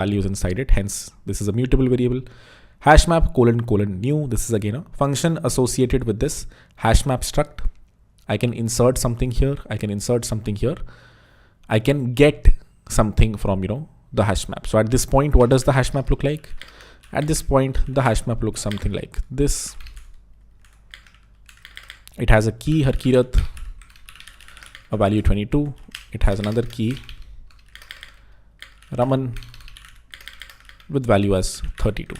values inside it. Hence, this is a mutable variable. Hash map : new. This is again a function associated with this hash map struct. I can insert something here. I can insert something here. I can get something from, the hash map. So at this point, what does the hash map look like? At this point, the hash map looks something like this. It has a key Harkirat, a value 22. It has another key Raman with value as 32.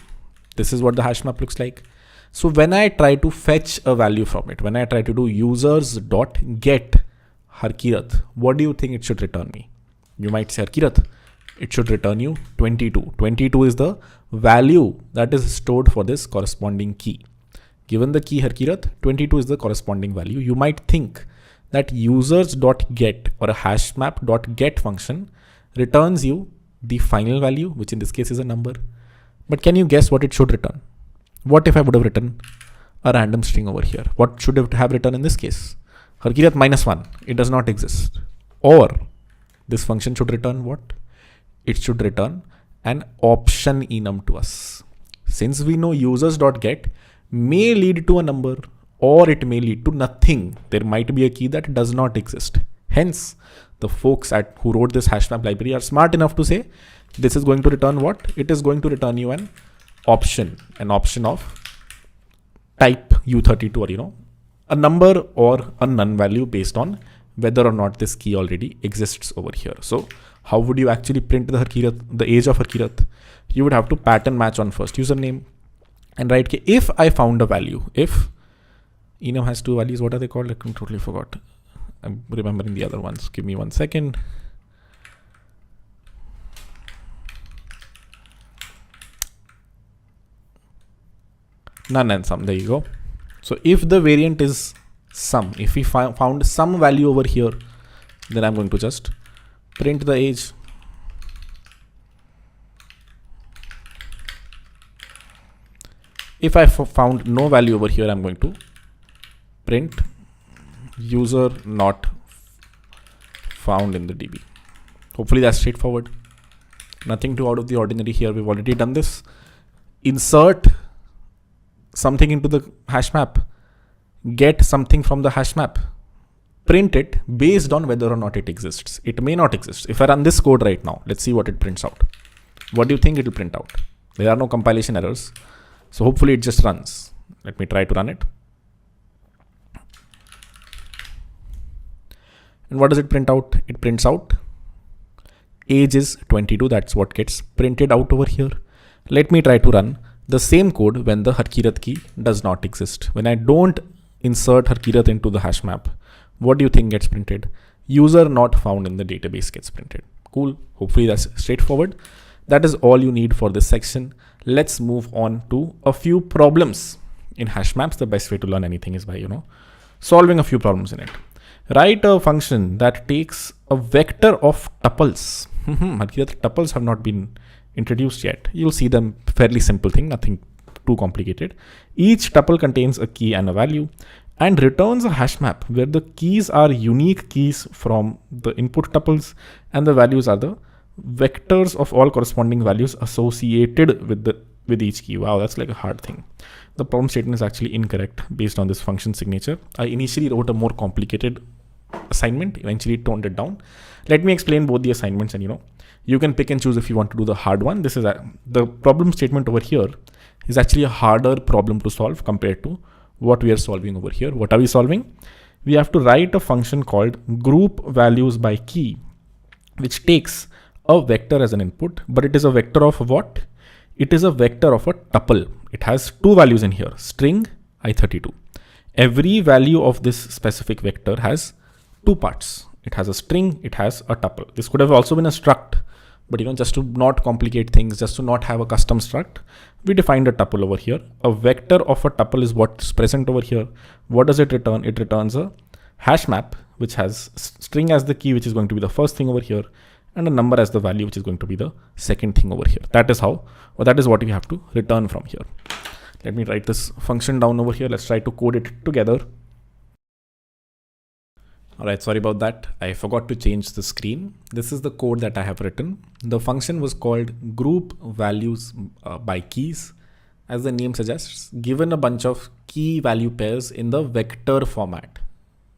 This is what the hash map looks like. So when I try to fetch a value from it, when I try to do users.get Harkirat, what do you think it should return me? You might say, Harkirat, it should return you 22. 22 is the value that is stored for this corresponding key. Given the key Harkirat, 22 is the corresponding value. You might think that users.get or a hashmap.get function returns you the final value, which in this case is a number. But can you guess what it should return? What if I would have written a random string over here? What should it have written in this case? Harkirat -1. It does not exist. Or this function should return what? It should return an option enum to us. Since we know users.get may lead to a number or it may lead to nothing. There might be a key that does not exist. Hence, the folks who wrote this hashmap library are smart enough to say, this is going to return what? It is going to return you an option of type U32 or, a number or a none value based on whether or not this key already exists over here. So how would you actually print the age of Harkirat? You would have to pattern match on first username and write, if I found a value, if enum has two values, what are they called? I totally forgot. I'm remembering the other ones. Give me 1 second. None and sum. There you go. So if the variant is sum, if we found some value over here, then I'm going to just print the age. If I found no value over here, I'm going to print user not found in the DB. Hopefully that's straightforward. Nothing too out of the ordinary here. We've already done this. Insert something into the hash map. Get something from the hash map. Print it based on whether or not it exists. It may not exist. If I run this code right now, let's see what it prints out. What do you think it will print out? There are no compilation errors. So hopefully it just runs. Let me try to run it. And what does it print out? It prints out age is 22. That's what gets printed out over here. Let me try to run the same code when the Harkirat key does not exist. When I don't insert Harkirat into the hash map, what do you think gets printed? User not found in the database gets printed. Cool. Hopefully that's straightforward. That is all you need for this section. Let's move on to a few problems in hash maps. The best way to learn anything is by, solving a few problems in it. Write a function that takes a vector of tuples. Harkirat tuples have not been introduced yet. You'll see them. Fairly simple thing, nothing too complicated. Each tuple contains a key and a value and returns a hash map where the keys are unique keys from the input tuples and the values are the vectors of all corresponding values associated with each key. Wow, that's like a hard thing. The problem statement is actually incorrect based on this function signature. I initially wrote a more complicated assignment, eventually toned it down. Let me explain both the assignments and you can pick and choose if you want to do the hard one. This is the problem statement over here is actually a harder problem to solve compared to what we are solving over here. What are we solving? We have to write a function called group values by key, which takes a vector as an input, but it is a vector of what? It is a vector of a tuple. It has two values in here, string i32. Every value of this specific vector has two parts. It has a string, it has a tuple. This could have also been a struct, but just to not complicate things, just to not have a custom struct, we defined a tuple over here. A vector of a tuple is what's present over here. What does it return? It returns a hash map, which has string as the key, which is going to be the first thing over here, and a number as the value, which is going to be the second thing over here. That is what we have to return from here. Let me write this function down over here. Let's try to code it together. All right, sorry about that. I forgot to change the screen. This is the code that I have written. The function was called group values by keys. As the name suggests, given a bunch of key value pairs in the vector format.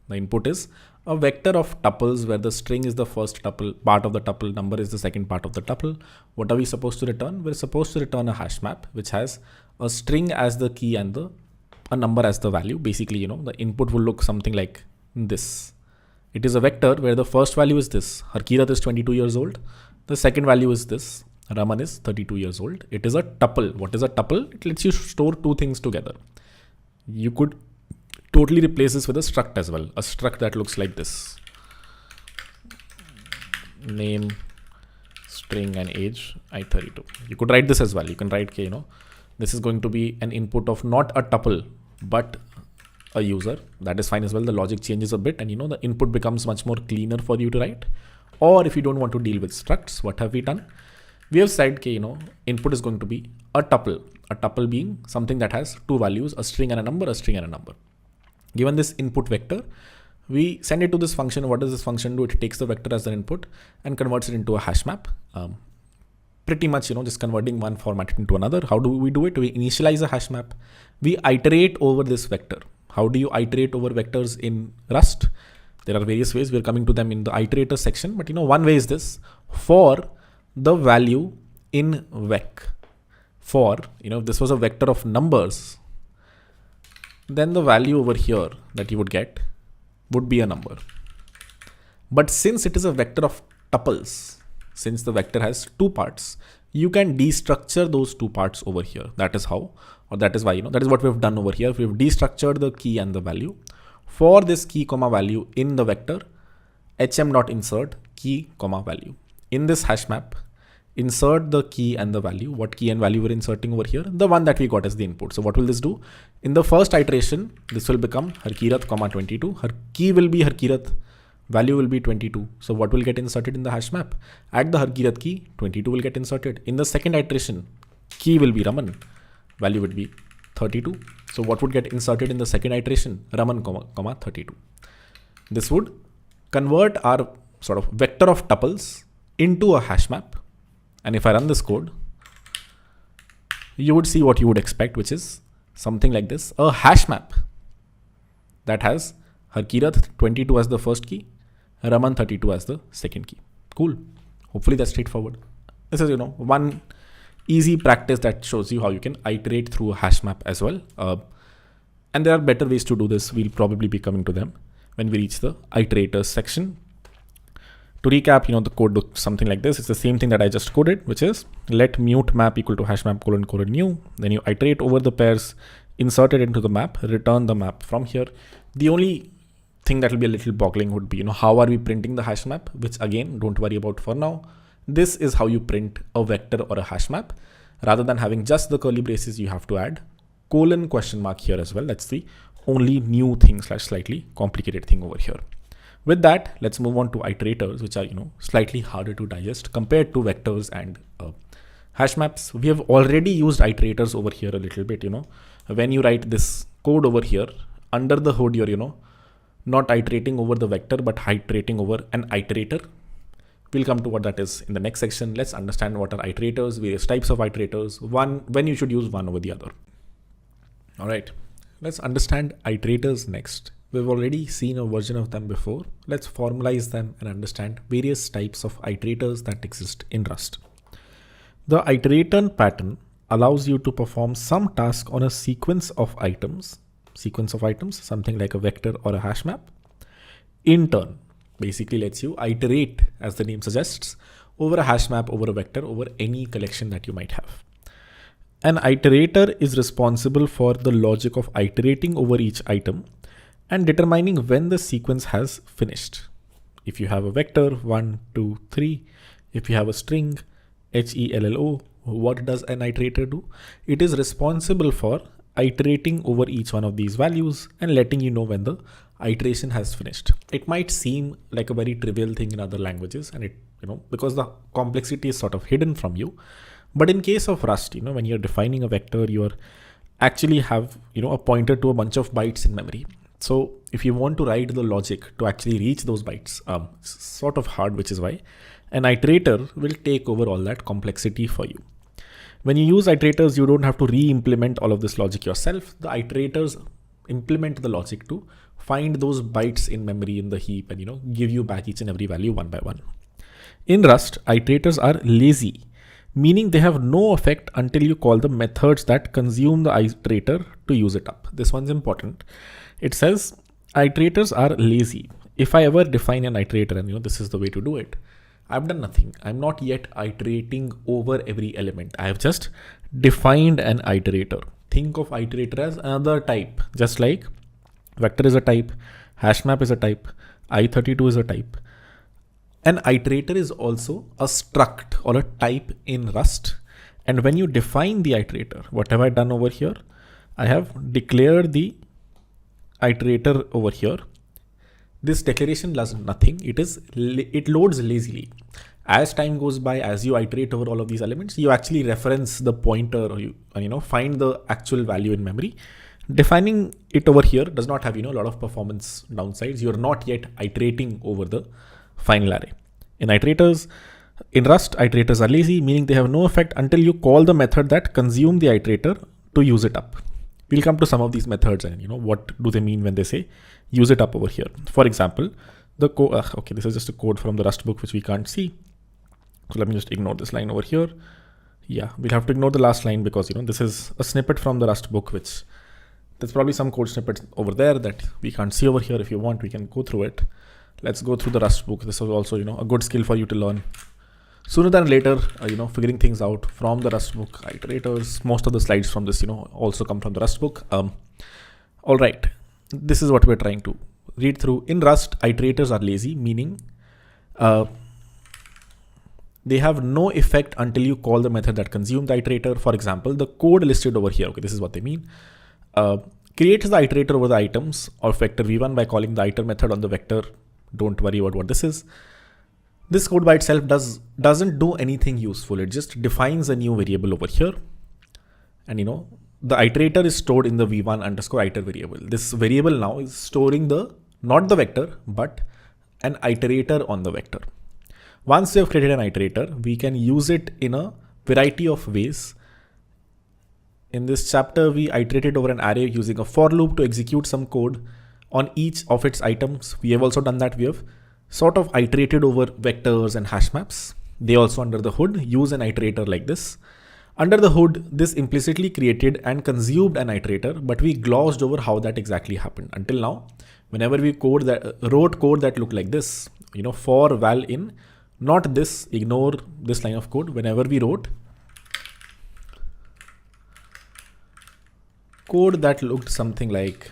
The input is a vector of tuples where the string is the first tuple, part of the tuple, number is the second part of the tuple. What are we supposed to return? We're supposed to return a hash map, which has a string as the key and a number as the value. Basically, the input will look something like this. It is a vector where the first value is this. Harkirat is 22 years old. The second value is this. Raman is 32 years old. It is a tuple. What is a tuple? It lets you store two things together. You could totally replace this with a struct as well. A struct that looks like this. Name, string and age, I32. You could write this as well. You can write, this is going to be an input of not a tuple, but a user. That is fine as well. The logic changes a bit and the input becomes much more cleaner for you to write. Or if you don't want to deal with structs, what have we done? We have said, input is going to be a tuple being something that has two values, a string and a number, a string and a number. Given this input vector, we send it to this function. What does this function do? It takes the vector as an input and converts it into a hash map. Pretty much, just converting one format into another. How do we do it? We initialize a hash map. We iterate over this vector. How do you iterate over vectors in Rust? There are various ways. We're coming to them in the iterator section. But one way is this. For the value in vec. For, if this was a vector of numbers, then the value over here that you would get would be a number. But since it is a vector of tuples, since the vector has two parts, you can destructure those two parts over here. That is how, or that is why, that is what we've done over here. We've destructured the key and the value. For this key comma value in the vector, hm.insert key comma value. In this hash map, insert the key and the value. What key and value we're inserting over here? The one that we got as the input. So what will this do? In the first iteration, this will become Harkirat comma 22. Her key will be Harkirat, value will be 22. So what will get inserted in the hash map? At the Harkirat key, 22 will get inserted. In the second iteration, key will be Raman, value would be 32. So what would get inserted in the second iteration? Raman comma 32. This would convert our sort of vector of tuples into a hash map. And if I run this code, you would see what you would expect, which is something like this, a hash map that has Harkirat 22 as the first key, Raman 32 as the second key. Cool. Hopefully that's straightforward. This is, one easy practice that shows you how you can iterate through a hash map as well. And there are better ways to do this. We'll probably be coming to them when we reach the iterators section. To recap, the code looks something like this. It's the same thing that I just coded, which is let mute map equal to hash map : new. Then you iterate over the pairs, insert it into the map, return the map from here. The only thing that will be a little boggling would be, how are we printing the hash map, which again, don't worry about for now. This is how you print a vector or a hash map. Rather than having just the curly braces, you have to add colon question mark here as well. That's the only new thing / slightly complicated thing over here. With that, let's move on to iterators, which are, slightly harder to digest compared to vectors and hash maps. We have already used iterators over here a little bit, when you write this code over here, under the hood, you're, not iterating over the vector, but iterating over an iterator. We'll come to what that is in the next section. Let's understand what are iterators, various types of iterators, when you should use one over the other. All right, let's understand iterators next. We've already seen a version of them before. Let's formalize them and understand various types of iterators that exist in Rust. The iterator pattern allows you to perform some task on a sequence of items, something like a vector or a hash map. In turn, basically lets you iterate, as the name suggests, over a hash map, over a vector, over any collection that you might have. An iterator is responsible for the logic of iterating over each item and determining when the sequence has finished. If you have a vector 1, 2, 3, if you have a string HELLO, what does an iterator do? It is responsible for iterating over each one of these values and letting you know when the iteration has finished. It might seem like a very trivial thing in other languages, and it, because the complexity is sort of hidden from you. But in case of Rust, when you're defining a vector, you're actually have, a pointer to a bunch of bytes in memory. So if you want to write the logic to actually reach those bytes, it's sort of hard, which is why an iterator will take over all that complexity for you. When you use iterators, you don't have to re-implement all of this logic yourself. The iterators implement the logic to find those bytes in memory in the heap and give you back each and every value one by one. In Rust, iterators are lazy, meaning they have no effect until you call the methods that consume the iterator to use it up. This one's important. It says iterators are lazy. If I ever define an iterator and this is the way to do it, I've done nothing. I'm not yet iterating over every element. I have just defined an iterator. Think of iterator as another type, just like vector is a type, hash map is a type, i32 is a type. An iterator is also a struct or a type in Rust. And when you define the iterator, what have I done over here? I have declared the iterator over here. This declaration does nothing. It loads lazily. As time goes by, as you iterate over all of these elements, you actually reference the pointer or you find the actual value in memory. Defining it over here does not have a lot of performance downsides. You're not yet iterating over the final array. In Rust, iterators are lazy, meaning they have no effect until you call the method that consume the iterator to use it up. We'll come to some of these methods and what do they mean when they say use it up over here. For example, the code. Okay, this is just a code from the Rust book which we can't see. So let me just ignore this line over here. Yeah, we'll have to ignore the last line because this is a snippet from the Rust book, which there's probably some code snippets over there that we can't see over here. If you want, we can go through it. Let's go through the Rust book. This is also a good skill for you to learn sooner than later. Figuring things out from the Rust book. Iterators. Most of the slides from this also come from the Rust book. All right, this is what we're trying to read through. In Rust, iterators are lazy, meaning they have no effect until you call the method that consumes the iterator. For example, the code listed over here. Okay, this is what they mean. Creates the iterator over the items of vector v1 by calling the iter method on the vector. Don't worry about what this is. This code by itself doesn't do anything useful. It just defines a new variable over here. And the iterator is stored in the v1 underscore iter variable. This variable now is storing not the vector, but an iterator on the vector. Once we have created an iterator, we can use it in a variety of ways. In this chapter, we iterated over an array using a for loop to execute some code on each of its items. We have also done that. We have sort of iterated over vectors and hash maps. They also under the hood use an iterator like this. Under the hood, this implicitly created and consumed an iterator, but we glossed over how that exactly happened. Until now, whenever we wrote code that looked like this, for val in, not this, ignore this line of code. Whenever we wrote code that looked something like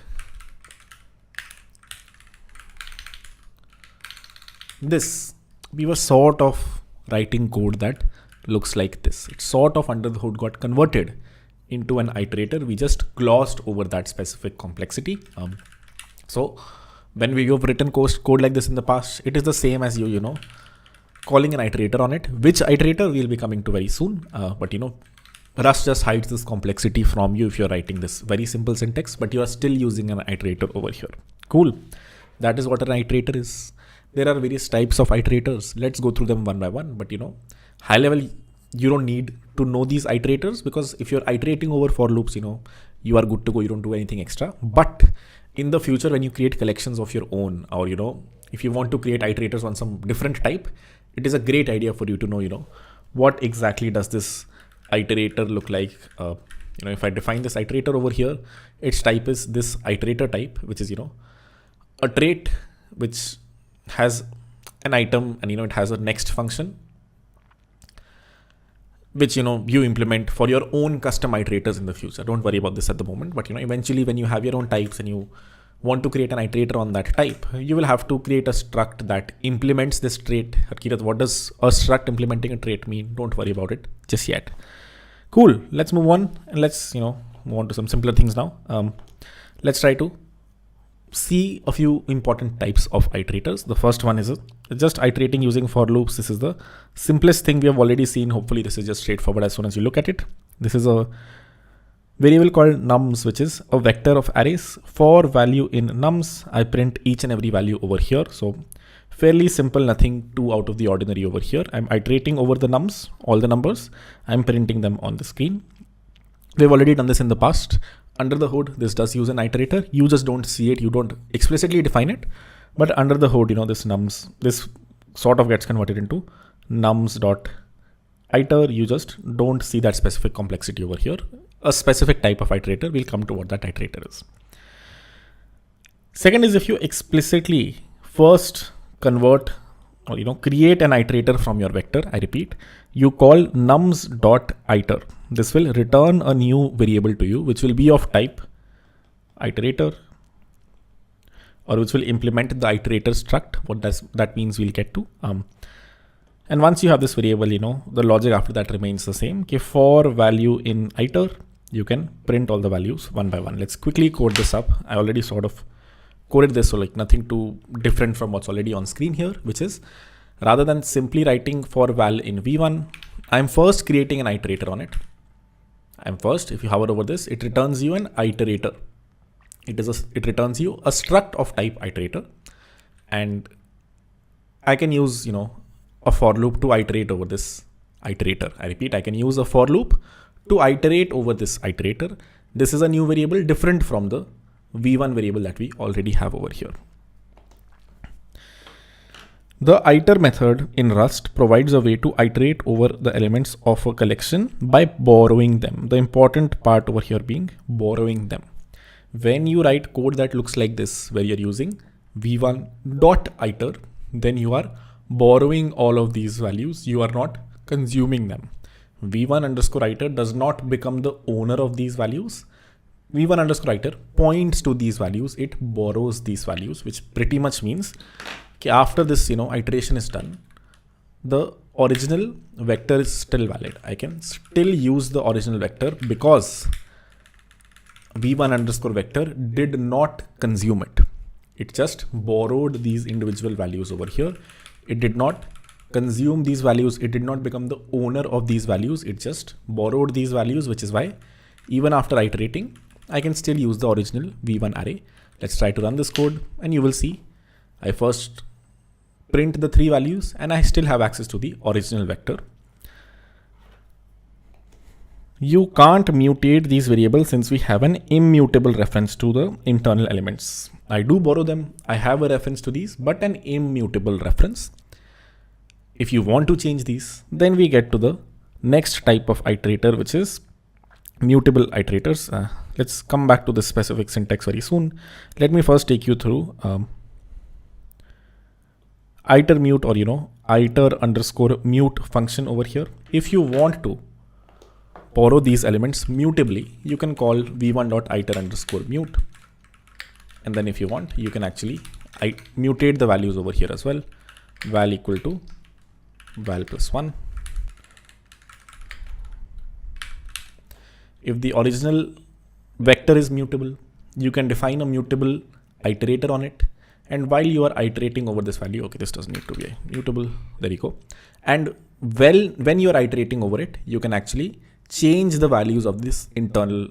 this, we were sort of writing code that looks like this. It sort of under the hood got converted into an iterator. We just glossed over that specific complexity. So when we have written code like this in the past, it is the same as calling an iterator on it. Which iterator we'll be coming to very soon. But Rust just hides this complexity from you if you're writing this very simple syntax, but you are still using an iterator over here. Cool. That is what an iterator is. There are various types of iterators. Let's go through them one by one. But high level, you don't need to know these iterators because if you're iterating over for loops, you are good to go. You don't do anything extra. But in the future, when you create collections of your own, or if you want to create iterators on some different type, it is a great idea for you to know, what exactly does this iterator look like. If I define this iterator over here, its type is this iterator type, which is a trait which has an item and it has a next function which you implement for your own custom iterators in the future. Don't worry about this at the moment, but eventually when you have your own types and you want to create an iterator on that type, you will have to create a struct that implements this trait. Harkirat, what does a struct implementing a trait mean? Don't worry about it just yet. Cool. Let's move on and let's move on to some simpler things now. Let's try to see a few important types of iterators. The first one is just iterating using for loops. This is the simplest thing we have already seen. Hopefully this is just straightforward as soon as you look at it. This is a variable called nums, which is a vector of arrays. For value in nums, I print each and every value over here. So fairly simple, nothing too out of the ordinary over here. I'm iterating over the nums, all the numbers. I'm printing them on the screen. We've already done this in the past. Under the hood, this does use an iterator. You just don't see it. You don't explicitly define it. But under the hood, this nums, this sort of gets converted into nums.iter. You just don't see that specific complexity over here. A specific type of iterator. We'll come to what that iterator is. Second is if you explicitly first convert or create an iterator from your vector. I repeat, you call nums.iter. This will return a new variable to you, which will be of type iterator, or which will implement the iterator struct. What does that means we'll get to. And once you have this variable, the logic after that remains the same. Okay, for value in iter, you can print all the values one by one. Let's quickly code this up. I already sort of coded this, so like nothing too different from what's already on screen here, which is rather than simply writing for val in v1, I'm first creating an iterator on it. If you hover over this, it returns you an iterator. It returns you a struct of type iterator, and I can use a for loop to iterate over this iterator. I repeat, I can use a for loop to iterate over this iterator. This is a new variable different from the v1 variable that we already have over here. The iter method in Rust provides a way to iterate over the elements of a collection by borrowing them. The important part over here being borrowing them. When you write code that looks like this, where you're using v1.iter, then you are borrowing all of these values. You are not consuming them. v1_iter does not become the owner of these values. v1_iter points to these values. It borrows these values, which pretty much means after this, iteration is done, the original vector is still valid. I can still use the original vector because v1_vector did not consume it. It just borrowed these individual values over here. It did not consume these values. It did not become the owner of these values. It just borrowed these values, which is why even after iterating, I can still use the original v1 array. Let's try to run this code, and you will see I first print the 3 values and I still have access to the original vector. You can't mutate these variables since we have an immutable reference to the internal elements. I do borrow them. I have a reference to these, but an immutable reference. If you want to change these, then we get to the next type of iterator, which is mutable iterators. Let's come back to this specific syntax very soon. Let me first take you through iter mute, or iter_mute function over here. If you want to borrow these elements mutably, you can call v1.iter_mute. And then if you want, you can actually mutate the values over here as well. Val equal to val +1. If the original vector is mutable, you can define a mutable iterator on it. And while you are iterating over this value, okay, this doesn't need to be mutable. There you go. And when you are iterating over it, you can actually change the values of this internal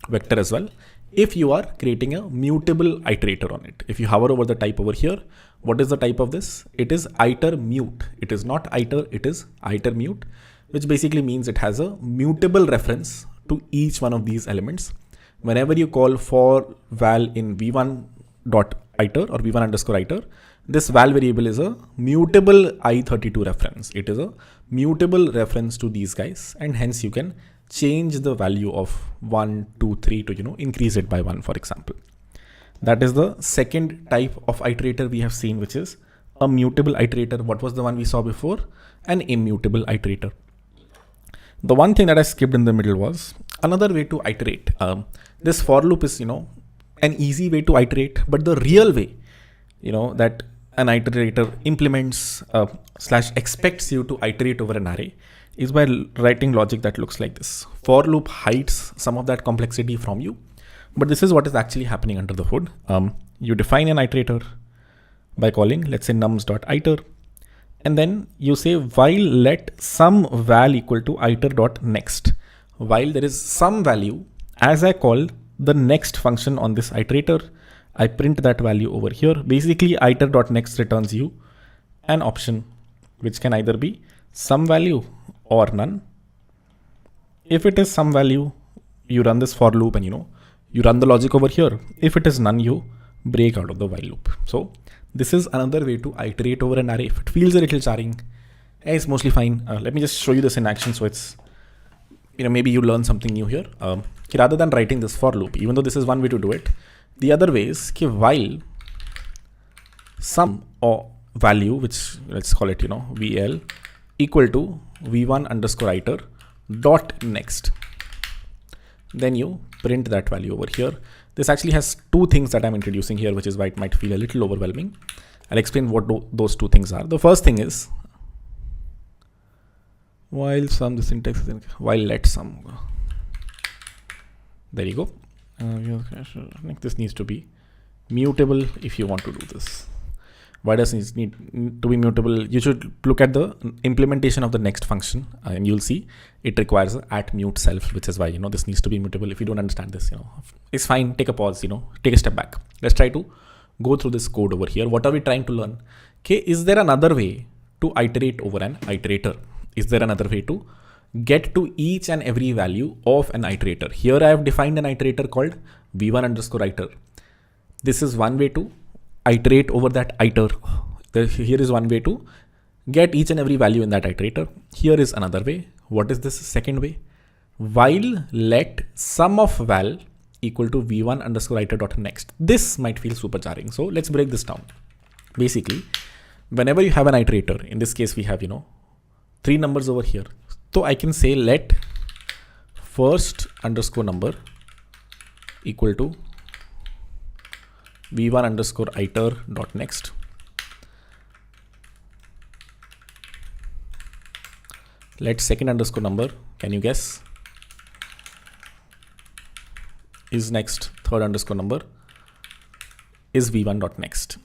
vector as well. If you are creating a mutable iterator on it, if you hover over the type over here, what is the type of this? It is iter mute. It is not iter, it is iter mute, which basically means it has a mutable reference to each one of these elements. Whenever you call for val in v1.iter or v1_iter, this val variable is a mutable i32 reference. It is a mutable reference to these guys, and hence you can change the value of 1, 2, 3 to increase it by 1, for example. That is the second type of iterator we have seen, which is a mutable iterator. What was the one we saw before? An immutable iterator. The one thing that I skipped in the middle was another way to iterate. This for loop is an easy way to iterate, but the real way that an iterator implements / expects you to iterate over an array is by writing logic that looks like this. For loop hides some of that complexity from you, but this is what is actually happening under the hood. You define an iterator by calling, let's say, nums.iter, and then you say while let some val equal to iter.next. while there is some value, as I call the next function on this iterator, I print that value over here. Basically, iter.next returns you an option which can either be some value or none. If it is some value, you run this for loop and you run the logic over here. If it is none, you break out of the while loop. So this is another way to iterate over an array. If it feels a little jarring, it's mostly fine. Let me just show you this in action. So it's, maybe you learn something new here. Rather than writing this for loop, even though this is one way to do it, the other way is while some or value, which let's call it, VL equal to v1 underscore iter dot next. Then you print that value over here. This actually has two things that I'm introducing here, which is why it might feel a little overwhelming. I'll explain what those two things are. The first thing is while some, the syntax is while let some. There you go. This needs to be mutable if you want to do this. Why does it need to be mutable? You should look at the implementation of the next function and you'll see it requires at mute self, which is why, this needs to be mutable. If you don't understand this, it's fine. Take a pause, take a step back. Let's try to go through this code over here. What are we trying to learn? Okay, is there another way to iterate over an iterator? Is there another way to get to each and every value of an iterator? Here I have defined an iterator called v1 underscore iter. This is one way to iterate over that iter. Here is one way to get each and every value in that iterator. Here is another way. What is this second way? While let sum of val equal to v1 underscore iter dot next. This might feel super jarring. So let's break this down. Basically, whenever you have an iterator, in this case we have, three numbers over here. So I can say let first underscore number equal to v1 underscore iter dot next. Let second underscore number, can you guess, is next. Third underscore number is v1 dot next.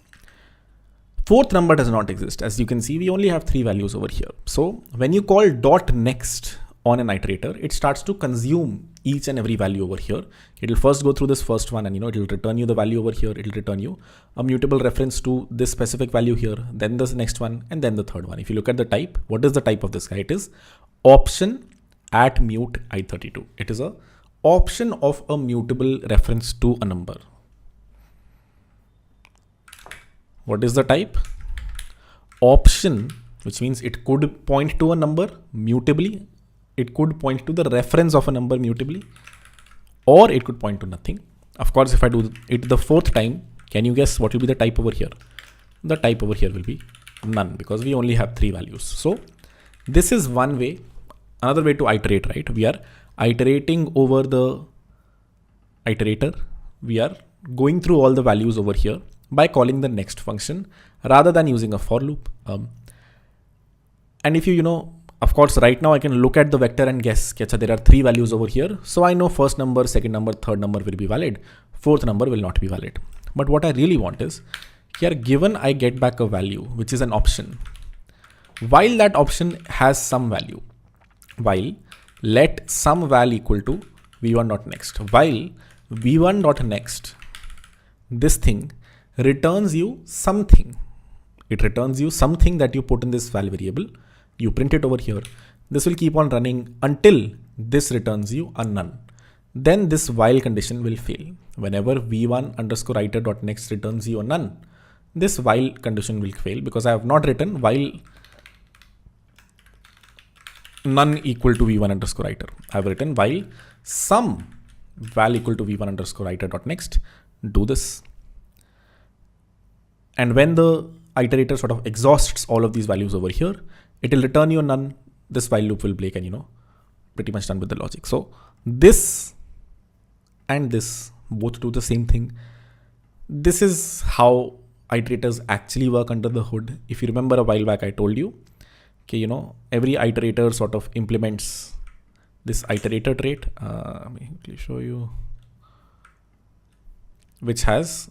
Fourth number does not exist. As you can see, we only have three values over here. So when you call dot next on an iterator, it starts to consume each and every value over here. It'll first go through this first one and it'll return you the value over here. It'll return you a mutable reference to this specific value here, then the next one, and then the third one. If you look at the type, what is the type of this guy? It is option at mute i32. It is a option of a mutable reference to a number. What is the type? Option, which means it could point to a number mutably. It could point to the reference of a number mutably, or it could point to nothing. Of course, if I do it the fourth time, can you guess what will be the type over here? The type over here will be none because we only have three values. So this is one way, another way to iterate, right? We are iterating over the iterator. We are going through all the values over here by calling the next function rather than using a for loop. And if of course, right now I can look at the vector and guess, there are three values over here. So I know first number, second number, third number will be valid. Fourth number will not be valid. But what I really want is here, given I get back a value, which is an option, while that option has some value, while let some val equal to v1.next, while v1.next, this thing returns you something. It returns you something that you put in this val variable. You print it over here. This will keep on running until this returns you a none. Then this while condition will fail. Whenever v1 underscore iter dot next returns you a none, this while condition will fail because I have not written while none equal to v1 underscore iter. I have written while some val equal to v1 underscore iter dot next. Do this. And when the iterator sort of exhausts all of these values over here, it will return you a none. This while loop will break and pretty much done with the logic. So this and this both do the same thing. This is how iterators actually work under the hood. If you remember a while back, I told you, okay, every iterator sort of implements this iterator trait. Let me quickly show you, which has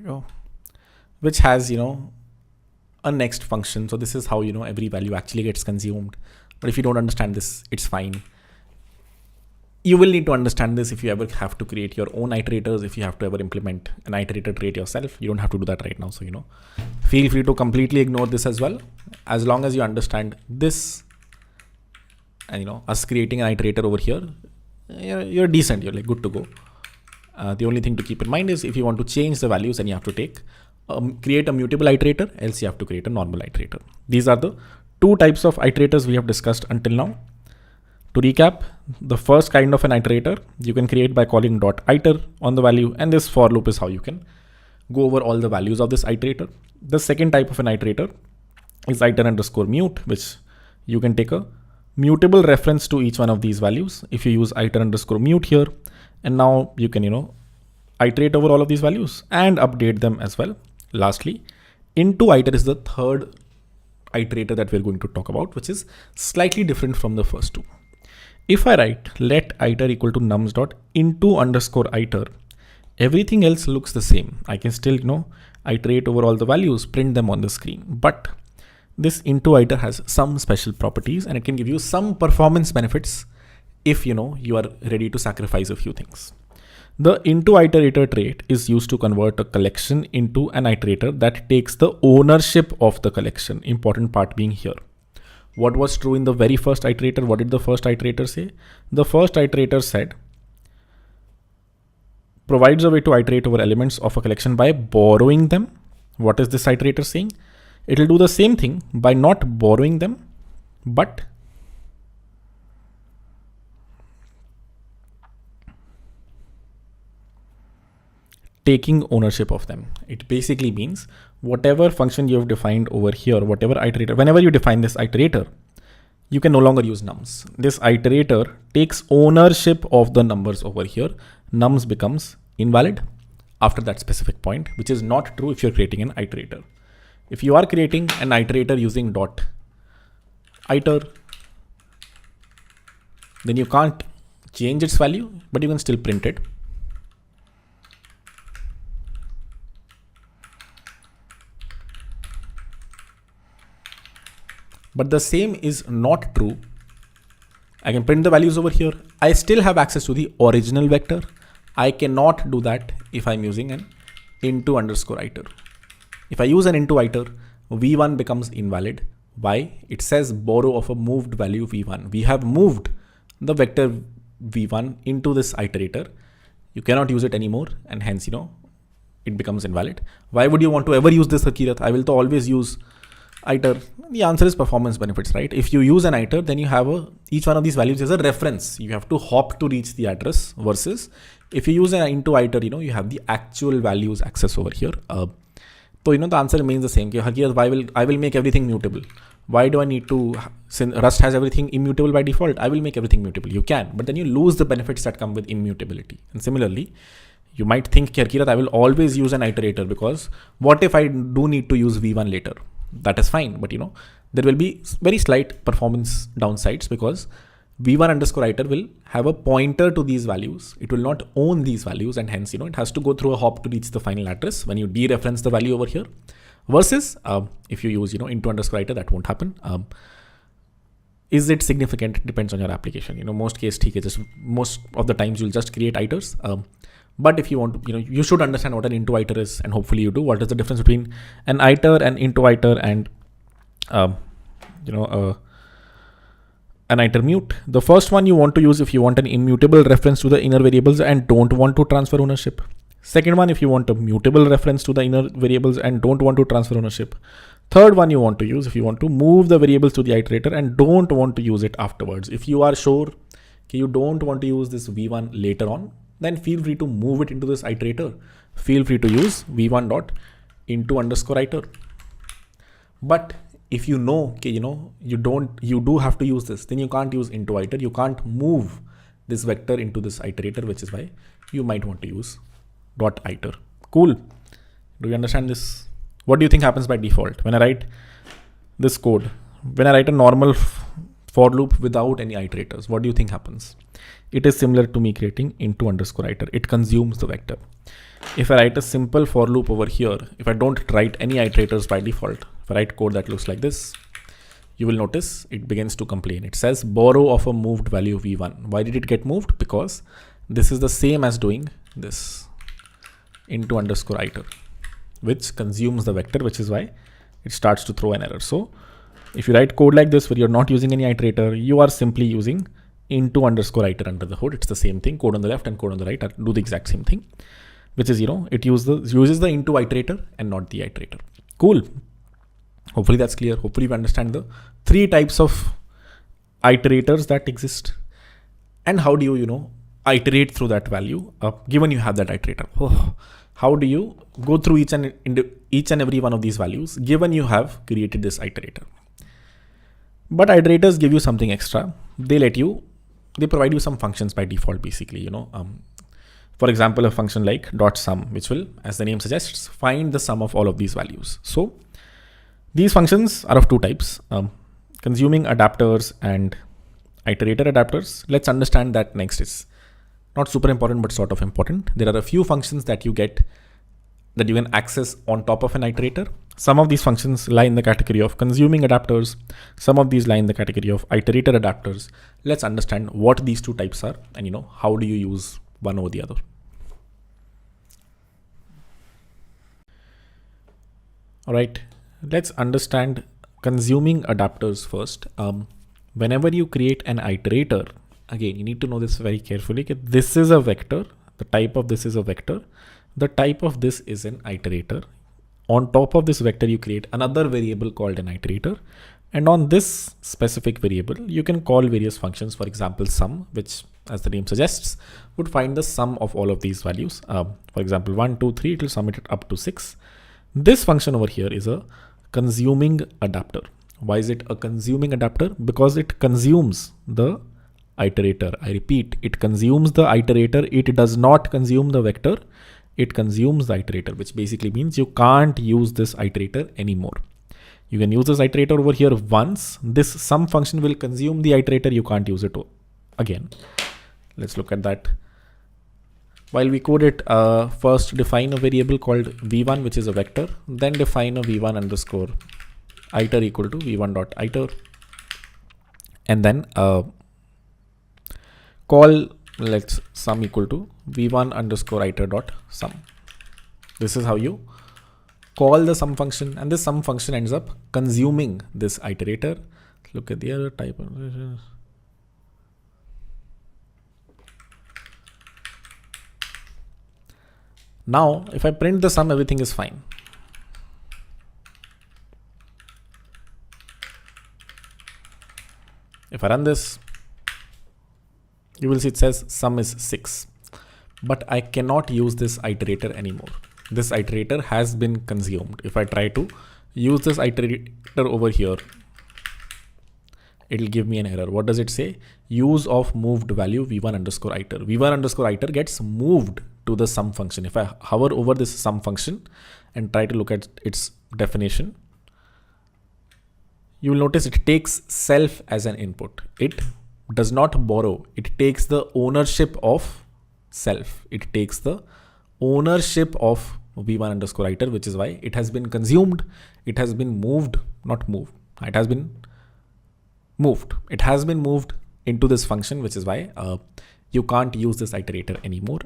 you go, which has, a next function. So this is how, every value actually gets consumed. But if you don't understand this, it's fine. You will need to understand this if you ever have to create your own iterators, if you have to ever implement an iterator trait yourself. You don't have to do that right now. So, feel free to completely ignore this as well. As long as you understand this and, us creating an iterator over here, you're decent. You're like good to go. The only thing to keep in mind is if you want to change the values, then you have to create a mutable iterator, else you have to create a normal iterator. These are the two types of iterators we have discussed until now. To recap, the first kind of an iterator you can create by calling .iter on the value, and this for loop is how you can go over all the values of this iterator. The second type of an iterator is iter_mute, which you can take a mutable reference to each one of these values. If you use iter_mute here, and now you can, iterate over all of these values and update them as well. Lastly, into_iter is the third iterator that we're going to talk about, which is slightly different from the first two. If I write let iter equal to nums.into_iter, everything else looks the same. I can still, iterate over all the values, print them on the screen. But this into_iter has some special properties, and it can give you some performance benefits if, you are ready to sacrifice a few things. The into_iterator trait is used to convert a collection into an iterator that takes the ownership of the collection. Important part being here. What was true in the very first iterator? What did the first iterator say? The first iterator said, provides a way to iterate over elements of a collection by borrowing them. What is this iterator saying? It will do the same thing by not borrowing them, but taking ownership of them. It basically means whatever function you have defined over here, whatever iterator, whenever you define this iterator, you can no longer use nums. This iterator takes ownership of the numbers over here. Nums becomes invalid after that specific point, which is not true if you're creating an iterator. If you are creating an iterator using .iter, then you can't change its value, but you can still print it. But the same is not true. I can print the values over here. I still have access to the original vector. I cannot do that if I'm using an into_iter. If I use an into_iter, v1 becomes invalid. Why? It says borrow of a moved value v1. We have moved the vector v1 into this iterator. You cannot use it anymore, and hence, it becomes invalid. Why would you want to ever use this, Harkirat? I will always use iter. The answer is performance benefits, right? If you use an iter, then you have each one of these values is a reference. You have to hop to reach the address, versus if you use an into_iter, you have the actual values access over here. So the answer remains the same. Harkirat, I will make everything mutable. Why do I need to? Since Rust has everything immutable by default, I will make everything mutable. You can, but then you lose the benefits that come with immutability. And similarly, you might think, Harkirat, I will always use an iterator, because what if I do need to use v1 later? That is fine, but there will be very slight performance downsides, because v1_iter will have a pointer to these values. It will not own these values, and hence it has to go through a hop to reach the final address when you dereference the value over here. Versus if you use into_iter, that won't happen. Is it significant? It depends on your application. Most case, just most of the times you'll just create iters. But if you want to, you should understand what an into_iter is, and hopefully you do. What is the difference between an iter, an into_iter, and an iter_mute? The first one you want to use if you want an immutable reference to the inner variables and don't want to transfer ownership. Second one, if you want a mutable reference to the inner variables and don't want to transfer ownership. Third one you want to use if you want to move the variables to the iterator and don't want to use it afterwards. If you are sure you don't want to use this v1 later on, then feel free to move it into this iterator. Feel free to use v1.into_iter. But if you know, you do have to use this, then you can't use into_iter. You can't move this vector into this iterator, which is why you might want to use .iter. Cool. Do you understand this? What do you think happens by default when I write this code? When I write a normal for loop without any iterators, what do you think happens? It is similar to me creating into underscore iter. It consumes the vector. If I write a simple for loop over here, if I don't write any iterators by default, if I write code that looks like this, you will notice it begins to complain. It says borrow of a moved value v1. Why did it get moved? Because this is the same as doing this into underscore iter, which consumes the vector, which is why it starts to throw an error. So if you write code like this where you're not using any iterator, you are simply using into underscore iter under the hood. It's the same thing. Code on the left and code on the right do the exact same thing, which is, it uses the into iterator and not the iterator. Cool. Hopefully that's clear. Hopefully you understand the three types of iterators that exist and how do you, iterate through that value given you have that iterator. How do you go through each and every one of these values given you have created this iterator? But iterators give you something extra. They provide you some functions by default, basically, for example, a function like .sum, which will, as the name suggests, find the sum of all of these values. So these functions are of two types, consuming adapters and iterator adapters. Let's understand that next. Is not super important, but sort of important. There are a few functions that you get that you can access on top of an iterator. Some of these functions lie in the category of consuming adapters. Some of these lie in the category of iterator adapters. Let's understand what these two types are and how do you use one over the other. All right, let's understand consuming adapters first. Whenever you create an iterator, again, you need to know this very carefully. This is a vector. The type of this is a vector. The type of this is an iterator. On top of this vector, you create another variable called an iterator. And on this specific variable, you can call various functions. For example, sum, which as the name suggests, would find the sum of all of these values. For example, 1, 2, 3, it will sum it up to 6. This function over here is a consuming adapter. Why is it a consuming adapter? Because it consumes the iterator. I repeat, it consumes the iterator. It does not consume the vector. It consumes the iterator, which basically means you can't use this iterator anymore. You can use this iterator over here once. This sum function will consume the iterator. You can't use it again. Let's look at that. While we code it, first define a variable called v1, which is a vector. Then define a v1 underscore iter equal to v1.iter. And then call let's sum equal to v1 underscore iter dot sum. This is how you call the sum function, and this sum function ends up consuming this iterator. Look at the other type of. Now, if I print the sum, everything is fine. If I run this, you will see it says sum is 6, but I cannot use this iterator anymore. This iterator has been consumed. If I try to use this iterator over here, it'll give me an error. What does it say? Use of moved value v1 underscore iter. v1 underscore iter gets moved to the sum function. If I hover over this sum function and try to look at its definition, you will notice it takes self as an input. It does not borrow. It takes the ownership of self. It takes the ownership of v1 underscore iter, which is why it has been consumed. It has been moved, not moved. It has been moved. It has been moved into this function, which is why you can't use this iterator anymore.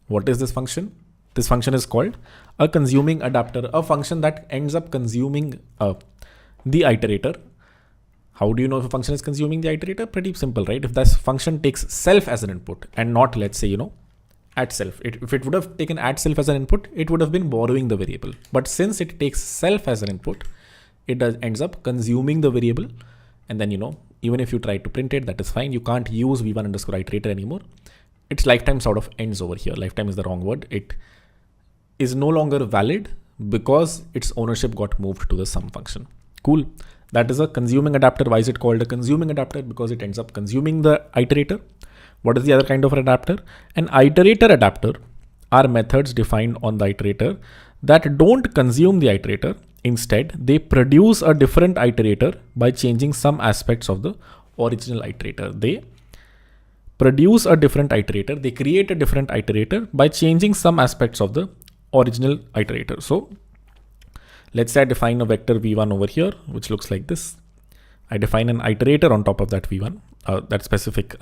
What is this function? This function is called a consuming adapter, a function that ends up consuming the iterator. How do you know if a function is consuming the iterator? Pretty simple, right? If this function takes self as an input and not, let's say, add self. If it would have taken add self as an input, it would have been borrowing the variable. But since it takes self as an input, it ends up consuming the variable. And then, even if you try to print it, that is fine. You can't use v1 underscore iterator anymore. Its lifetime sort of ends over here. Lifetime is the wrong word. It is no longer valid because its ownership got moved to the sum function. Cool. That is a consuming adapter. Why is it called a consuming adapter? Because it ends up consuming the iterator. What is the other kind of an adapter? An iterator adapter are methods defined on the iterator that don't consume the iterator. Instead, they produce a different iterator by changing some aspects of the original iterator. They produce a different iterator. They create a different iterator by changing some aspects of the original iterator. So let's say I define a vector v1 over here, which looks like this. I define an iterator on top of that v1, that specific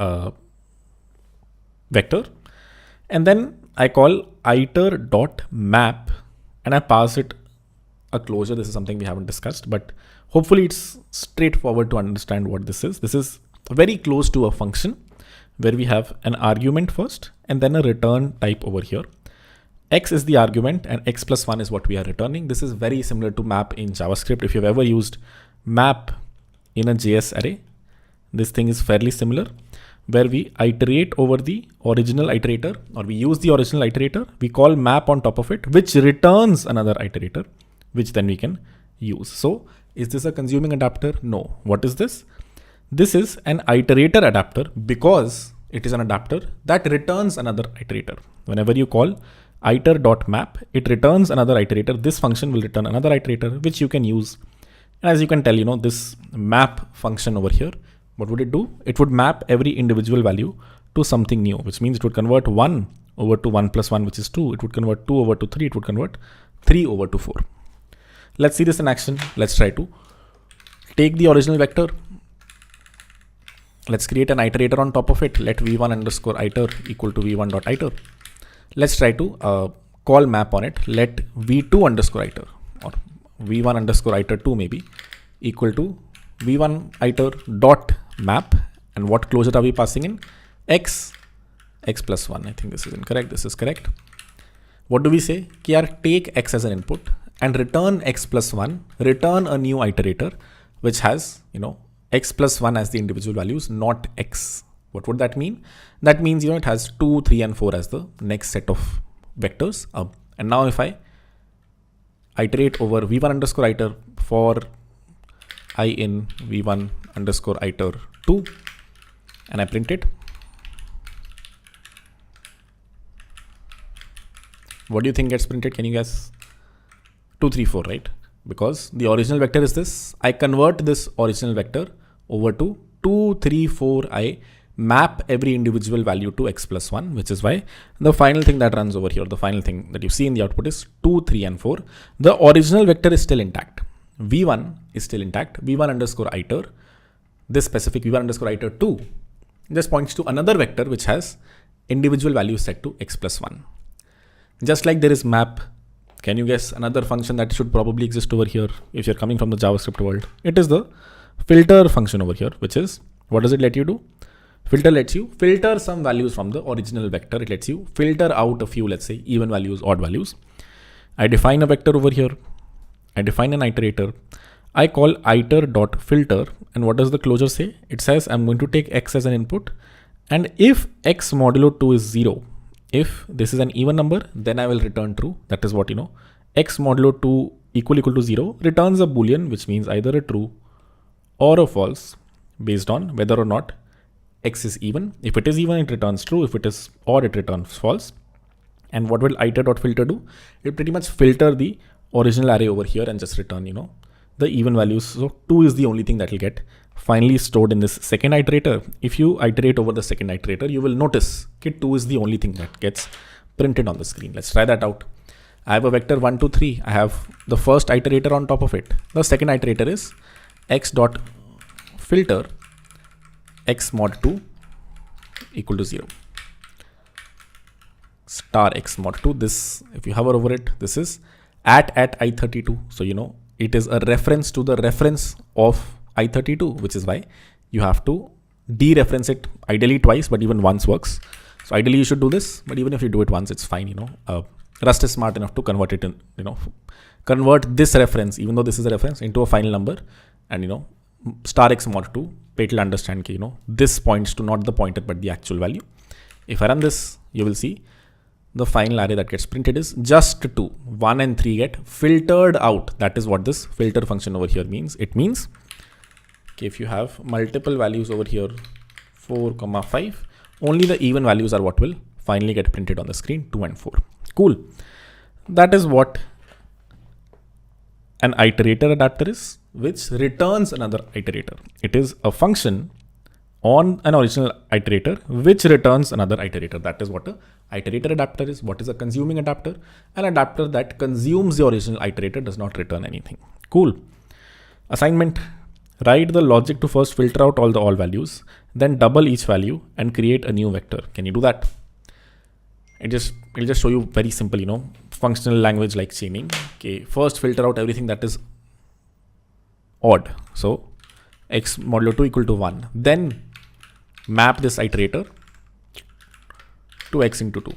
vector. And then I call iter.map and I pass it a closure. This is something we haven't discussed, but hopefully it's straightforward to understand what this is. This is very close to a function where we have an argument first and then a return type over here. X is the argument and x plus 1 is what we are returning. This is very similar to map in JavaScript. If you've ever used map in a JS array, this thing is fairly similar, where we iterate over the original iterator, or we use the original iterator, we call map on top of it, which returns another iterator, which then we can use. So is this a consuming adapter? No. What is this? This is an iterator adapter because it is an adapter that returns another iterator. Whenever you call iter.map, it returns another iterator. This function will return another iterator, which you can use. And as you can tell, this map function over here, what would it do? It would map every individual value to something new, which means it would convert 1 over to 1 plus 1, which is 2. It would convert 2 over to 3. It would convert 3 over to 4. Let's see this in action. Let's try to take the original vector. Let's create an iterator on top of it. Let v1 underscore iter equal to v1.iter. Let's try to call map on it. Let v2 underscore iter, or v1 underscore iter 2 maybe, equal to v1 iter dot map. And what closure are we passing in? X plus 1. I think this is incorrect. This is correct. What do we say? Take x as an input and return x plus 1, return a new iterator, which has, x plus 1 as the individual values, not x. What would that mean? That means, it has 2, 3, and 4 as the next set of vectors. And now if I iterate over v1 underscore iter for I in v1 underscore iter 2, and I print it, what do you think gets printed? Can you guess? 2, 3, 4, right? Because the original vector is this. I convert this original vector over to 2, 3, 4. I map every individual value to x plus 1, which is why the final thing that runs over here, the final thing that you see in the output is 2, 3, and 4. The original vector is still intact. v1 is still intact. v1 underscore iter, this specific v1 underscore iter 2, just points to another vector which has individual values set to x plus 1. Just like there is map, can you guess another function that should probably exist over here if you're coming from the JavaScript world? It is the filter function over here, which is, what does it let you do? Filter lets you filter some values from the original vector. It lets you filter out a few, let's say, even values, odd values. I define a vector over here. I define an iterator. I call iter.filter. And what does the closure say? It says I'm going to take x as an input. And if x modulo 2 is 0, if this is an even number, then I will return true. That is what, x modulo 2 equal to 0 returns a boolean, which means either a true or a false based on whether or not x is even. If it is even, it returns true. If it is odd, it returns false. And what will iter.filter do? It pretty much filter the original array over here and just return, the even values. So 2 is the only thing that will get finally stored in this second iterator. If you iterate over the second iterator, you will notice that 2 is the only thing that gets printed on the screen. Let's try that out. I have a vector 1, 2, 3. I have the first iterator on top of it. The second iterator is x.filter x mod 2 equal to 0. Star x mod 2. This, if you hover over it, this is at I32. So, it is a reference to the reference of I32, which is why you have to dereference it ideally twice, but even once works. So ideally you should do this, but even if you do it once, it's fine. Rust is smart enough to convert it in, convert this reference, even though this is a reference, into a final number. And, star x mod 2, it will understand, this points to not the pointer, but the actual value. If I run this, you will see the final array that gets printed is just 2. 1 and 3 get filtered out. That is what this filter function over here means. It means, if you have multiple values over here, 4, 5, only the even values are what will finally get printed on the screen, 2 and 4. Cool. That is what an iterator adapter is, which returns another iterator. It is a function on an original iterator, which returns another iterator. That is what a iterator adapter is. What is a consuming adapter? An adapter that consumes the original iterator, does not return anything. Cool. Assignment. Write the logic to first filter out all the all values, then double each value and create a new vector. Can you do that? It'll just show you very simple, functional language like chaining. Okay, first filter out everything that is odd. So x modulo 2 equal to 1. Then map this iterator to x into 2.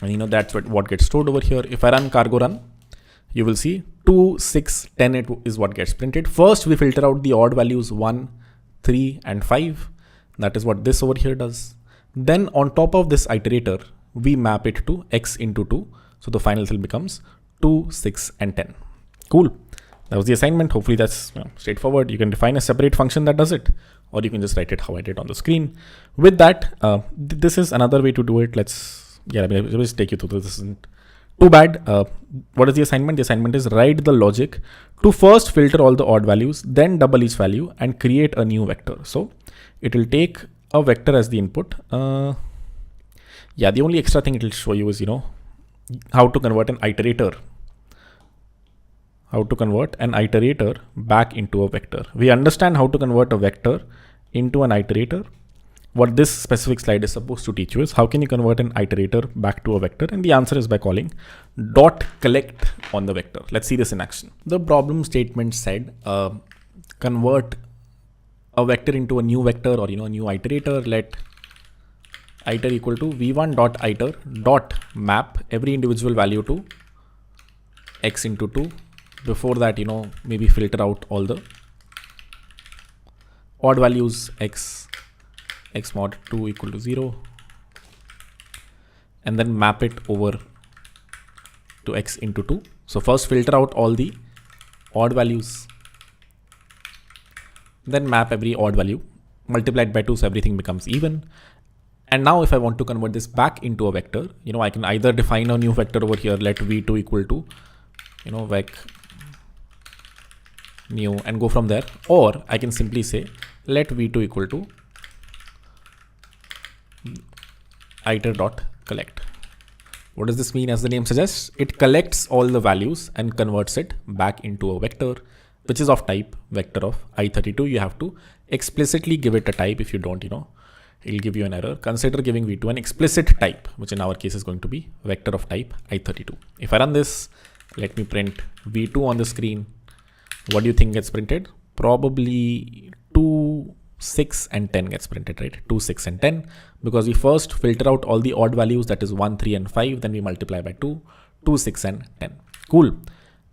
And that's what gets stored over here. If I run cargo run, you will see 2, 6, 10 is what gets printed. First, we filter out the odd values 1, 3, and 5. That is what this over here does. Then on top of this iterator, we map it to x into 2. So the final cell becomes 2, 6, and 10. Cool. That was the assignment. Hopefully that's straightforward. You can define a separate function that does it, or you can just write it how I did on the screen. With that, this is another way to do it. Let's just take you through this. This isn't too bad. What is the assignment? The assignment is write the logic to first filter all the odd values, then double each value and create a new vector. So it will take a vector as the input. The only extra thing it will show you is, how to convert an iterator. How to convert an iterator back into a vector. We understand how to convert a vector into an iterator. What this specific slide is supposed to teach you is how can you convert an iterator back to a vector? And the answer is by calling dot collect on the vector. Let's see this in action. The problem statement said convert a vector into a new vector or a new iterator. Let iter equal to v1 dot iter dot map every individual value to x into 2. Before that, maybe filter out all the odd values x mod 2 equal to 0, and then map it over to x into 2. So first filter out all the odd values, then map every odd value, multiply it by 2 so everything becomes even. And now if I want to convert this back into a vector, I can either define a new vector over here, let v2 equal to, vec new, and go from there, or I can simply say let v2 equal to iter dot collect. What does this mean? As the name suggests, it collects all the values and converts it back into a vector, which is of type vector of i32. You have to explicitly give it a type. If you don't, it'll give you an error. Consider giving v2 an explicit type, which in our case is going to be vector of type i32. If I run this, let me print v2 on the screen. What do you think gets printed? Probably 2, 6, and 10 gets printed, right? 2, 6, and 10, because we first filter out all the odd values, that is 1, 3, and 5. Then we multiply by 2, 2, 6, and 10. Cool.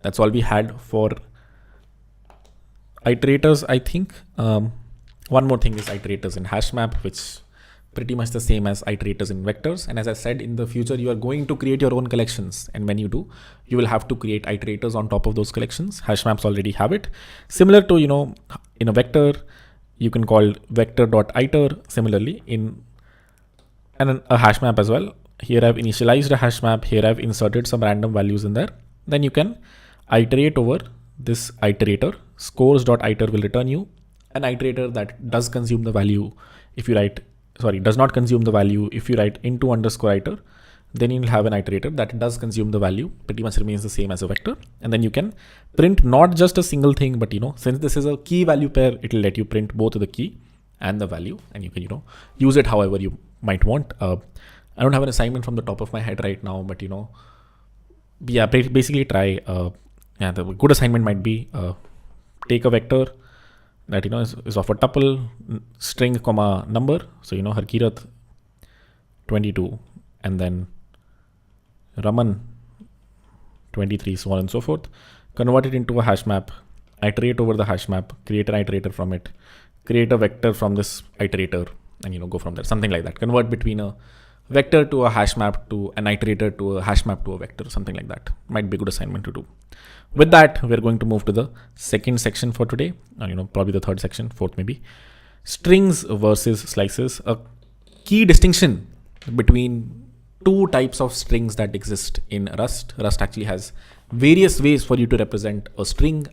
That's all we had for iterators, I think. One more thing is iterators in hash map, which pretty much the same as iterators in vectors. And as I said, in the future, you are going to create your own collections. And when you do, you will have to create iterators on top of those collections. Hash maps already have it. Similar to, in a vector, you can call vector.iter. Similarly, in a hash map as well. Here I've initialized a hash map. Here I've inserted some random values in there. Then you can iterate over this iterator. Scores.iter will return you an iterator that does consume the value. If you does not consume the value. If you write into underscore iter, then you'll have an iterator that does consume the value, pretty much remains the same as a vector. And then you can print not just a single thing, but since this is a key value pair, it will let you print both the key and the value, and you can use it however you might want. I don't have an assignment from the top of my head right now, but basically try. The good assignment might be take a vector that is of a tuple, string comma number. So Harkirat 22, and then Raman 23, so on and so forth. Convert it into a hash map, iterate over the hash map, create an iterator from it, create a vector from this iterator, and go from there. Something like that. Convert between a vector to a hash map to an iterator to a hash map to a vector, something like that. Might be a good assignment to do. With that, we're going to move to the second section for today, probably the third section, fourth maybe. Strings versus slices. A key distinction between two types of strings that exist in Rust. Rust actually has various ways for you to represent a string.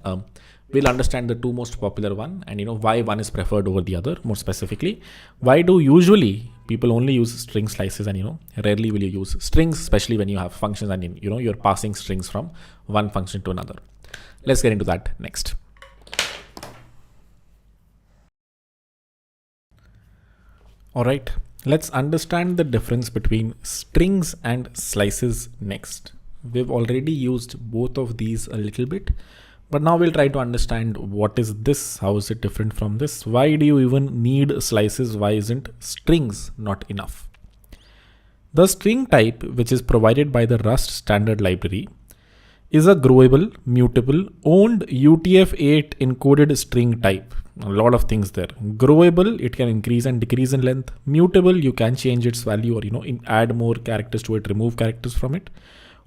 we'll understand the two most popular one and why one is preferred over the other. More specifically, why do usually people only use string slices and rarely will you use strings, especially when you have functions and you're passing strings from one function to another. Let's get into that next. All right, let's understand the difference between strings and slices next. We've already used both of these a little bit, but now we'll try to understand what is this, how is it different from this, why do you even need slices, why isn't strings not enough? The string type, which is provided by the Rust standard library, is a growable, mutable, owned UTF-8 encoded string type. A lot of things there. Growable, it can increase and decrease in length. Mutable, you can change its value or add more characters to it, remove characters from it.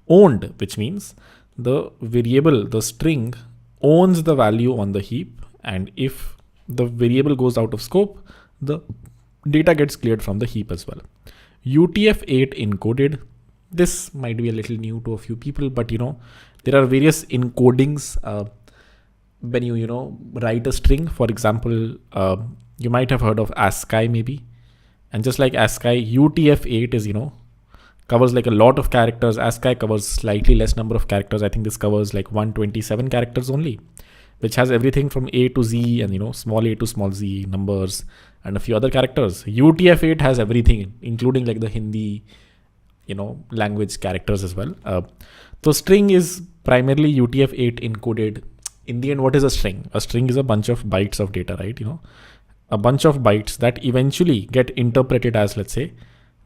Owned, which means the variable, the string, owns the value on the heap, and if the variable goes out of scope, the data gets cleared from the heap as well. UTF-8 encoded, this might be a little new to a few people, but there are various encodings when you write a string. For example, you might have heard of ASCII maybe, and just like ASCII, UTF-8 is covers like a lot of characters. ASCII covers slightly less number of characters. I think this covers like 127 characters only, which has everything from A to Z and small a to small z numbers and a few other characters. UTF-8 has everything, including like the Hindi language characters as well. So string is primarily UTF-8 encoded. In the end, what is a string? A string is a bunch of bytes of data, right? A bunch of bytes that eventually get interpreted as, let's say,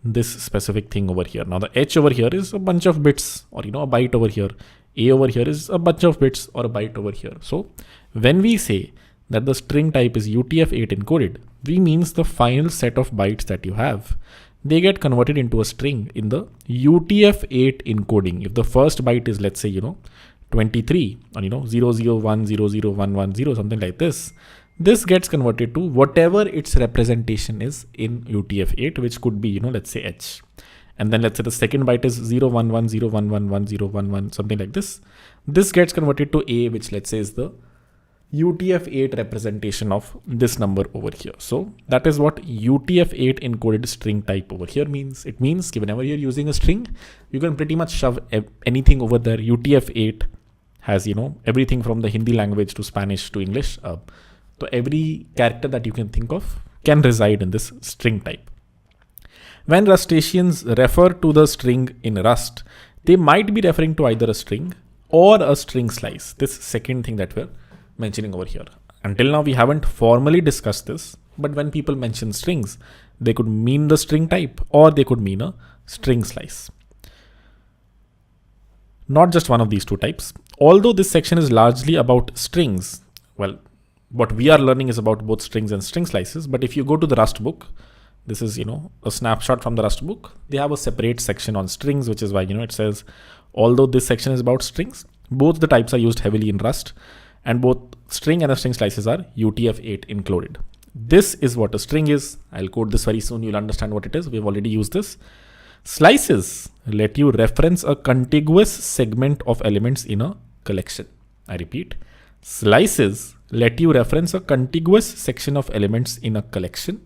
this specific thing over here. Now the H over here is a bunch of bits, or a byte over here. A over here is a bunch of bits or a byte over here. So when we say that the string type is UTF-8 encoded, we means the final set of bytes that you have, they get converted into a string in the UTF-8 encoding. If the first byte is, let's say, 23 or 001001110, something like this, this gets converted to whatever its representation is in UTF-8, which could be, let's say H. And then let's say the second byte is 01101111011, something like this. This gets converted to A, which let's say is the UTF-8 representation of this number over here. So that is what UTF-8 encoded string type over here means. It means whenever you're using a string, you can pretty much shove anything over there. UTF-8 has, everything from the Hindi language to Spanish to English. So every character that you can think of can reside in this string type. When Rustaceans refer to the string in Rust, they might be referring to either a string or a string slice. This second thing that we're mentioning over here. Until now, we haven't formally discussed this, but when people mention strings, they could mean the string type or they could mean a string slice. Not just one of these two types. Although this section is largely about strings, well, what we are learning is about both strings and string slices. But if you go to the Rust book, this is, a snapshot from the Rust book. They have a separate section on strings, which is why, it says, although this section is about strings, both the types are used heavily in Rust, and both string and the string slices are UTF-8 included. This is what a string is. I'll code this very soon. You'll understand what it is. We've already used this. Slices let you reference a contiguous segment of elements in a collection. I repeat, slices let you reference a contiguous section of elements in a collection.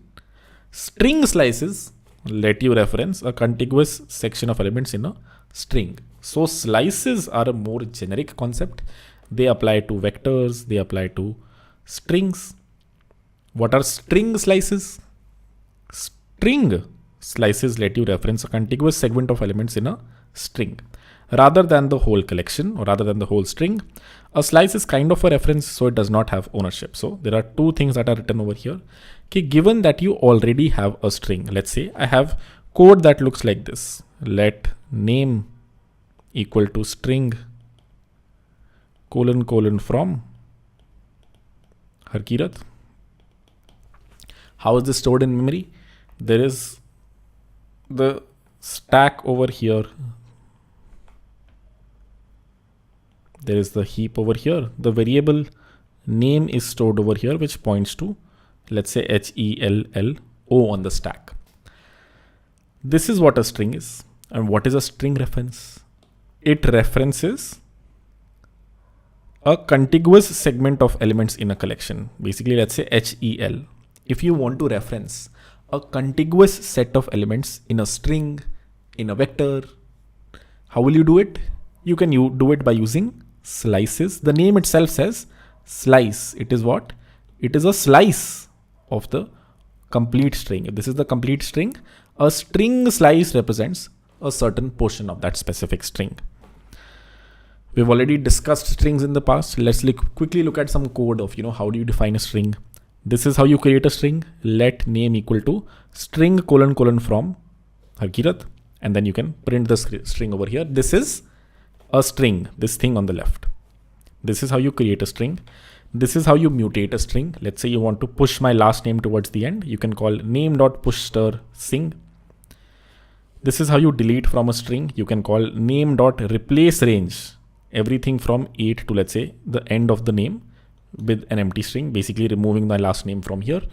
String slices let you reference a contiguous section of elements in a string. So slices are a more generic concept. They apply to vectors, they apply to strings. What are string slices? String slices let you reference a contiguous segment of elements in a string. Rather than the whole collection or rather than the whole string, a slice is kind of a reference, so it does not have ownership. So there are two things that are written over here. Okay, given that you already have a string, let's say I have code that looks like this. Let name equal to string : from Harkirat. How is this stored in memory? There is the stack over here. There is the heap over here. The variable name is stored over here, which points to, let's say, HELLO on the stack. This is what a string is. And what is a string reference? It references a contiguous segment of elements in a collection. Basically, let's say HEL. If you want to reference a contiguous set of elements in a string, in a vector, how will you do it? You can do it by using slices. The name itself says slice. It is what? It is a slice of the complete string. If this is the complete string, a string slice represents a certain portion of that specific string. We've already discussed strings in the past. Let's quickly look at some code of, how do you define a string? This is how you create a string. Let name equal to string : from Harkirat. And then you can print the string over here. This is a string, this thing on the left. This is how you create a string. This is how you mutate a string. Let's say you want to push my last name towards the end. You can call name.push_sing. This is how you delete from a string. You can call name.replaceRange. Everything from 8 to, let's say, the end of the name with an empty string, basically removing my last name from here.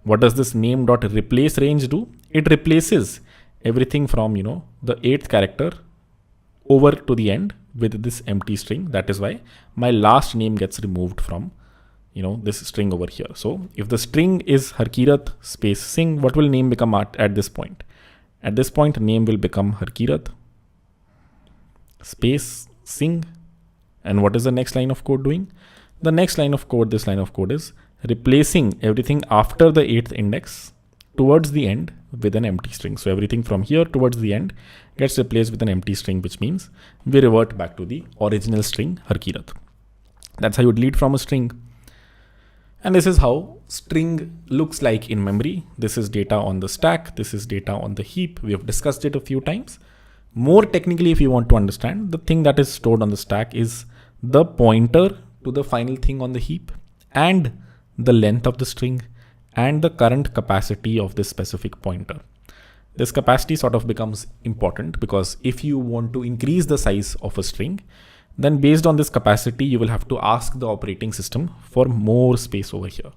What does this name.replaceRange do? It replaces everything from, the 8th character over to the end with this empty string. That is why my last name gets removed from, this string over here. So if the string is Harkirat space sing, what will name become at this point? At this point, name will become Harkirat space sing. And what is the next line of code doing? The next line of code, this line of code is replacing everything after the 8th index towards the end with an empty string. So everything from here towards the end gets replaced with an empty string, which means we revert back to the original string Harkirat. That's how you delete from a string. And this is how string looks like in memory. This is data on the stack. This is data on the heap. We have discussed it a few times. More technically, if you want to understand, the thing that is stored on the stack is the pointer to the final thing on the heap and the length of the string and the current capacity of this specific pointer. This capacity sort of becomes important because if you want to increase the size of a string, then based on this capacity, you will have to ask the operating system for more space over here.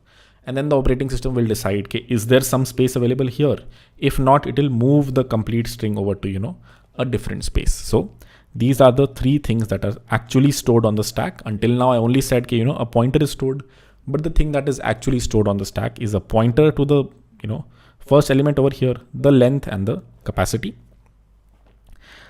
And then the operating system will decide, okay, is there some space available here? If not, it will move the complete string over to, a different space. So these are the three things that are actually stored on the stack. Until now, I only said, okay, a pointer is stored, but the thing that is actually stored on the stack is a pointer to the, first element over here, the length and the capacity.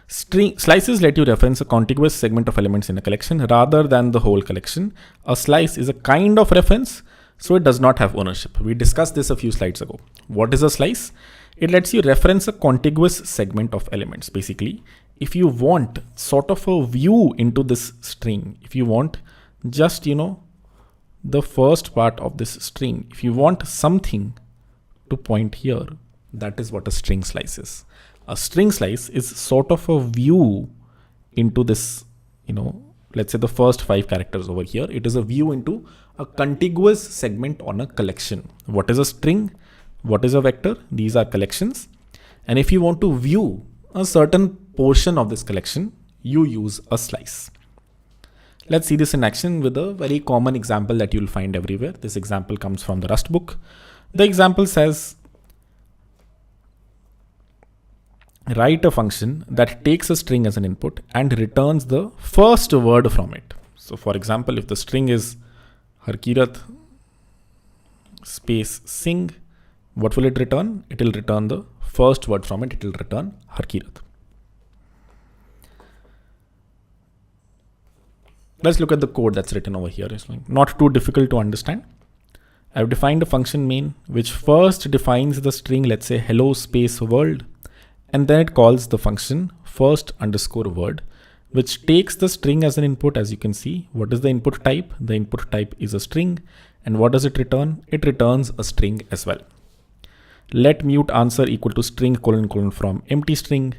String slices let you reference a contiguous segment of elements in a collection rather than the whole collection. A slice is a kind of reference, so it does not have ownership. We discussed this a few slides ago. What is a slice? It lets you reference a contiguous segment of elements. Basically, if you want sort of a view into this string, if you want just, the first part of this string, if you want something to point here, that is what a string slice is. A string slice is sort of a view into this, let's say the first 5 characters over here. It is a view into a contiguous segment on a collection. What is a string? What is a vector? These are collections. And if you want to view a certain portion of this collection, you use a slice. Let's see this in action with a very common example that you'll find everywhere. This example comes from the Rust book. The example says, write a function that takes a string as an input and returns the first word from it. So for example, if the string is Harkirat space sing, what will it return? It will return the first word from it. It will return Harkirat. Let's look at the code that's written over here. It's not too difficult to understand. I've defined a function main, which first defines the string, let's say hello space world, and then it calls the function first underscore word, which takes the string as an input. As you can see, what is the input type? The input type is a string. And what does it return? It returns a string as well. Let mute answer equal to string : from empty string.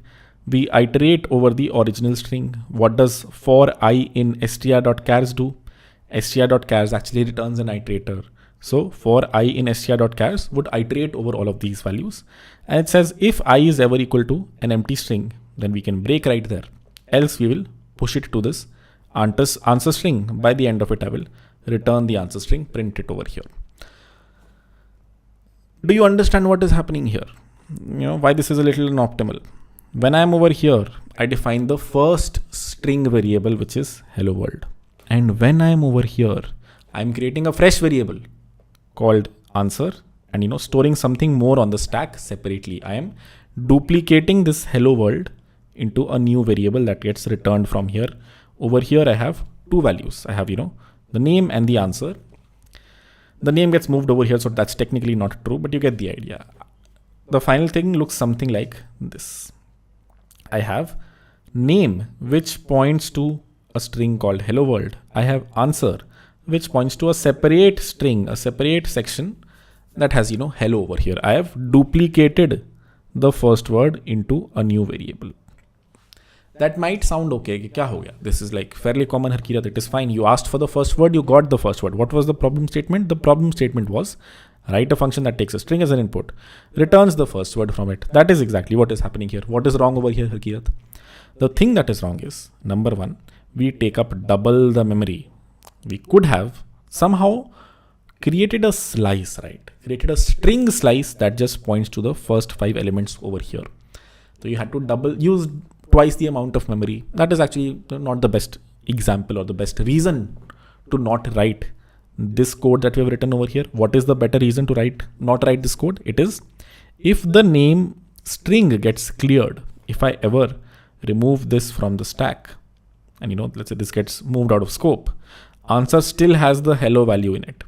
We iterate over the original string. What does for I in str.chars do? str.chars actually returns an iterator. So for I in str.chars would iterate over all of these values. And it says if I is ever equal to an empty string, then we can break right there. Else we will push it to this answer string. By the end of it, I will return the answer string, print it over here. Do you understand what is happening here? Why this is a little inoptimal. When I'm over here, I define the first string variable, which is hello world. And when I'm over here, I'm creating a fresh variable called answer and storing something more on the stack separately. I am duplicating this hello world into a new variable that gets returned from here. Over here, I have two values. I have, the name and the answer. The name gets moved over here, so that's technically not true, but you get the idea. The final thing looks something like this. I have name, which points to a string called hello world. I have answer, which points to a separate string, a separate section that has, hello over here. I have duplicated the first word into a new variable. That might sound okay. Kya ho gaya? This is like fairly common, Harkirat. It is fine. You asked for the first word, you got the first word. What was the problem statement? The problem statement was write a function that takes a string as an input, returns the first word from it. That is exactly what is happening here. What is wrong over here, Harkirat? The thing that is wrong is, number one, we take up double the memory. We could have somehow created a slice, right? Created a string slice that just points to the first 5 elements over here. So you had to use twice the amount of memory. That is actually not the best example or the best reason to not write this code that we have written over here. What is the better reason to not write this code? It is if the name string gets cleared, if I ever remove this from the stack and let's say this gets moved out of scope, answer still has the hello value in it.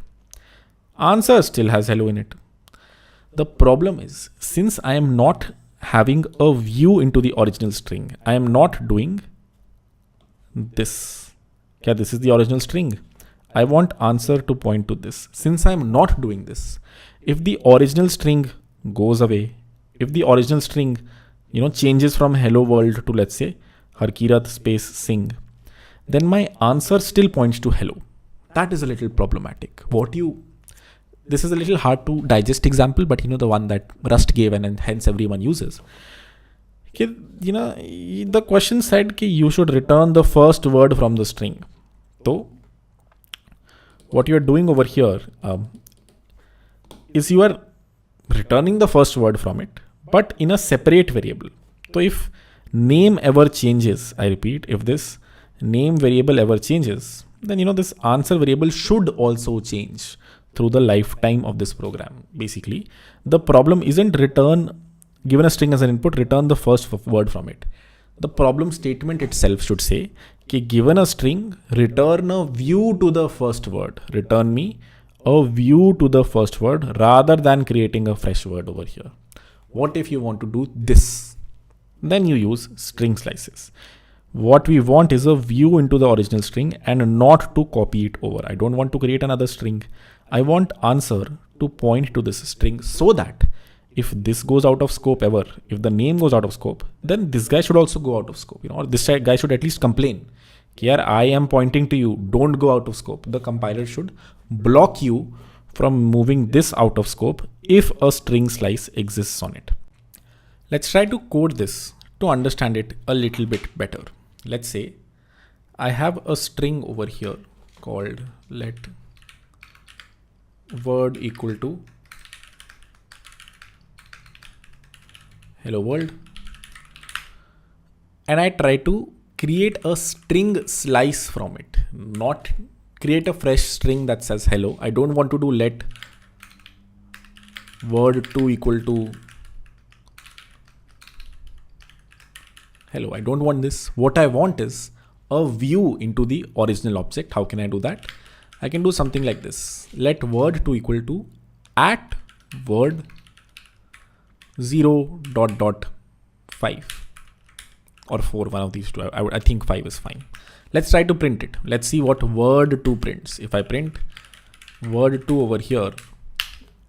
Answer still has hello in it. The problem is, since I am not having a view into the original string, I am not doing this. Yeah, this is the original string. I want answer to point to this. Since I am not doing this, if the original string goes away, if the original string, changes from hello world to, let's say, Harkirat space sing, then my answer still points to hello. That is a little problematic. This is a little hard to digest example, but the one that Rust gave and hence everyone uses. The question said you should return the first word from the string. So what you are doing over here is you are returning the first word from it, but in a separate variable. So if name ever changes, I repeat, if this name variable ever changes, then this answer variable should also change through the lifetime of this program. Basically, the problem isn't given a string as an input, return the first word from it. The problem statement itself should say, given a string, return a view to the first word. Return me a view to the first word rather than creating a fresh word over here. What if you want to do this? Then you use string slices. What we want is a view into the original string and not to copy it over. I don't want to create another string. I want answer to point to this string so that if this goes out of scope ever, if the name goes out of scope, then this guy should also go out of scope, or this guy should at least complain. Here I am pointing to you, don't go out of scope. The compiler should block you from moving this out of scope if a string slice exists on it. Let's try to code this to understand it a little bit better. Let's say I have a string over here called let word equal to hello world, and I try to create a string slice from it, not create a fresh string that says hello. I don't want to do let word2 equal to hello. I don't want this. What I want is a view into the original object. How can I do that? I can do something like this. Let word2 equal to at word 0.5 or 4, one of these two. I think 5 is fine. Let's try to print it. Let's see what word2 prints. If I print word2 over here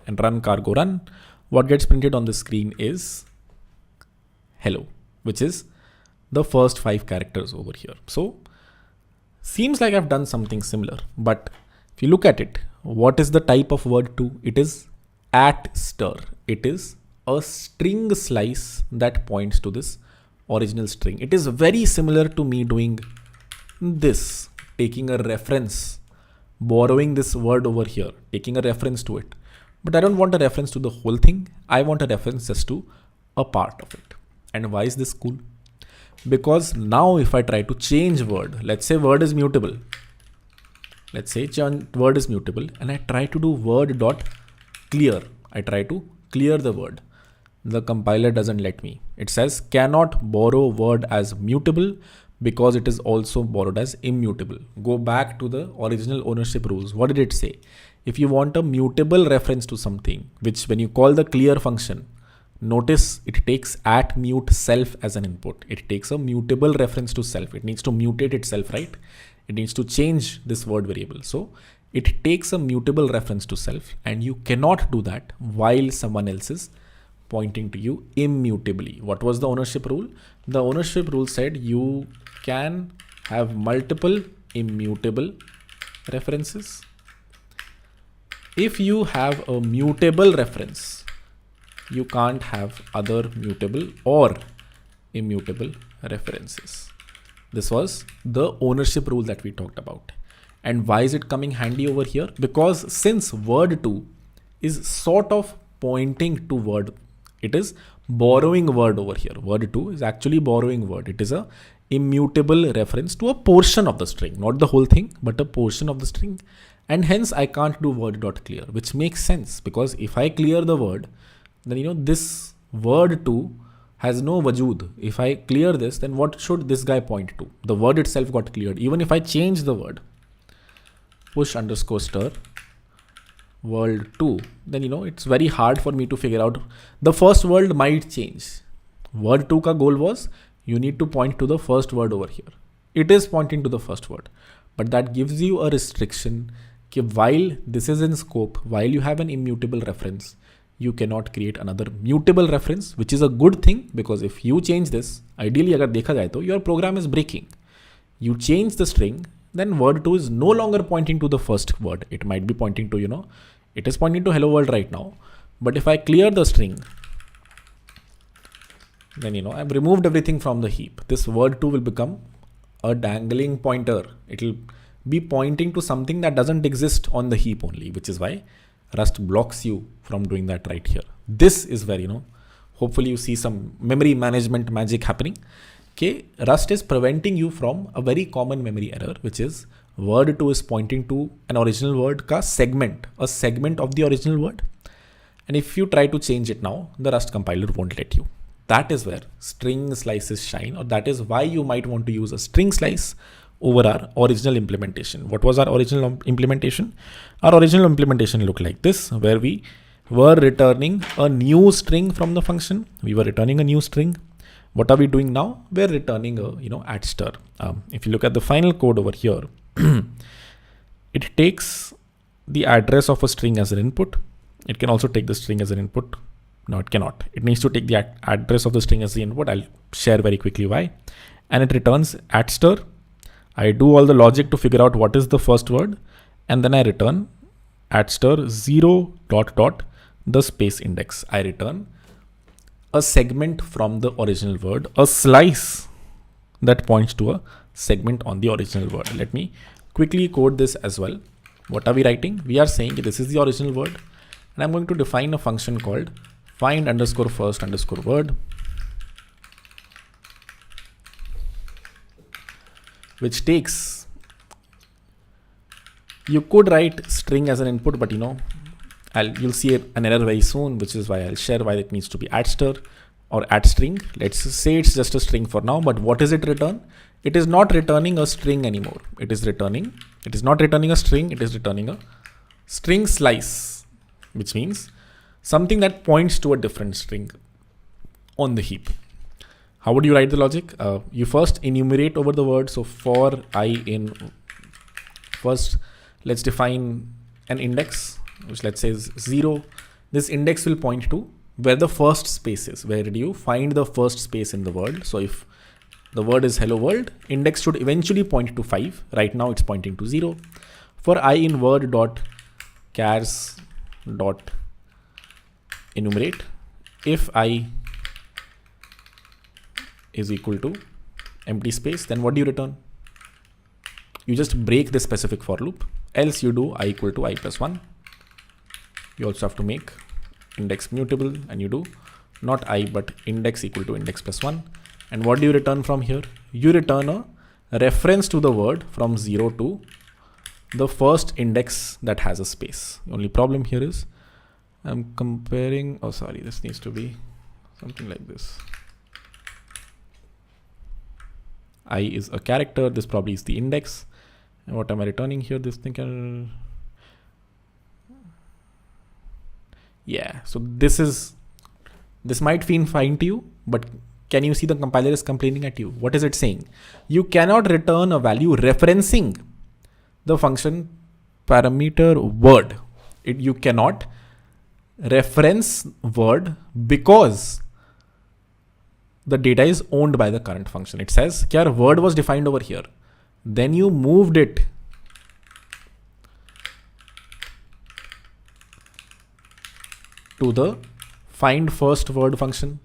and run cargo run, what gets printed on the screen is hello, which is the first 5 characters over here. So seems like I've done something similar, but if you look at it, what is the type of word2? It is at stir. It is a string slice that points to this original string. It is very similar to me doing this, taking a reference, borrowing this word over here, taking a reference to it. But I don't want a reference to the whole thing. I want a reference just to a part of it. And why is this cool? Because now if I try to change word, let's say word is mutable. let's say word is mutable, and I try to do word dot clear. I try to clear the word. The compiler doesn't let me. It says cannot borrow word as mutable because it is also borrowed as immutable. Go back to the original ownership rules. What did it say? If you want a mutable reference to something, which when you call the clear function, notice it takes @mute self as an input. It takes a mutable reference to self. It needs to mutate itself, right? It needs to change this word variable. So it takes a mutable reference to self, and you cannot do that while someone else is pointing to you immutably. What was the ownership rule? The ownership rule said you can have multiple immutable references. If you have a mutable reference, you can't have other mutable or immutable references. This was the ownership rule that we talked about. And why is it coming handy over here? Because since word2 is sort of pointing to word, it is borrowing word over here. Word2 is actually borrowing word. It is a immutable reference to a portion of the string, not the whole thing, but a portion of the string. And hence I can't do word.clear, which makes sense because if I clear the word, then this word2 has no wajud. If I clear this, then what should this guy point to? The word itself got cleared. Even if I change the word, push underscore stir world2, then it's very hard for me to figure out. The first word might change. Word2 ka goal was you need to point to the first word over here. It is pointing to the first word, but that gives you a restriction that while this is in scope, while you have an immutable reference, you cannot create another mutable reference, which is a good thing because if you change this, ideally agar dekha jaye to your program is breaking. You change the string, then word2 is no longer pointing to the first word. It might be pointing to, it is pointing to hello world right now. But if I clear the string, then, I've removed everything from the heap. This word2 will become a dangling pointer. It will be pointing to something that doesn't exist on the heap only, which is why Rust blocks you from doing that right here. This is where, hopefully you see some memory management magic happening. Okay, Rust is preventing you from a very common memory error, which is word2 is pointing to an original word ka segment, a segment of the original word. And if you try to change it now, the Rust compiler won't let you. That is where string slices shine, or that is why you might want to use a string slice over our original implementation. What was our original implementation? Our original implementation looked like this, where we were returning a new string from the function. We were returning a new string. What are we doing now? We're returning a, ads2. If you look at the final code over here, it takes the address of a string as an input. It can also take the string as an input. No, it cannot. It needs to take the address of the string as the input. I'll share very quickly why. And it returns ads2. I do all the logic to figure out what is the first word, and then I return ads2 0 ... the space index. I return a segment from the original word, a slice that points to a segment on the original word. Let me quickly code this as well. What are we writing? We are saying this is the original word, and I'm going to define a function called find underscore first underscore word, which takes, you could write string as an input, but you'll see an error very soon, which is why I'll share why it needs to be ads2 or @string. Let's say it's just a string for now, but what is it return? It is not returning a string anymore. It is not returning a string. It is returning a string slice, which means something that points to a different string on the heap. How would you write the logic? You first enumerate over the word. So for I in first, let's define an index, which let's say is 0. This index will point to where the first space is. Where did you find the first space in the word? So if the word is hello world, index should eventually point to 5. Right now it's pointing to 0. For I in word dot chars dot enumerate, if I is equal to empty space, then what do you return? You just break the specific for loop. Else you do I equal to I plus 1. You also have to make index mutable, and you do not I but index equal to index plus 1. And what do you return from here? You return a reference to the word from 0 to the first index that has a space. The only problem here is I'm comparing, oh sorry, this needs to be something like this. I is a character, this probably is the index. And what am I returning here? This thing can, yeah, so this might feel fine to you, but can you see the compiler is complaining at you? What is it saying? You cannot return a value referencing the function parameter word. You cannot reference word because the data is owned by the current function. It says, "Kya word was defined over here. Then you moved it to the find first word function."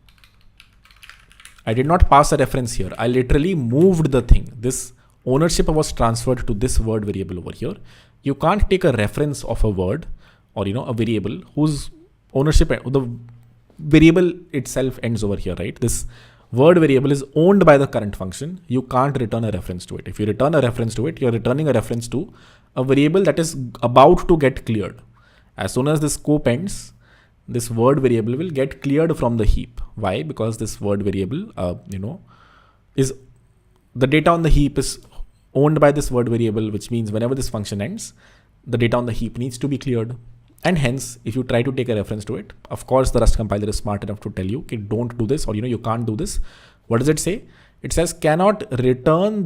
I did not pass a reference here. I literally moved the thing. This ownership was transferred to this word variable over here. You can't take a reference of a word or, a variable whose ownership, the variable itself ends over here, right? This word variable is owned by the current function. You can't return a reference to it. If you return a reference to it, you're returning a reference to a variable that is about to get cleared. As soon as the scope ends, this word variable will get cleared from the heap. Why? Because this word variable, is the data on the heap is owned by this word variable, which means whenever this function ends, the data on the heap needs to be cleared. And hence, if you try to take a reference to it, of course, the Rust compiler is smart enough to tell you, okay, don't do this, or, you can't do this. What does it say? It says cannot return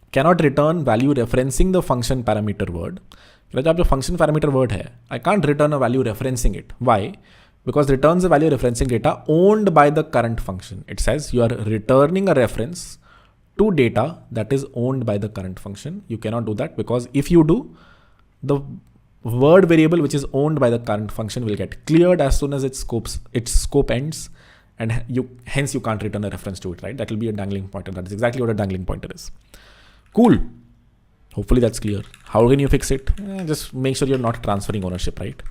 value referencing the function parameter word. जब जो function parameter word है, I can't return a value referencing it. Why? Because returns a value referencing data owned by the current function. It says you are returning a reference to data that is owned by the current function. You cannot do that because if you do, the word variable which is owned by the current function will get cleared as soon as its scope ends, and hence you can't return a reference to it, right? That will be a dangling pointer. That is exactly what a dangling pointer is. Cool. Hopefully that's clear. How can you fix it? Just make sure you're not transferring ownership, right?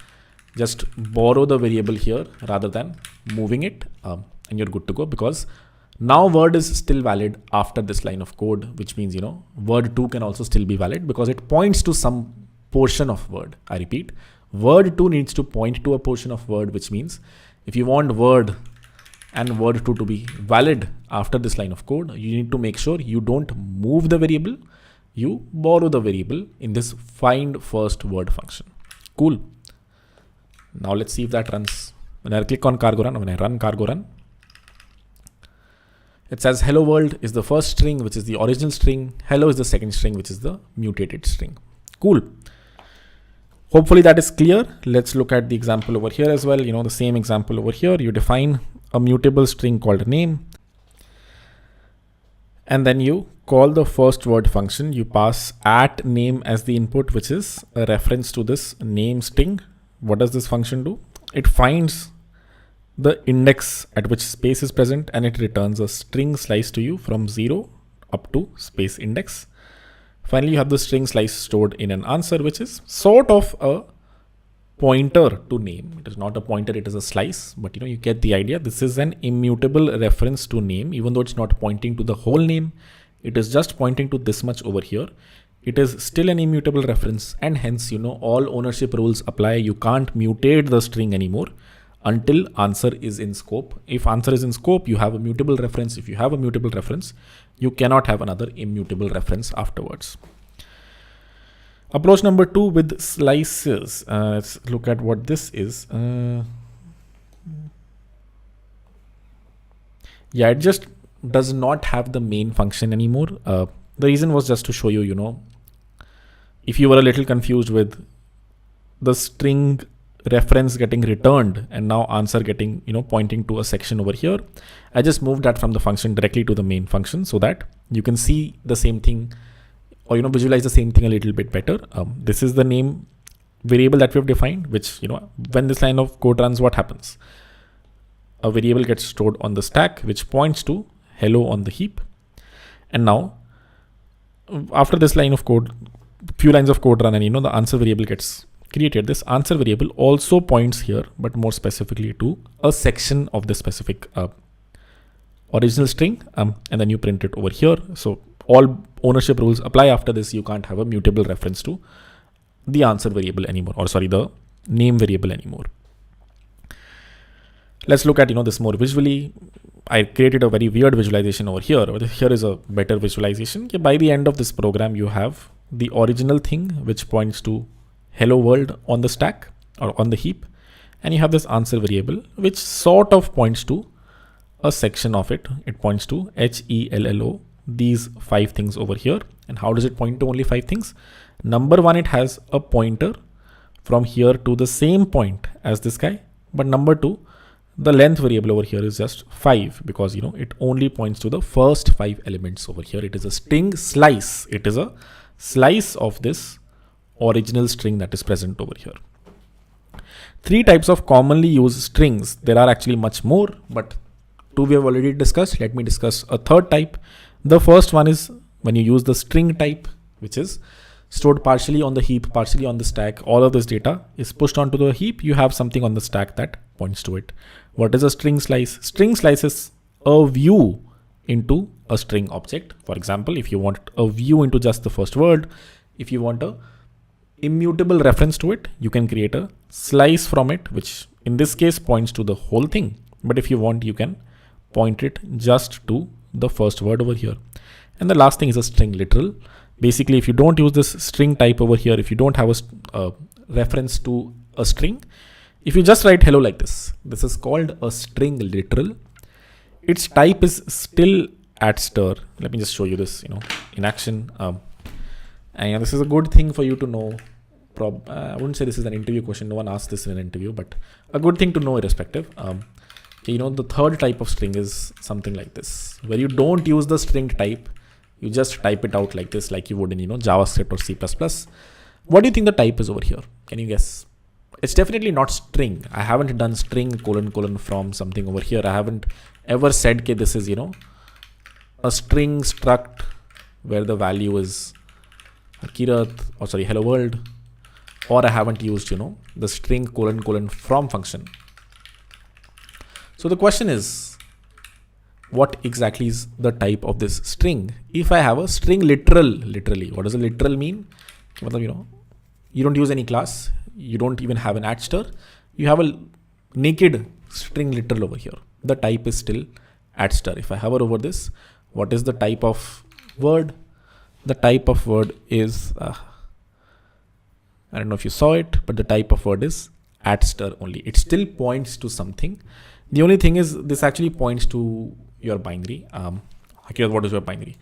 Just borrow the variable here rather than moving it, and you're good to go, because now word is still valid after this line of code, which means, word 2 can also still be valid because it points to some portion of word. I repeat, word 2 needs to point to a portion of word, which means if you want word and word 2 to be valid after this line of code, you need to make sure you don't move the variable. You borrow the variable in this find first word function. Cool. Now let's see if that runs. When I click on cargo run, when I run cargo run, it says hello world is the first string, which is the original string. Hello is the second string, which is the mutated string. Cool. Hopefully that is clear. Let's look at the example over here as well. The same example over here. You define a mutable string called name, and then you call the first word function. You pass @name as the input, which is a reference to this name string. What does this function do? It finds the index at which space is present, and it returns a string slice to you from 0 up to space index. Finally, you have the string slice stored in an answer, which is sort of a pointer to name. It is not a pointer, it is a slice, but you get the idea. This is an immutable reference to name, even though it's not pointing to the whole name. It is just pointing to this much over here. It is still an immutable reference, and hence, all ownership rules apply. You can't mutate the string anymore until answer is in scope. If answer is in scope, you have a mutable reference. If you have a mutable reference, you cannot have another immutable reference afterwards. Approach number 2 with slices. Let's look at what this is. Yeah, it just does not have the main function anymore. The reason was just to show you, if you were a little confused with the string reference getting returned and now answer getting, pointing to a section over here, I just moved that from the function directly to the main function so that you can see the same thing, or, visualize the same thing a little bit better. This is the name variable that we've defined, which, when this line of code runs, what happens? A variable gets stored on the stack, which points to hello on the heap. And now, after this line of code, few lines of code run, and the answer variable gets created. This answer variable also points here, but more specifically to a section of the specific original string, and then you print it over here. So all ownership rules apply after this. You can't have a mutable reference to the answer variable anymore, or sorry, the name variable anymore. Let's look at, this more visually. I created a very weird visualization over here. Here is a better visualization. By the end of this program, you have the original thing, which points to hello world on the stack or on the heap. And you have this answer variable, which sort of points to a section of it. It points to HELLO, these 5 things over here. And how does it point to only 5 things? Number 1, it has a pointer from here to the same point as this guy. But number 2, the length variable over here is just 5 because, it only points to the first 5 elements over here. It is a string slice. It is a slice of this original string that is present over here. 3 types of commonly used strings. There are actually much more, but 2 we have already discussed. Let me discuss a 3rd type. The first one is when you use the string type, which is stored partially on the heap, partially on the stack. All of this data is pushed onto the heap. You have something on the stack that points to it. What is a string slice? String slice is a view into a string object. For example, if you want a view into just the first word, if you want a immutable reference to it, you can create a slice from it, which in this case points to the whole thing. But if you want, you can point it just to the first word over here. And the last thing is a string literal. Basically, if you don't use this string type over here, if you don't have a reference to a string, if you just write hello like this is called a string literal. Its type is still ads2. Let me just show you this, in action. And this is a good thing for you to know. I wouldn't say this is an interview question. No one asked this in an interview, but a good thing to know irrespective. The 3rd type of string is something like this, where you don't use the string type. You just type it out like this, like you would in, JavaScript or C++. What do you think the type is over here? Can you guess? It's definitely not string. I haven't done string : from something over here. I haven't ever said, okay, this is, a string struct where the value is hello world. Or I haven't used, the string : from function. So the question is, what exactly is the type of this string? If I have a string literally, what does a literal mean? You don't use any class. You don't even have an ads2. You have a naked string literal over here. The type is still ads2. If I hover over this, what is the type of word? The type of word is, I don't know if you saw it, but the type of word is ads2 only. It still points to something. The only thing is this actually points to your binary. What is your binary?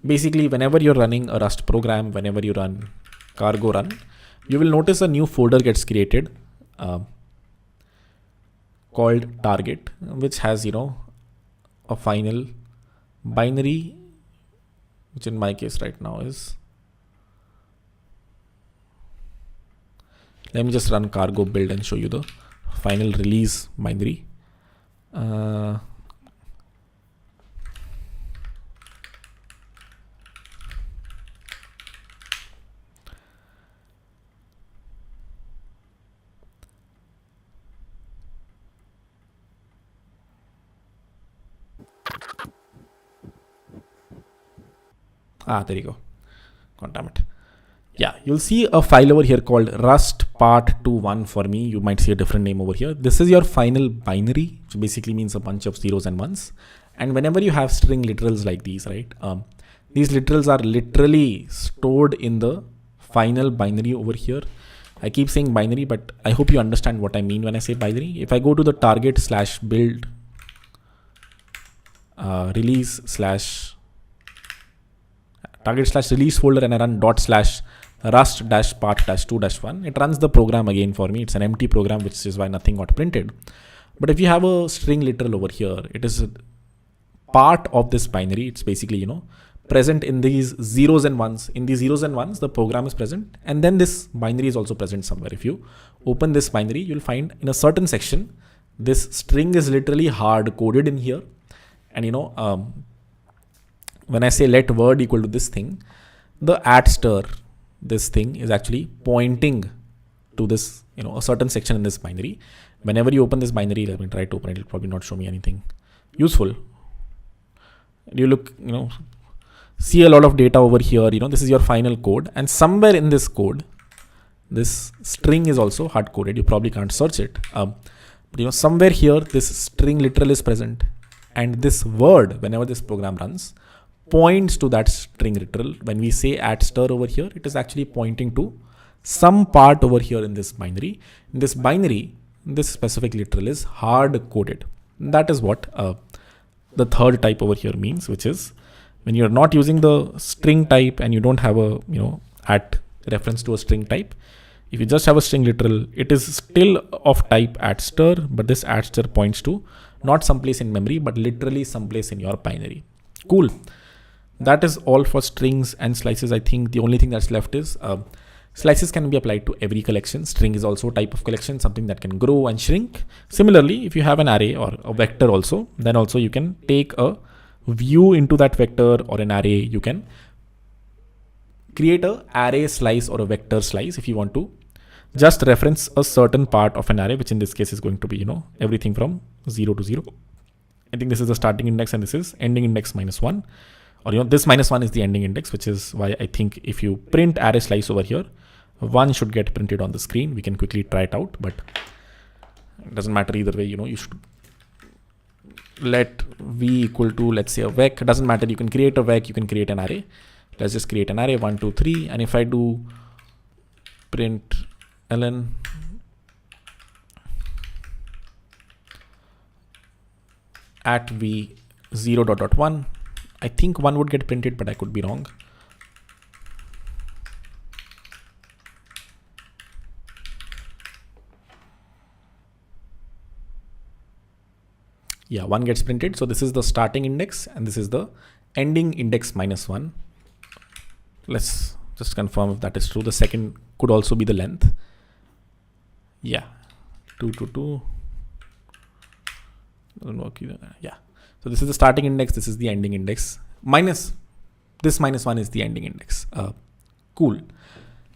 Basically, whenever you're running a Rust program, whenever you run cargo run, you will notice a new folder gets created called target, which has, a final binary, which in my case right now is, let me just run cargo build and show you the final release binary. There you go. Damn it. Yeah, you'll see a file over here called Rust part21 for me. You might see a different name over here. This is your final binary, which basically means a bunch of zeros and ones. And whenever you have string literals like these, right? These literals are literally stored in the final binary over here. I keep saying binary, but I hope you understand what I mean when I say binary. If I go to the target / build release / release folder and I run /rust -part-2-1, it runs the program again for me. It's an empty program, which is why nothing got printed. But if you have a string literal over here, it is part of this binary. It's basically, present in these zeros and ones. In these zeros and ones, the program is present. And then this binary is also present somewhere. If you open this binary, you'll find in a certain section, this string is literally hard coded in here. And, when I say let word equal to this thing, the ads2, this thing is actually pointing to this, a certain section in this binary. Whenever you open this binary, let me try to open it. It'll probably not show me anything useful. You look, see a lot of data over here. This is your final code, and somewhere in this code, this string is also hard coded. You probably can't search it. But somewhere here, this string literal is present, and this word, whenever this program runs, points to that string literal. When we say ads2 over here, it is actually pointing to some part over here in this binary. In this binary, this specific literal is hard coded. That is what the third type over here means, which is when you're not using the string type and you don't have a at reference to a string type. If you just have a string literal, it is still of type ads2, but this ads2 points to not someplace in memory, but literally someplace in your binary. Cool. That is all for strings and slices. I think the only thing that's left is slices can be applied to every collection. String is also a type of collection, something that can grow and shrink. Similarly, if you have an array or a vector also, then also you can take a view into that vector or an array. You can create a array slice or a vector slice if you want to just reference a certain part of an array, which in this case is going to be, everything from 0 to 0. I think this is the starting index and this is ending index -1. Or, this -1 is the ending index, which is why I think if you print array slice over here, 1 should get printed on the screen. We can quickly try it out, but it doesn't matter either way. You should let v equal to, let's say, a vec. It doesn't matter. You can create a vec, you can create an array. Let's just create an array 1, 2, 3. And if I do print ln at v 0.1, I think 1 would get printed, but I could be wrong. Yeah, 1 gets printed. So this is the starting index and this is the ending index -1. Let's just confirm if that is true. The second could also be the length. Yeah, 2 to 2. Doesn't work either. Yeah. So this is the starting index. This is the ending index. This -1 is the ending index. Cool.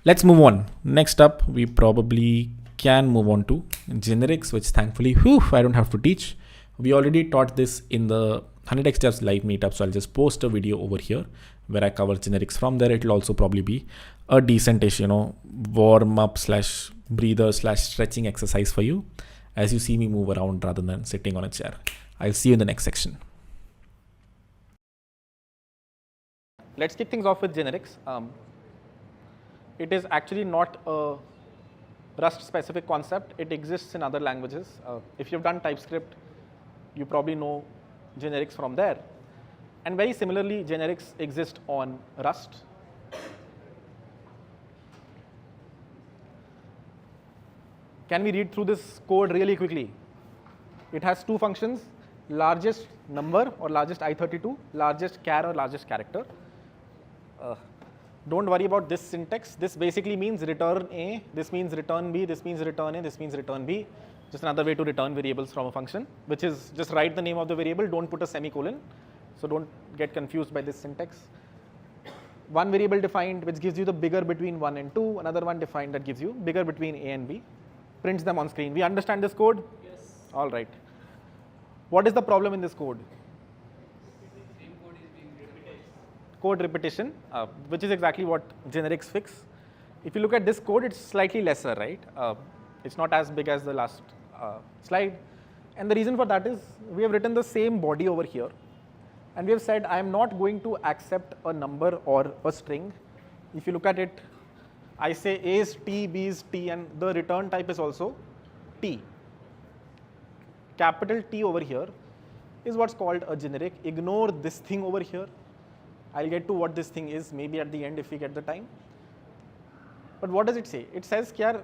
Let's move on. Next up, we probably can move on to generics, which thankfully, I don't have to teach. We already taught this in the 100x Devs live meetup. So I'll just post a video over here where I cover generics from there. It'll also probably be a decent-ish, warm up / breather / stretching exercise for you as you see me move around rather than sitting on a chair. I'll see you in the next section. Let's kick things off with generics. It is actually not a Rust specific concept. It exists in other languages. If you've done TypeScript, you probably know generics from there. And very similarly, generics exist on Rust. Can we read through this code really quickly? It has 2 functions, largest number or largest I32, largest char or largest character. Don't worry about this syntax. This basically means return A, this means return B, this means return A, this means return B. Just another way to return variables from a function, which is just write the name of the variable, don't put a semicolon. So don't get confused by this syntax. One variable defined which gives you the bigger between 1 and 2, another one defined that gives you bigger between A and B. Prints them on screen. We understand this code? Yes. All right. What is the problem in this code? Same code is being repeated. Code repetition, which is exactly what generics fix. If you look at this code, it's slightly lesser, right? It's not as big as the last slide. And the reason for that is we have written the same body over here. And we have said, I am not going to accept a number or a string. If you look at it, I say A is T, B is T, and the return type is also T. Capital T over here is what's called a generic. Ignore this thing over here. I'll get to what this thing is maybe at the end if we get the time. But what does it say? It says here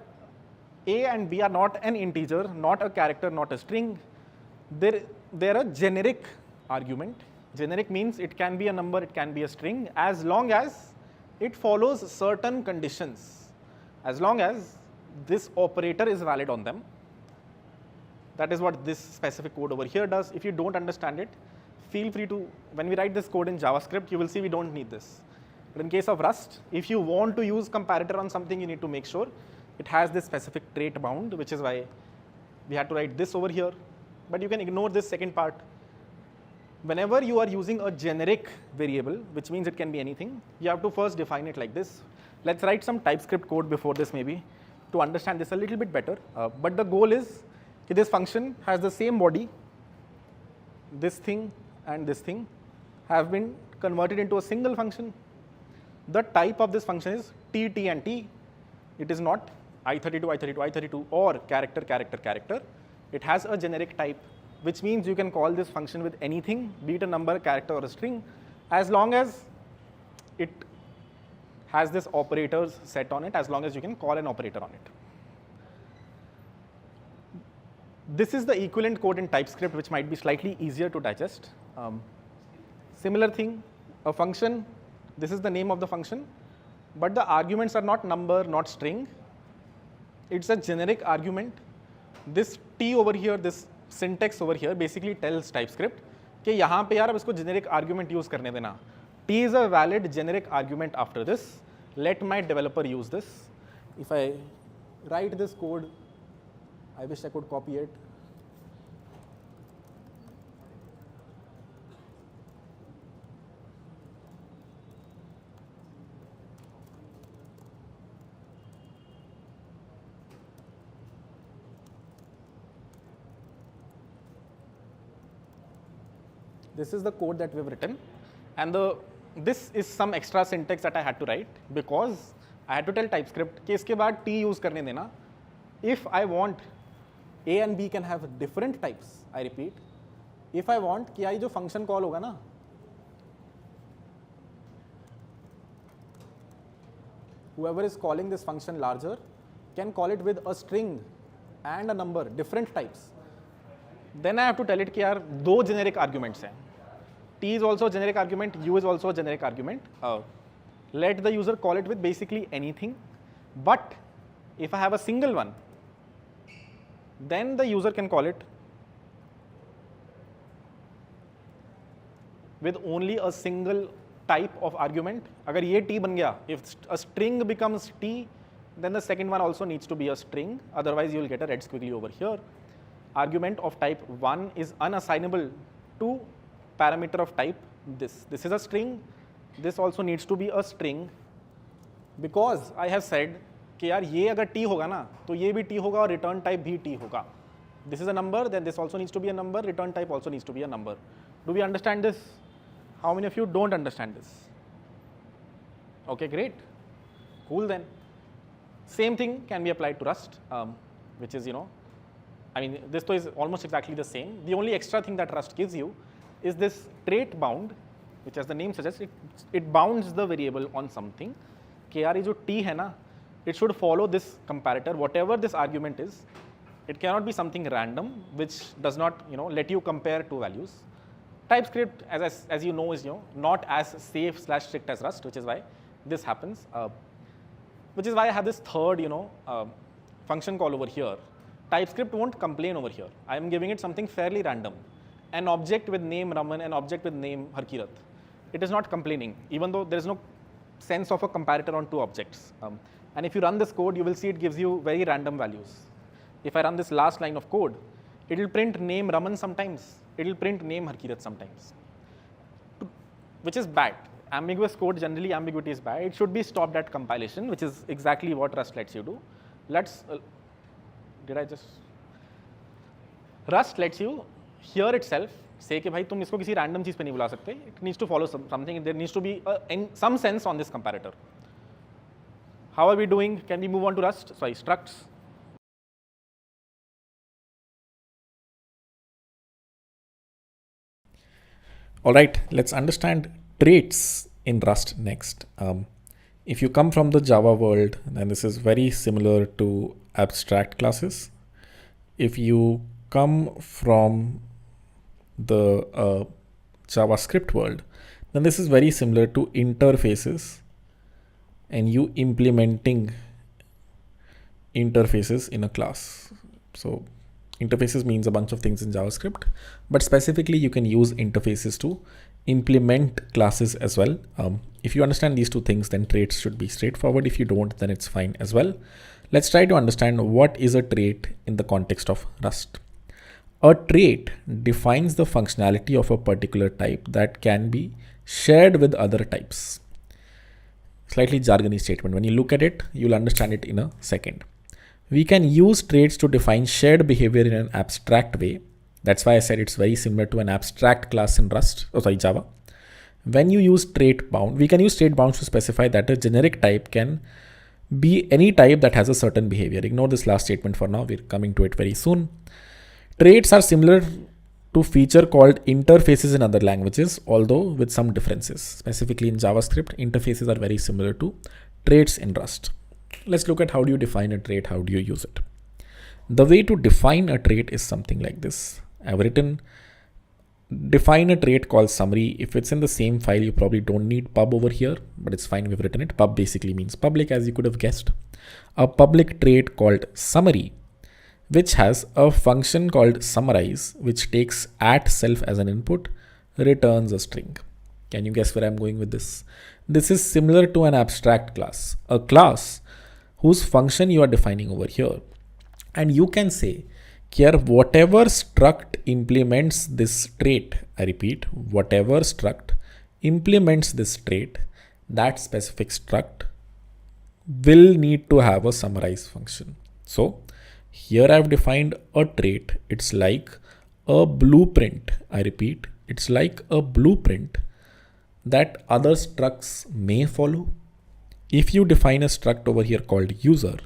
A and B are not an integer, not a character, not a string. They're a generic argument. Generic means it can be a number, it can be a string, as long as it follows certain conditions, as long as this operator is valid on them. That is what this specific code over here does. If you don't understand it, feel free to, when we write this code in JavaScript, you will see we don't need this. But in case of Rust, if you want to use comparator on something, you need to make sure it has this specific trait bound, which is why we had to write this over here. But you can ignore this second part. whenever you are using a generic variable, which means it can be anything, you have to first define it like this. Let's write some TypeScript code before this maybe to understand this a little bit better. But the goal is that this function has the same body. This thing and this thing have been converted into a single function. The type of this function is t, t, and t. It is not I32, I32, I32 or character, character, character. It has a generic type, which means you can call this function with anything, be it a number, character, or a string, as long as it has this operators set on it, as long as you can call an operator on it. This is the equivalent code in TypeScript, which might be slightly easier to digest. Similar thing, a function, this is the name of the function, but the arguments are not number, not string. It's a generic argument. This t over here, this syntax over here basically tells TypeScript कि यहाँ पे यार अब इसको generic argument use करने देना. T is a valid generic argument after this. Let my developer use this. If I write this code, I wish I could copy it. This is the code that we've written, and this is some extra syntax that I had to write because I had to tell TypeScript कि इसके बाद t use करने देना. If I want a and b can have different types, I repeat, if I want कि ये जो function call होगा ना, whoever is calling this function larger can call it with a string and a number, different types. Then I have to tell it कि यार दो generic arguments हैं. T is also a generic argument, U is also a generic argument. Let the user call it with basically anything. But if I have a single one, then the user can call it with only a single type of argument. अगर ये T बन गया, if a string becomes T, then the second one also needs to be a string. Otherwise, you will get a red squiggly over here. Argument of type 1 is unassignable to parameter of type this. This is a string. This also needs to be a string because I have said कि यार ये अगर t होगा ना तो ये भी t होगा और return type भी t होगा. This is a number, then this also needs to be a number, return type also needs to be a number. Do we understand this? How many of you don't understand this? Okay, great. Cool then. Same thing can be applied to Rust, which is, I mean, this is almost exactly the same. The only extra thing that Rust gives you is this trait bound, which as the name suggests, it bounds the variable on something. कि यार ये जो t है ना, it should follow this comparator, whatever this argument is. It cannot be something random, which does not, let you compare two values. TypeScript, as you know, is not as safe/strict as Rust, which is why this happens. Which is why I have this third, function call over here. TypeScript won't complain over here. I am giving it something fairly random. An object with name Raman, an object with name Harkirat. It is not complaining, even though there is no sense of a comparator on two objects. And if you run this code, you will see it gives you very random values. If I run this last line of code, it will print name Raman sometimes. It will print name Harkirat sometimes, which is bad. Ambiguous code, generally ambiguity is bad. It should be stopped at compilation, which is exactly what Rust lets you do. Rust lets you hear itself say कि भाई तुम इसको किसी random चीज पे नहीं बुला सकते. It needs to follow something. There needs to be some sense on this comparator. How are we doing? Can we move on to Rust? Sorry, structs. All right, let's understand traits in Rust next. If you come from the Java world, then this is very similar to abstract classes. If you come from the JavaScript world, then this is very similar to interfaces and you implementing interfaces in a class. So interfaces means a bunch of things in JavaScript, but specifically you can use interfaces to implement classes as well. If you understand these two things, then traits should be straightforward. If you don't, then it's fine as well. Let's try to understand what is a trait in the context of Rust. A trait defines the functionality of a particular type that can be shared with other types. Slightly jargony statement. When you look at it, you'll understand it in a second. We can use traits to define shared behavior in an abstract way. That's why I said it's very similar to an abstract class in Java. When you use trait bound, we can use trait bounds to specify that a generic type can be any type that has a certain behavior. Ignore this last statement for now. We're coming to it very soon. Traits are similar to feature called interfaces in other languages, although with some differences. Specifically in JavaScript, interfaces are very similar to traits in Rust. Let's look at how do you define a trait, how do you use it. The way to define a trait is something like this. I've written define a trait called summary. If it's in the same file, you probably don't need pub over here, but it's fine, we've written it. Pub basically means public, as you could have guessed. A public trait called summary, which has a function called summarize, which takes @self as an input, returns a string. Can you guess where I'm going with this? This is similar to an abstract class, a class whose function you are defining over here. And you can say, here, whatever struct implements this trait, I repeat, whatever struct implements this trait, that specific struct will need to have a summarize function. So here I've defined a trait. It's like a blueprint. I repeat, it's like a blueprint that other structs may follow. If you define a struct over here called user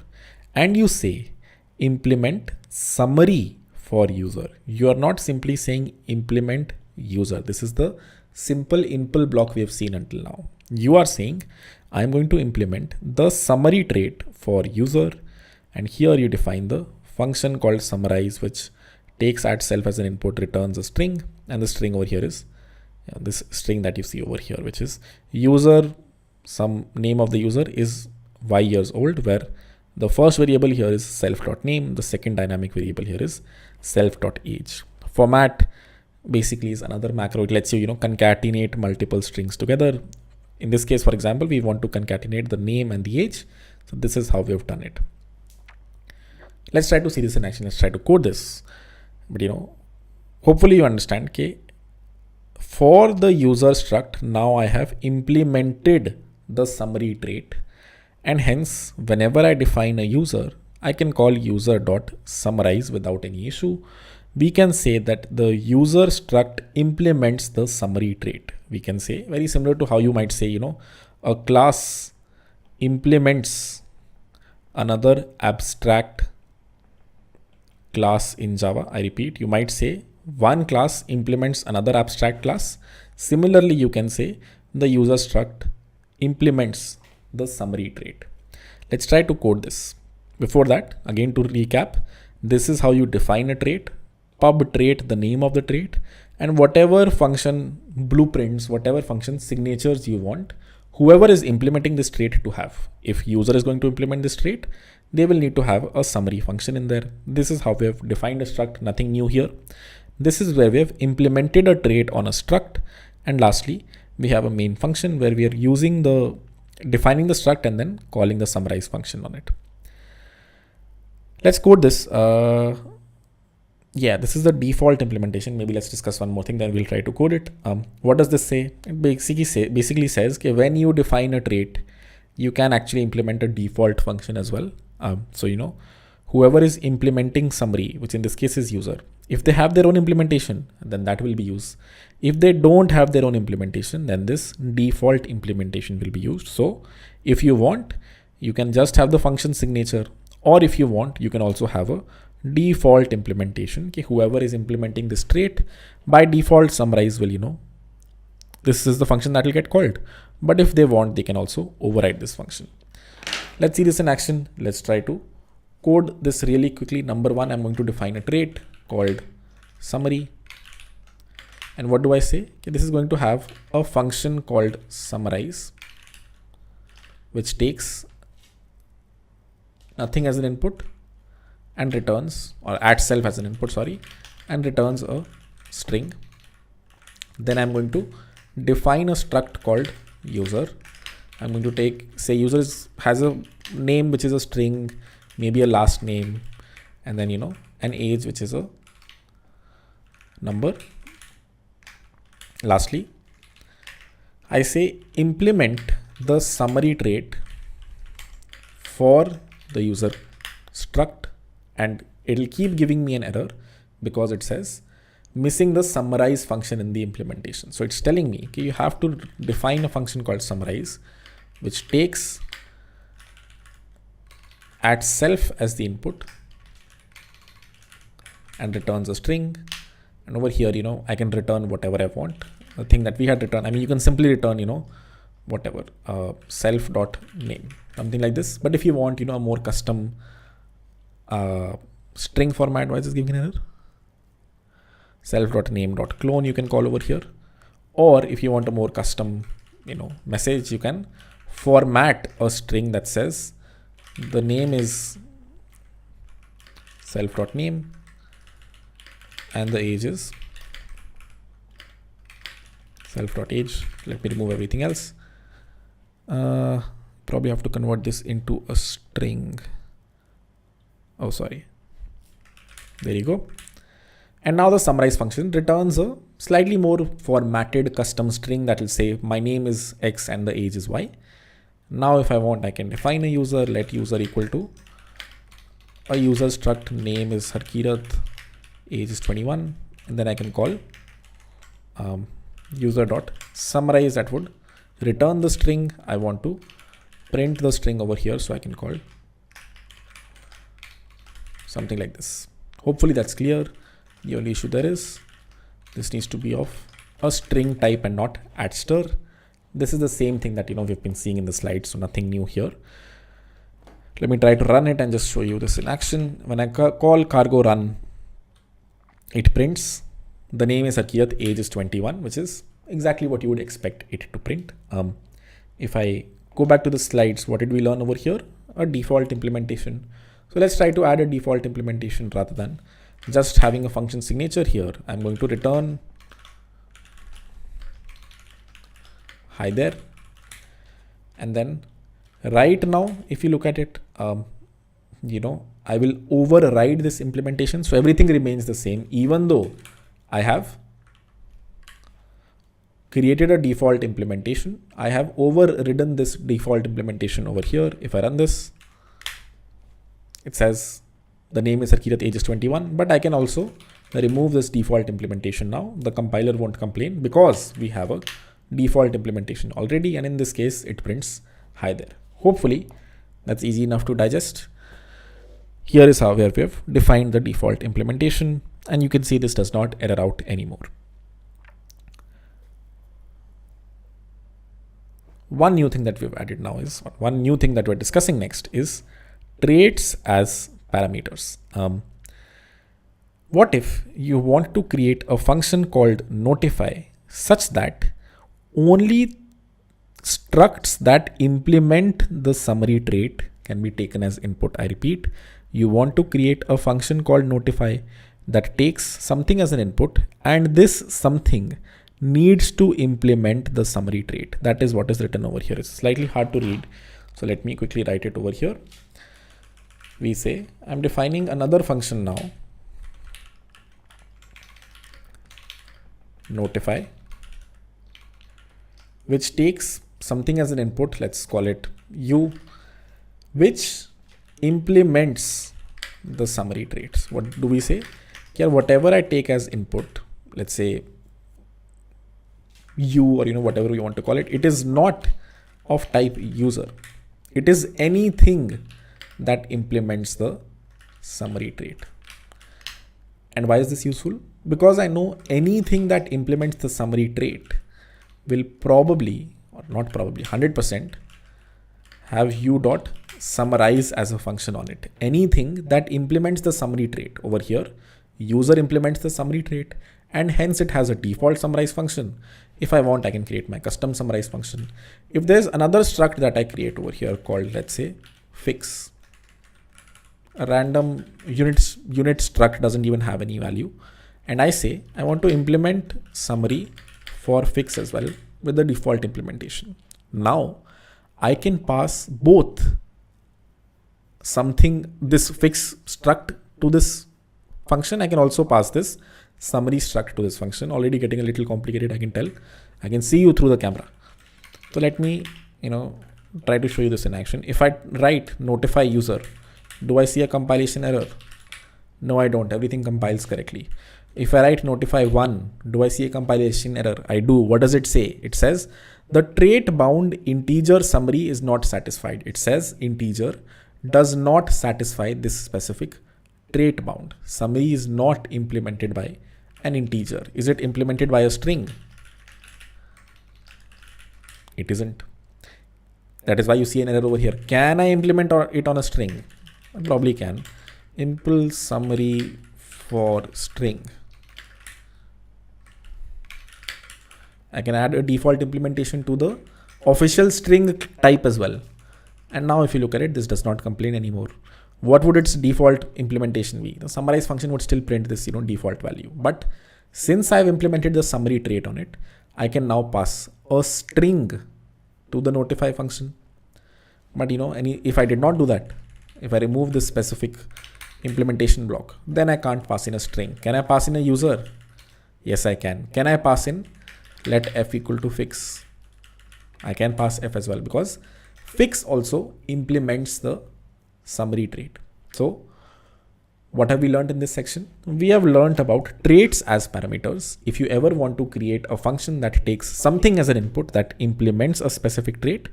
and you say implement summary for user, you are not simply saying implement user. This is the simple impl block we have seen until now. You are saying I'm going to implement the summary trait for user, and here you define the function called summarize, which takes @self as an input, returns a string, and the string over here is this string that you see over here, which is user, some name of the user is y years old, where the first variable here is self.name, the second dynamic variable here is self.age. Format basically is another macro. It lets you, concatenate multiple strings together. In this case, for example, we want to concatenate the name and the age. So this is how we have done it. Let's try to see this in action. Let's try to code this. But hopefully you understand, okay, for the user struct, now I have implemented the summary trait. And hence, whenever I define a user, I can call user.summarize without any issue. We can say that the user struct implements the summary trait. We can say very similar to how you might say, a class implements another abstract class in Java. I repeat, you might say one class implements another abstract class. Similarly, you can say the user struct implements the summary trait. Let's try to code this. Before that, again to recap, this is how you define a trait. Pub trait, the name of the trait, and whatever function blueprints, whatever function signatures you want, whoever is implementing this trait to have. If user is going to implement this trait, they will need to have a summary function in there. This is how we have defined a struct, nothing new here. This is where we have implemented a trait on a struct. And lastly, we have a main function where we are defining the struct and then calling the summarize function on it. Let's code this. This is the default implementation. Maybe let's discuss one more thing, then we'll try to code it. What does this say? It basically says that when you define a trait, you can actually implement a default function as well. So whoever is implementing summary, which in this case is user, if they have their own implementation, then that will be used. If they don't have their own implementation, then this default implementation will be used. So if you want, you can just have the function signature, or if you want, you can also have a default implementation. Okay, whoever is implementing this trait, by default summarize will, this is the function that will get called. But if they want, they can also override this function. Let's see this in action. Let's try to code this really quickly. Number one, I'm going to define a trait called summary. And what do I say? Okay, this is going to have a function called summarize, which takes nothing as an input and returns, or @self as an input, and returns a string. Then I'm going to define a struct called user. I'm going to say user has a name, which is a string, maybe a last name, and then, an age, which is a number. Lastly, I say implement the summary trait for the user struct, and it'll keep giving me an error because it says missing the summarize function in the implementation. So it's telling me, okay, you have to define a function called summarize, which takes at self as the input and returns a string. And over here, I can return whatever I want. The thing that we had returned, I mean, you can simply return, whatever, self dot name, something like this. But if you want, a more custom string format, why is this giving an error? Self dot name dot clone you can call over here. Or if you want a more custom, message, you can format a string that says the name is self dot name and the age is self dot age. Let me remove everything else. Probably have to convert this into a string. Oh, sorry. There you go. And now the summarize function returns a slightly more formatted custom string that will say my name is X and the age is Y. Now if I want, I can define a user, let user equal to a user struct, name is Harkirat, age is 21, and then I can call user dot summarize that would return the string. I want to print the string over here, so I can call something like this. Hopefully that's clear. The only issue there is this needs to be of a string type and not add2. This is the same thing that we've been seeing in the slides, so nothing new here. Let me try to run it and just show you this in action. When I call cargo run, it prints the name is Harkirat, age is 21, which is exactly what you would expect it to print. If I go back to the slides, what did we learn over here? A default implementation. So let's try to add a default implementation rather than just having a function signature here. I'm going to return hi there. And then right now, if you look at it, I will override this implementation. So everything remains the same, even though I have created a default implementation. I have overridden this default implementation over here. If I run this, it says the name is Harkirat, age is 21, but I can also remove this default implementation now. The compiler won't complain because we have a default implementation already. And in this case, it prints hi there. Hopefully that's easy enough to digest. Here is how we have defined the default implementation, and you can see this does not error out anymore. One new thing that we've added now is, one new thing that we're discussing next is traits as parameters. What if you want to create a function called notify such that only structs that implement the summary trait can be taken as input? I repeat, you want to create a function called notify that takes something as an input, and this something needs to implement the summary trait. That is what is written over here. It's slightly hard to read, so let me quickly write it over here. We say I'm defining another function now, notify, which takes something as an input, let's call it u, which implements the summary traits. What do we say? Here, whatever I take as input, let's say u, or whatever you want to call it, it is not of type user. It is anything that implements the summary trait. And why is this useful? Because I know anything that implements the summary trait will probably, or not probably, 100% have u dot summarize as a function on it. Anything that implements the summary trait over here, user implements the summary trait, and hence it has a default summarize function. If I want, I can create my custom summarize function. If there's another struct that I create over here called, let's say, fix, a random unit struct doesn't even have any value, and I say I want to implement summary for fix as well with the default implementation. Now I can pass both something, this fix struct, to this function. I can also pass this summary struct to this function. Already getting a little complicated, I can tell. I can see you through the camera. So let me, try to show you this in action. If I write notify user, do I see a compilation error? No, I don't. Everything compiles correctly. If I write notify one, do I see a compilation error? I do. What does it say? It says the trait bound integer summary is not satisfied. It says integer does not satisfy this specific trait bound. Summary is not implemented by an integer. Is it implemented by a string? It isn't. That is why you see an error over here. Can I implement it on a string? I probably can. Impl summary for string. I can add a default implementation to the official string type as well. And now if you look at it, this does not complain anymore. What would its default implementation be? The summarize function would still print this, default value. But since I've implemented the summary trait on it, I can now pass a string to the notify function. But if I did not do that, if I remove this specific implementation block, then I can't pass in a string. Can I pass in a user? Yes, I can. Can I pass in let f equal to fix? I can pass f as well, because fix also implements the summary trait. So what have we learned in this section? We have learned about traits as parameters. If you ever want to create a function that takes something as an input that implements a specific trait,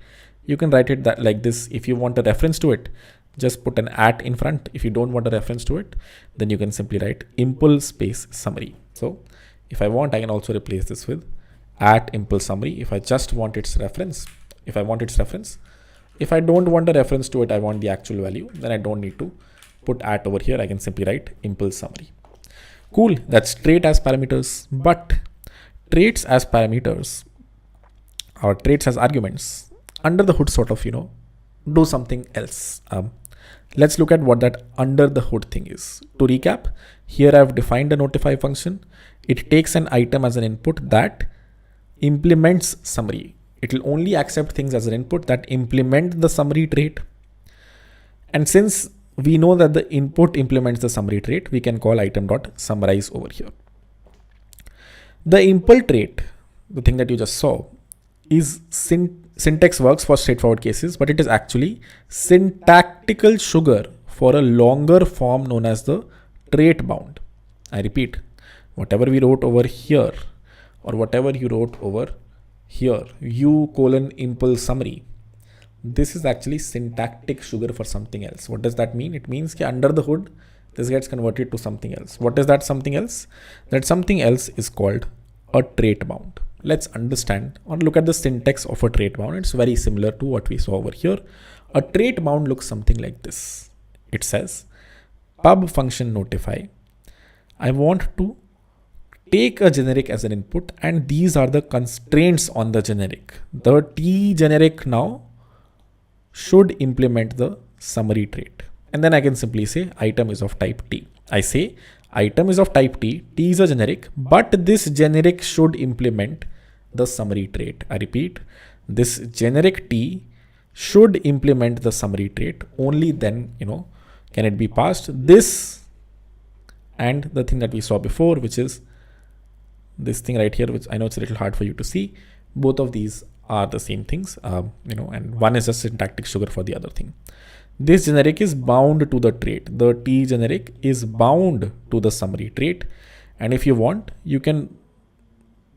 you can write it that like this. If you want a reference to it, just put an at in front. If you don't want a reference to it, then you can simply write impl space summary. So if I want, I can also replace this with at impl summary. If I just want its reference, if I don't want a reference to it, I want the actual value, then I don't need to put at over here. I can simply write impl summary. Cool. That's trait as parameters. But traits as parameters or traits as arguments under the hood sort of, do something else. Let's look at what that under the hood thing is. To recap, here I've defined a notify function. It takes an item as an input that implements summary. It will only accept things as an input that implement the summary trait. And since we know that the input implements the summary trait, we can call item.summarize over here. The impl trait, the thing that you just saw, is syntax works for straightforward cases, but it is actually syntactical sugar for a longer form known as the trait bound. I repeat, whatever we wrote over here, or whatever you wrote over here, u:impl summary, this is actually syntactic sugar for something else. What does that mean? It means that under the hood, this gets converted to something else. What is that something else? That something else is called a trait bound. Let's understand or look at the syntax of a trait bound. It's very similar to what we saw over here. A trait bound looks something like this. It says pub function notify. I want to take a generic as an input, and these are the constraints on the generic. The t generic now should implement the summary trait. And then I can simply say item is of type t. I say item is of type t, t is a generic, but this generic should implement the summary trait. I repeat, this generic t should implement the summary trait. Only then, can it be passed. This and the thing that we saw before, which is this thing right here, which I know it's a little hard for you to see. Both of these are the same things, and one is a syntactic sugar for the other thing. This generic is bound to the trait. The t generic is bound to the summary trait. And if you want, you can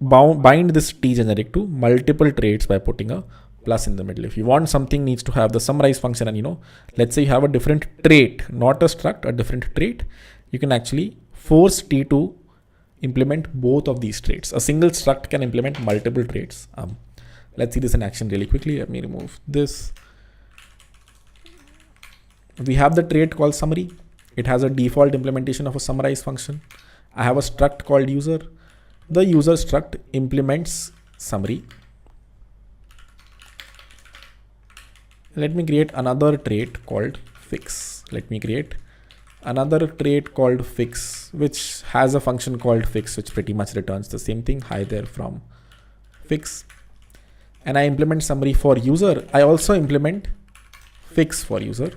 bind this t generic to multiple traits by putting a plus in the middle. If you want something needs to have the summarize function, and let's say you have a different trait, not a struct, a different trait, you can actually force t to implement both of these traits. A single struct can implement multiple traits. Let's see this in action really quickly. Let me remove this. We have the trait called summary. It has a default implementation of a summarize function. I have a struct called user. The user struct implements summary. Let me create another trait called fix. Let me create another trait called fix, which has a function called fix, which pretty much returns the same thing. Hi there from fix. And I implement summary for user. I also implement fix for user.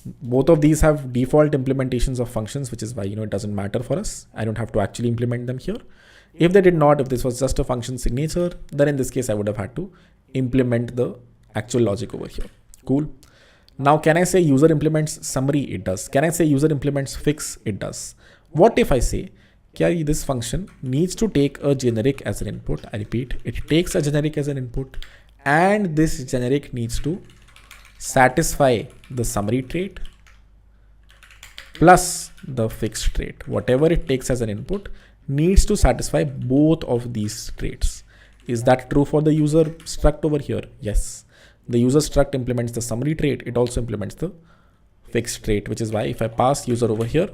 Both of these have default implementations of functions, which is why, it doesn't matter for us. I don't have to actually implement them here. If they did not, if this was just a function signature, then in this case, I would have had to implement the actual logic over here. Cool. Now, can I say user implements summary? It does. Can I say user implements fix? It does. What if I say, this function needs to take a generic as an input? I repeat, it takes a generic as an input, and this generic needs to satisfy the summary trait plus the fixed trait. Whatever it takes as an input needs to satisfy both of these traits. Is that true for the user struct over here? Yes. The user struct implements the summary trait. It also implements the fixed trait, which is why if I pass user over here,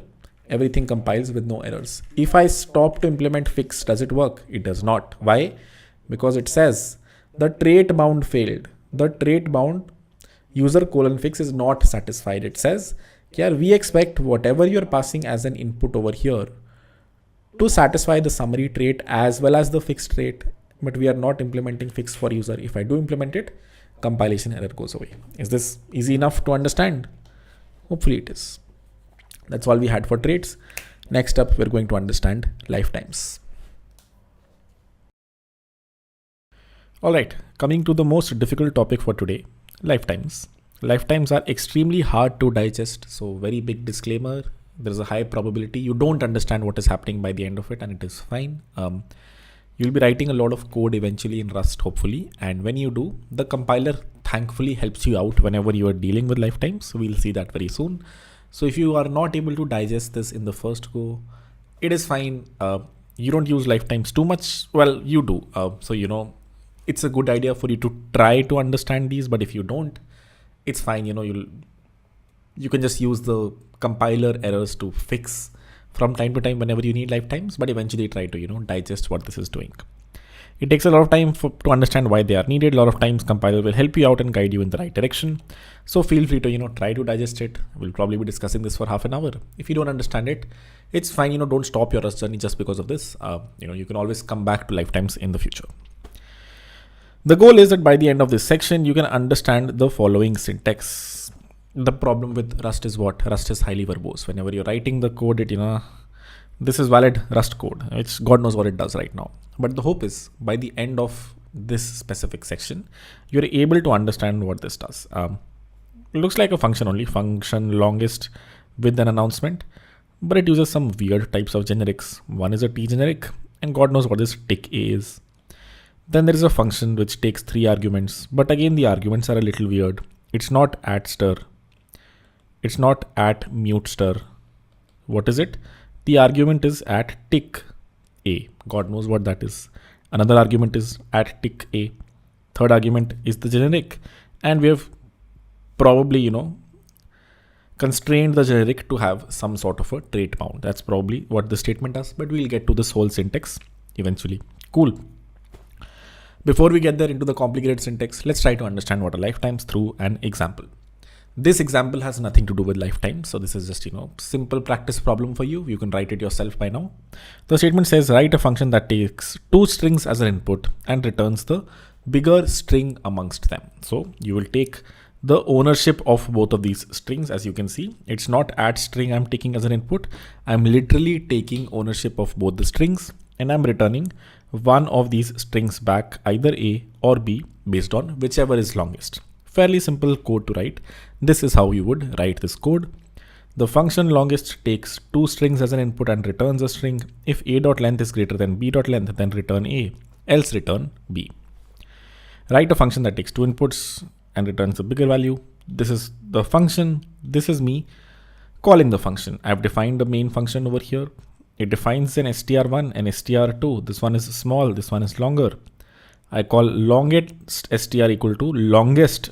everything compiles with no errors. If I stop to implement fix, does it work? It does not. Why? Because it says the trait bound failed. The trait bound user colon fix is not satisfied. It says, we expect whatever you're passing as an input over here to satisfy the summary trait as well as the fixed trait, but we are not implementing fix for user. If I do implement it, compilation error goes away. Is this easy enough to understand? Hopefully it is. That's all we had for traits. Next up, we're going to understand lifetimes. All right, coming to the most difficult topic for today, lifetimes. Lifetimes are extremely hard to digest. So very big disclaimer, there's a high probability you don't understand what is happening by the end of it, and it is fine. You'll be writing a lot of code eventually in Rust, hopefully. And when you do, the compiler thankfully helps you out whenever you are dealing with lifetimes. So we'll see that very soon. So if you are not able to digest this in the first go, it is fine. You don't use lifetimes too much. Well, you do. It's a good idea for you to try to understand these, but if you don't, it's fine. You can just use the compiler errors to fix from time to time whenever you need lifetimes, but eventually try to, digest what this is doing. It takes a lot of time to understand why they are needed. A lot of times compiler will help you out and guide you in the right direction. So feel free to, try to digest it. We'll probably be discussing this for half an hour. If you don't understand it, it's fine. Don't stop your Rust journey just because of this. You can always come back to lifetimes in the future. The goal is that by the end of this section, you can understand the following syntax. The problem with Rust is what? Rust is highly verbose. Whenever you're writing the code, this is valid Rust code. It's God knows what it does right now. But the hope is by the end of this specific section, you're able to understand what this does. It looks like a function only, function longest with an announcement, but it uses some weird types of generics. One is a T generic, and God knows what this tick A is. Then there is a function which takes 3 arguments, but again, the arguments are a little weird. It's not at stir. It's not at mute stir. What is it? The argument is at tick A. God knows what that is. Another argument is at tick A. Third argument is the generic. And we have probably, constrained the generic to have some sort of a trait bound. That's probably what the statement does, but we'll get to this whole syntax eventually. Cool. Before we get there into the complicated syntax, let's try to understand what are lifetimes through an example. This example has nothing to do with lifetime. So this is just, simple practice problem for you. You can write it yourself by now. The statement says, write a function that takes 2 strings as an input and returns the bigger string amongst them. So you will take the ownership of both of these strings. As you can see, it's not add string I'm taking as an input. I'm literally taking ownership of both the strings, and I'm returning one of these strings back, either A or B, based on whichever is longest. Fairly simple code to write. This is how you would write this code. The function longest takes 2 strings as an input and returns a string. If a.length is greater than b.length, then return A, else return B. Write a function that takes 2 inputs and returns a bigger value. This is the function. This is me calling the function. I've defined the main function over here. It defines an str1 and str2. This one is small, this one is longer. I call longest str equal to longest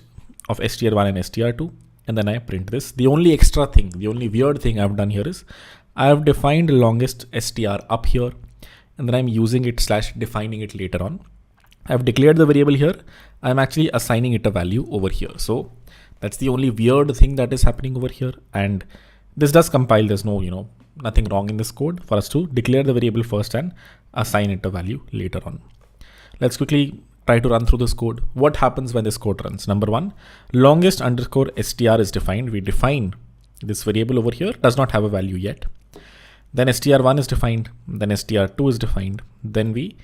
of str1 and str2, and then I print this. The only extra thing, the only weird thing I've done here is I have defined longest str up here, and then I'm using it / defining it later on. I've declared the variable here. I'm actually assigning it a value over here. So that's the only weird thing that is happening over here. And this does compile. There's no, nothing wrong in this code for us to declare the variable first and assign it a value later on. Let's quickly try to run through this code. What happens when this code runs? Number one, longest underscore str is defined. We define this variable over here, does not have a value yet. Then str1 is defined, then str2 is defined. Then we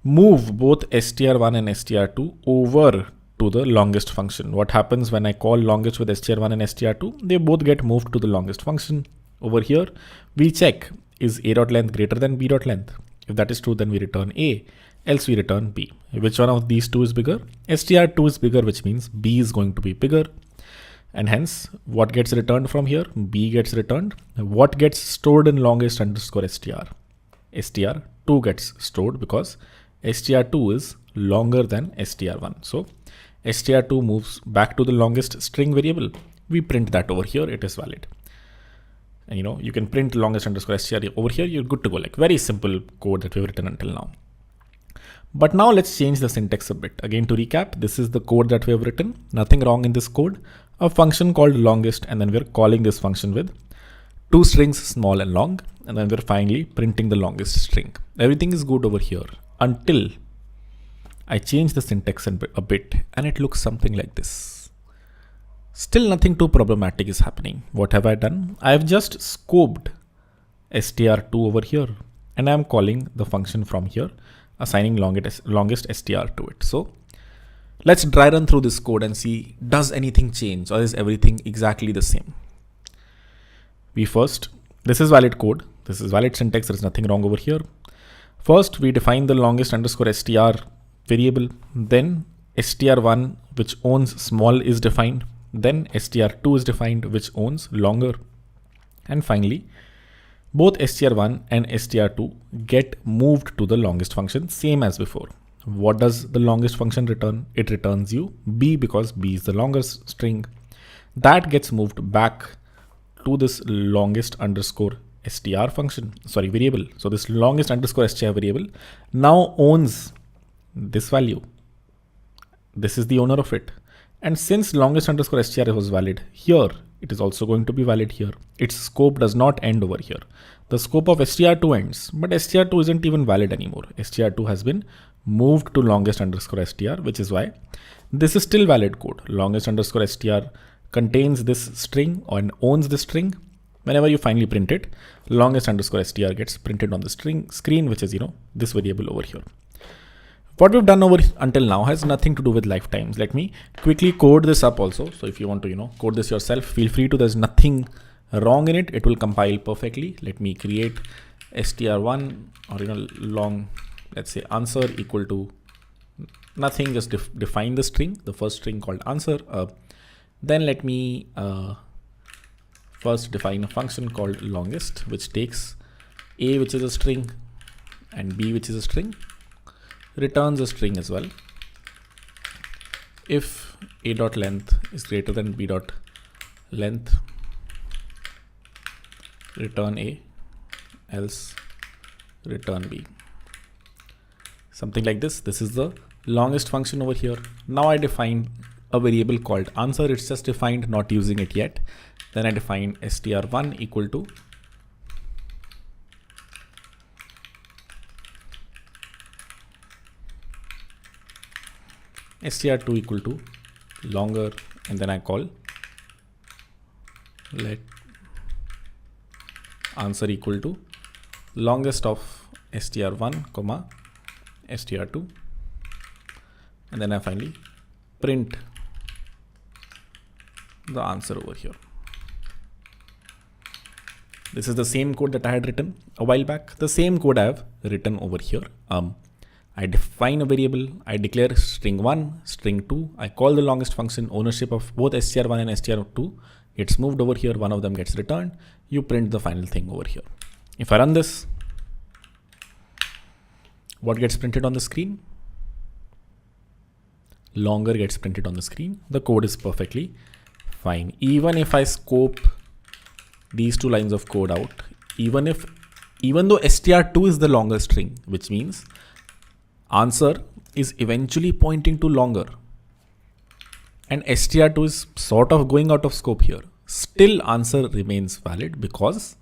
move both str1 and str2 over to the longest function. What happens when I call longest with str1 and str2? They both get moved to the longest function. Over here, we check, is a.length greater than b.length? If that is true, then we return a, else we return b. Which one of these two is bigger? str2 is bigger, which means b is going to be bigger. And hence, what gets returned from here? B gets returned. What gets stored in longest underscore str? str2 gets stored because str2 is longer than str1. So str2 moves back to the longest string variable. We print that over here, it is valid. And you can print longest underscore str over here, you're good to go. Like very simple code that we've written until now. But now let's change the syntax a bit. Again, to recap, this is the code that we have written. Nothing wrong in this code. A function called longest, and then we're calling this function with two strings, small and long, and then we're finally printing the longest string. Everything is good over here until I change the syntax a bit, and it looks something like this. Still nothing too problematic is happening. What have I done? I have just scoped str2 over here, and I'm calling the function from here, assigning longest str to it. So let's dry run through this code and see, does anything change or is everything exactly the same? This is valid code. This is valid syntax. There is nothing wrong over here. First, we define the longest underscore str variable. Then str1, which owns small, is defined. Then str2 is defined, which owns longer. And finally, both str1 and str2 get moved to the longest function, same as before. What does the longest function return? It returns you b, because b is the longest string. That gets moved back to this longest underscore str variable. So this longest underscore str variable now owns this value. This is the owner of it. And since longest underscore str was valid here, it is also going to be valid here. Its scope does not end over here. The scope of str2 ends, but str2 isn't even valid anymore. str2 has been moved to longest underscore str, which is why this is still valid code. Longest underscore str contains this string and owns this string. Whenever you finally print it, longest underscore str gets printed on the screen, which is this variable over here. What we've done until now has nothing to do with lifetimes. Let me quickly code this up also. So if you want to code this yourself, feel free to. There's nothing wrong in it. It will compile perfectly. Let me create str1 or long, let's say answer equal to nothing. Just define the string, the first string called answer. Then let me first define a function called longest, which takes a, which is a string, and b, which is a string, returns a string as well. If a.length is greater than b.length, return a, else return b. Something like this. This is the longest function over here. Now I define a variable called answer. It's just defined, not using it yet. Then I define str1 equal to str2 equal to longer, and then I call let answer equal to longest of str1 comma str2, and then I finally print the answer over here. This is the same code that I had written a while back. The same code I have written over here. I define a variable, I declare string1, string2, I call the longest function, ownership of both str1 and str2 gets moved over here, one of them gets returned, you print the final thing over here. If I run this, what gets printed on the screen? Longer gets printed on the screen. The code is perfectly fine. Even if I scope these two lines of code out, even though str2 is the longer string, which means answer is eventually pointing to longer, and str2 is sort of going out of scope here, still answer remains valid, because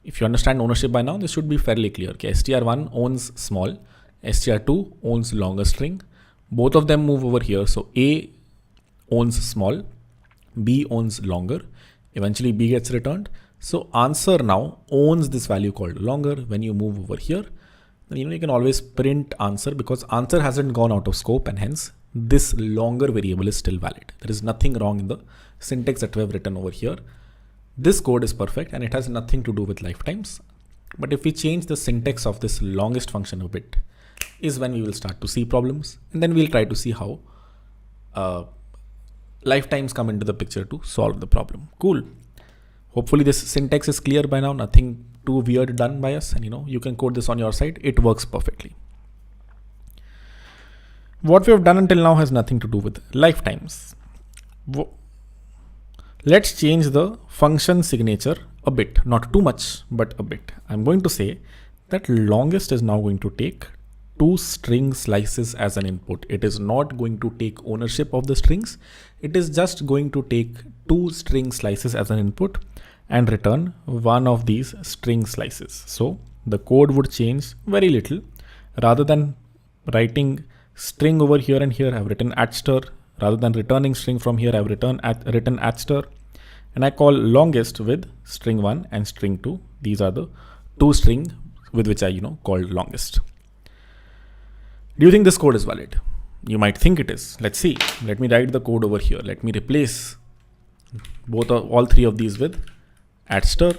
if you understand ownership by now, this should be fairly clear. Okay, str1 owns small, str2 owns longer string. Both of them move over here. So A owns small, B owns longer. Eventually B gets returned. So answer now owns this value called longer. When you move over here, then you can always print answer, because answer hasn't gone out of scope, and hence this longer variable is still valid. There is nothing wrong in the syntax that we have written over here. This code is perfect and it has nothing to do with lifetimes. But if we change the syntax of this longest function a bit, is when we will start to see problems, and then we'll try to see how lifetimes come into the picture to solve the problem. Cool. Hopefully this syntax is clear by now, nothing too weird done by us, and you can code this on your side. It works perfectly. What we have done until now has nothing to do with lifetimes. Let's change the function signature a bit, not too much, but a bit. I'm going to say that longest is now going to take 2 string slices as an input. It is not going to take ownership of the strings. It is just going to take 2 string slices as an input and return one of these string slices. So the code would change very little. Rather than writing string over here and here, I've written ads2. Rather than returning string from here, I've written ads2. And I call longest with string 1 and string 2. These are the 2 string with which I called longest. Do you think this code is valid? You might think it is. Let's see. Let me write the code over here. Let me replace all 3 of these with ads2.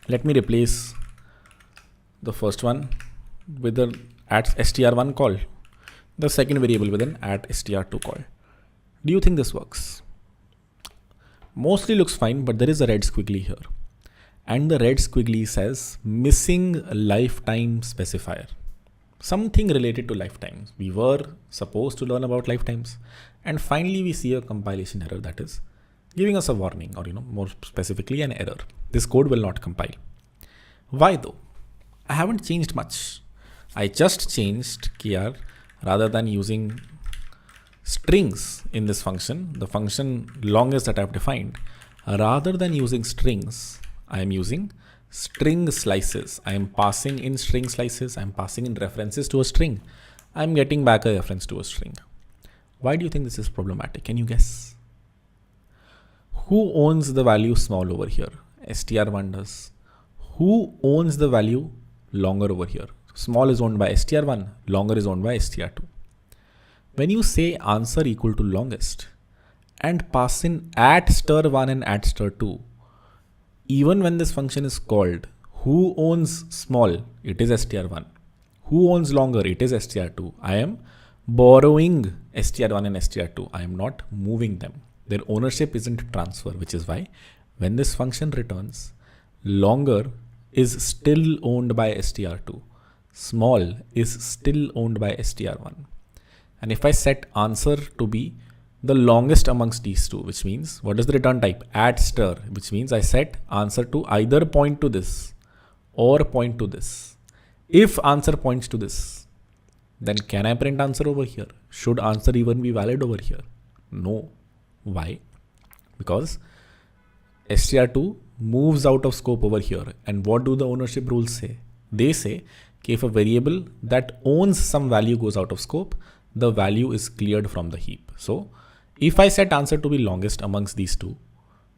Let me replace the first one with the str1 call, the second variable with an str2 call. Do you think this works? Mostly looks fine, but there is a red squiggly here. And the red squiggly says missing lifetime specifier. Something related to lifetimes. We were supposed to learn about lifetimes. And finally we see a compilation error that is giving us a warning, or more specifically an error. This code will not compile. Why though? I haven't changed much. I just changed kr. Rather than using strings in this function, the function longest that I've defined, rather than using strings, I am using string slices. I am passing in string slices. I'm passing in references to a string. I'm getting back a reference to a string. Why do you think this is problematic? Can you guess? Who owns the value small over here? str1 does. Who owns the value longer over here? Small is owned by str1, longer is owned by str2. When you say answer equal to longest and pass in add_1 and add_2, even when this function is called, who owns small? It is str1. Who owns longer? It is str2. I am borrowing str1 and str2. I am not moving them. Their ownership isn't transfer, which is why when this function returns, longer is still owned by str2. Small is still owned by str1. And if I set answer to be the longest amongst these two, which means what is the return type? Add_, which means I set answer to either point to this or point to this. If answer points to this, then can I print answer over here? Should answer even be valid over here? No. Why? Because str2 moves out of scope over here. And what do the ownership rules say? They say if a variable that owns some value goes out of scope, the value is cleared from the heap. So if I set answer to be longest amongst these two,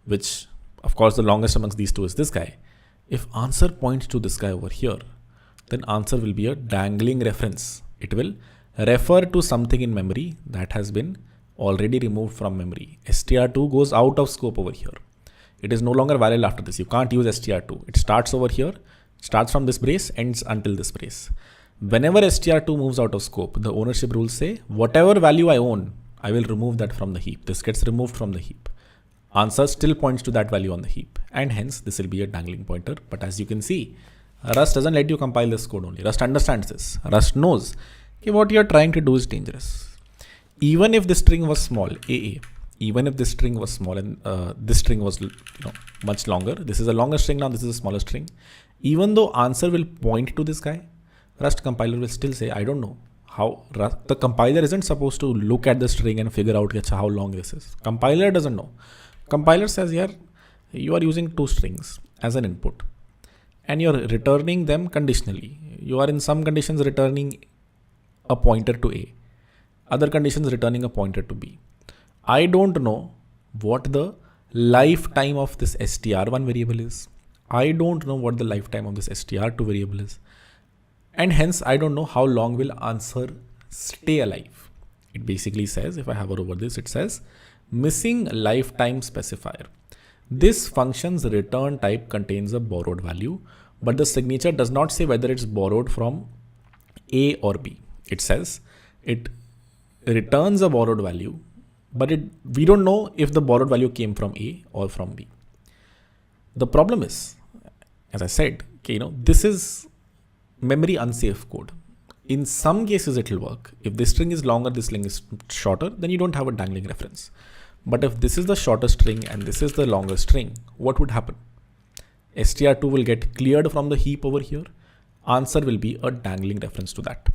which of course the longest amongst these two is this guy, if answer points to this guy over here, then answer will be a dangling reference. It will refer to something in memory that has been already removed from memory. str2 goes out of scope over here. It is no longer valid after this. You can't use str2. It starts over here, starts from this brace, ends until this brace. Whenever str2 moves out of scope, the ownership rules say whatever value I own, I will remove that from the heap. This gets removed from the heap. Answer still points to that value on the heap, and hence this will be a dangling pointer. But as you can see, Rust doesn't let you compile this code only. Rust understands this. Rust knows what you're trying to do is dangerous. Even if this string was small, AA, even if this string was small and this string was much longer, this is a longer string now, this is a smaller string. Even though answer will point to this guy, Rust compiler will still say, I don't know how. The compiler isn't supposed to look at the string and figure out how long this is. Compiler doesn't know. Compiler says here, you are using two strings as an input and you're returning them conditionally. You are in some conditions returning a pointer to A. other conditions returning a pointer to b. I don't know what the lifetime of this str1 variable is. I don't know what the lifetime of this str2 variable is. And hence I don't know how long will answer stay alive. It basically says, if I hover over this, it says missing lifetime specifier. This function's return type contains a borrowed value, but the signature does not say whether it's borrowed from A or B. It says it returns a borrowed value, but we don't know if the borrowed value came from A or from B. The problem is, as I said, this is memory unsafe code. In some cases it will work. If this string is longer, this string is shorter, then you don't have a dangling reference. But if this is the shorter string and this is the longer string, what would happen? str2 will get cleared from the heap over here. Answer will be a dangling reference to that.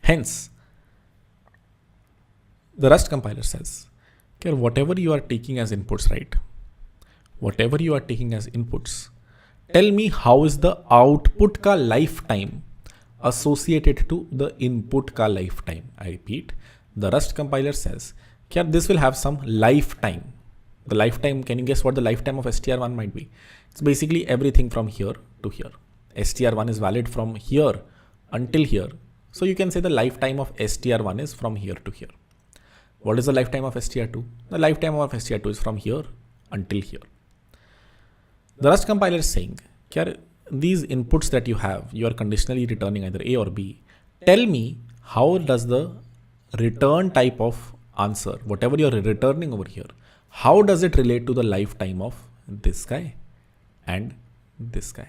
Hence, the Rust compiler says, okay, whatever you are taking as inputs, right? Whatever you are taking as inputs, tell me how is the output ka lifetime associated to the input ka lifetime. I repeat, the Rust compiler says, okay, this will have some lifetime. The lifetime, can you guess what the lifetime of str1 might be? It's basically everything from here to here. str1 is valid from here until here. So you can say the lifetime of str1 is from here to here. What is the lifetime of str2? The lifetime of str2 is from here until here. The Rust compiler is saying, okay, these inputs that you have, you are conditionally returning either A or B. Tell me how does the return type of answer, whatever you are returning over here, how does it relate to the lifetime of this guy and this guy?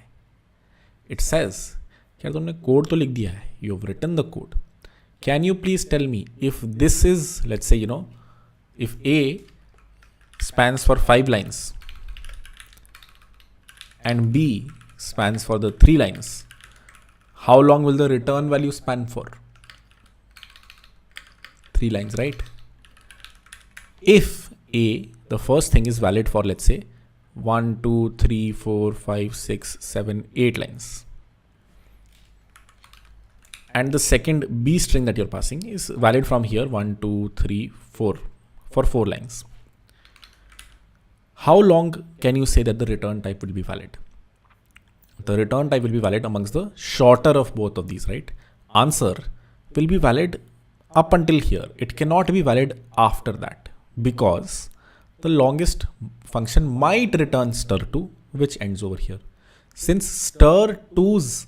It says, क्या तुमने code तो लिख दिया है, you have written the code. Can you please tell me if this is, let's say, if A spans for 5 lines and B spans for the 3 lines, how long will the return value span for? 3 lines, right? If A, the first thing is valid for, let's say, 1, 2, 3, 4, 5, 6, 7, 8 lines. And the second B string that you're passing is valid from here, 1, 2, 3, 4, for 4 lines. How long can you say that the return type will be valid? The return type will be valid amongst the shorter of both of these, right? Answer will be valid up until here. It cannot be valid after that because the longest function might return stir2, which ends over here. Since stir2's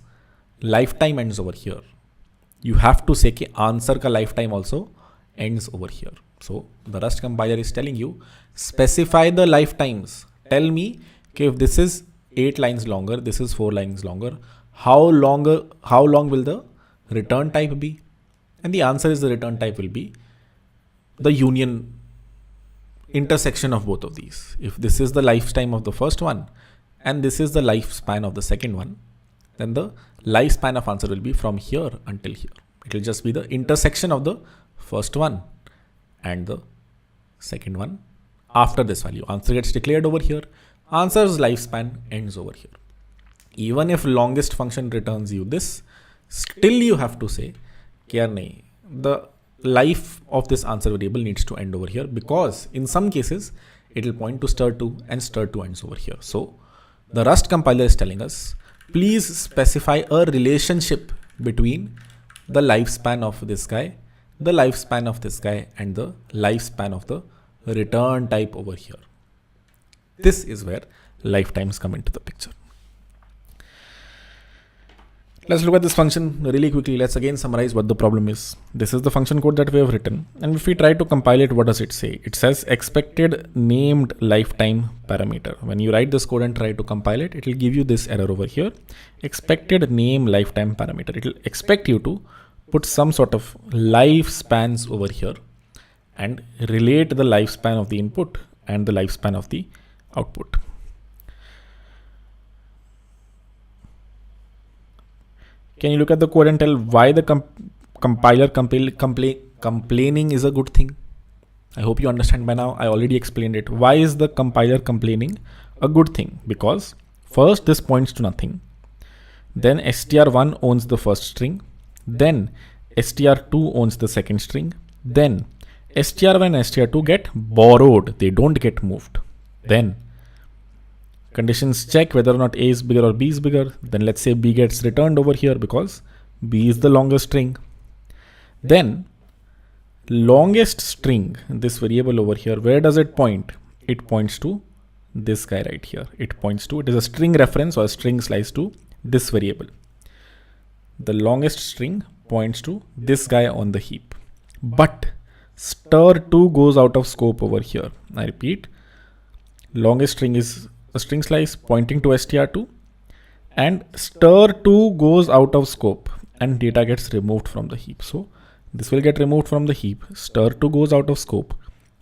lifetime ends over here, you have to say that answer ka lifetime also ends over here. So the Rust compiler is telling you, specify the lifetimes. Tell me, okay, if this is 8 lines longer, this is 4 lines longer, how long will the return type be? And the answer is the return type will be the union intersection of both of these. If this is the lifetime of the first one and this is the lifespan of the second one, then the lifespan of answer will be from here until here. It will just be the intersection of the first one and the second one after this value. Answer gets declared over here. Answer's lifespan ends over here. Even if longest function returns you this, still you have to say, the life of this answer variable needs to end over here because in some cases it will point to stir2 and stir2 ends over here. So the Rust compiler is telling us, please specify a relationship between the lifespan of this guy, the lifespan of this guy, and the lifespan of the return type over here. This is where lifetimes come into the picture. Let's look at this function really quickly. Let's again summarize what the problem is. This is the function code that we have written. And if we try to compile it, what does it say? It says expected named lifetime parameter. When you write this code and try to compile it, it will give you this error over here. Expected name lifetime parameter. It will expect you to put some sort of lifespans over here and relate the lifespan of the input and the lifespan of the output. Can you look at the code and tell why the compiler complaining is a good thing? I hope you understand by now. I already explained it. Why is the compiler complaining a good thing? Because first this points to nothing. Then str1 owns the first string. Then str2 owns the second string. Then str1 and str2 get borrowed, they don't get moved. Then conditions check whether or not A is bigger or B is bigger. Then let's say B gets returned over here because B is the longest string. Then longest string, this variable over here, where does it point? It points to this guy right here. It is a string reference or a string slice to this variable. The longest string points to this guy on the heap. But stir2 goes out of scope over here. I repeat, longest string is a string slice pointing to str2, and stir2 goes out of scope and data gets removed from the heap. So this will get removed from the heap, stir2 goes out of scope,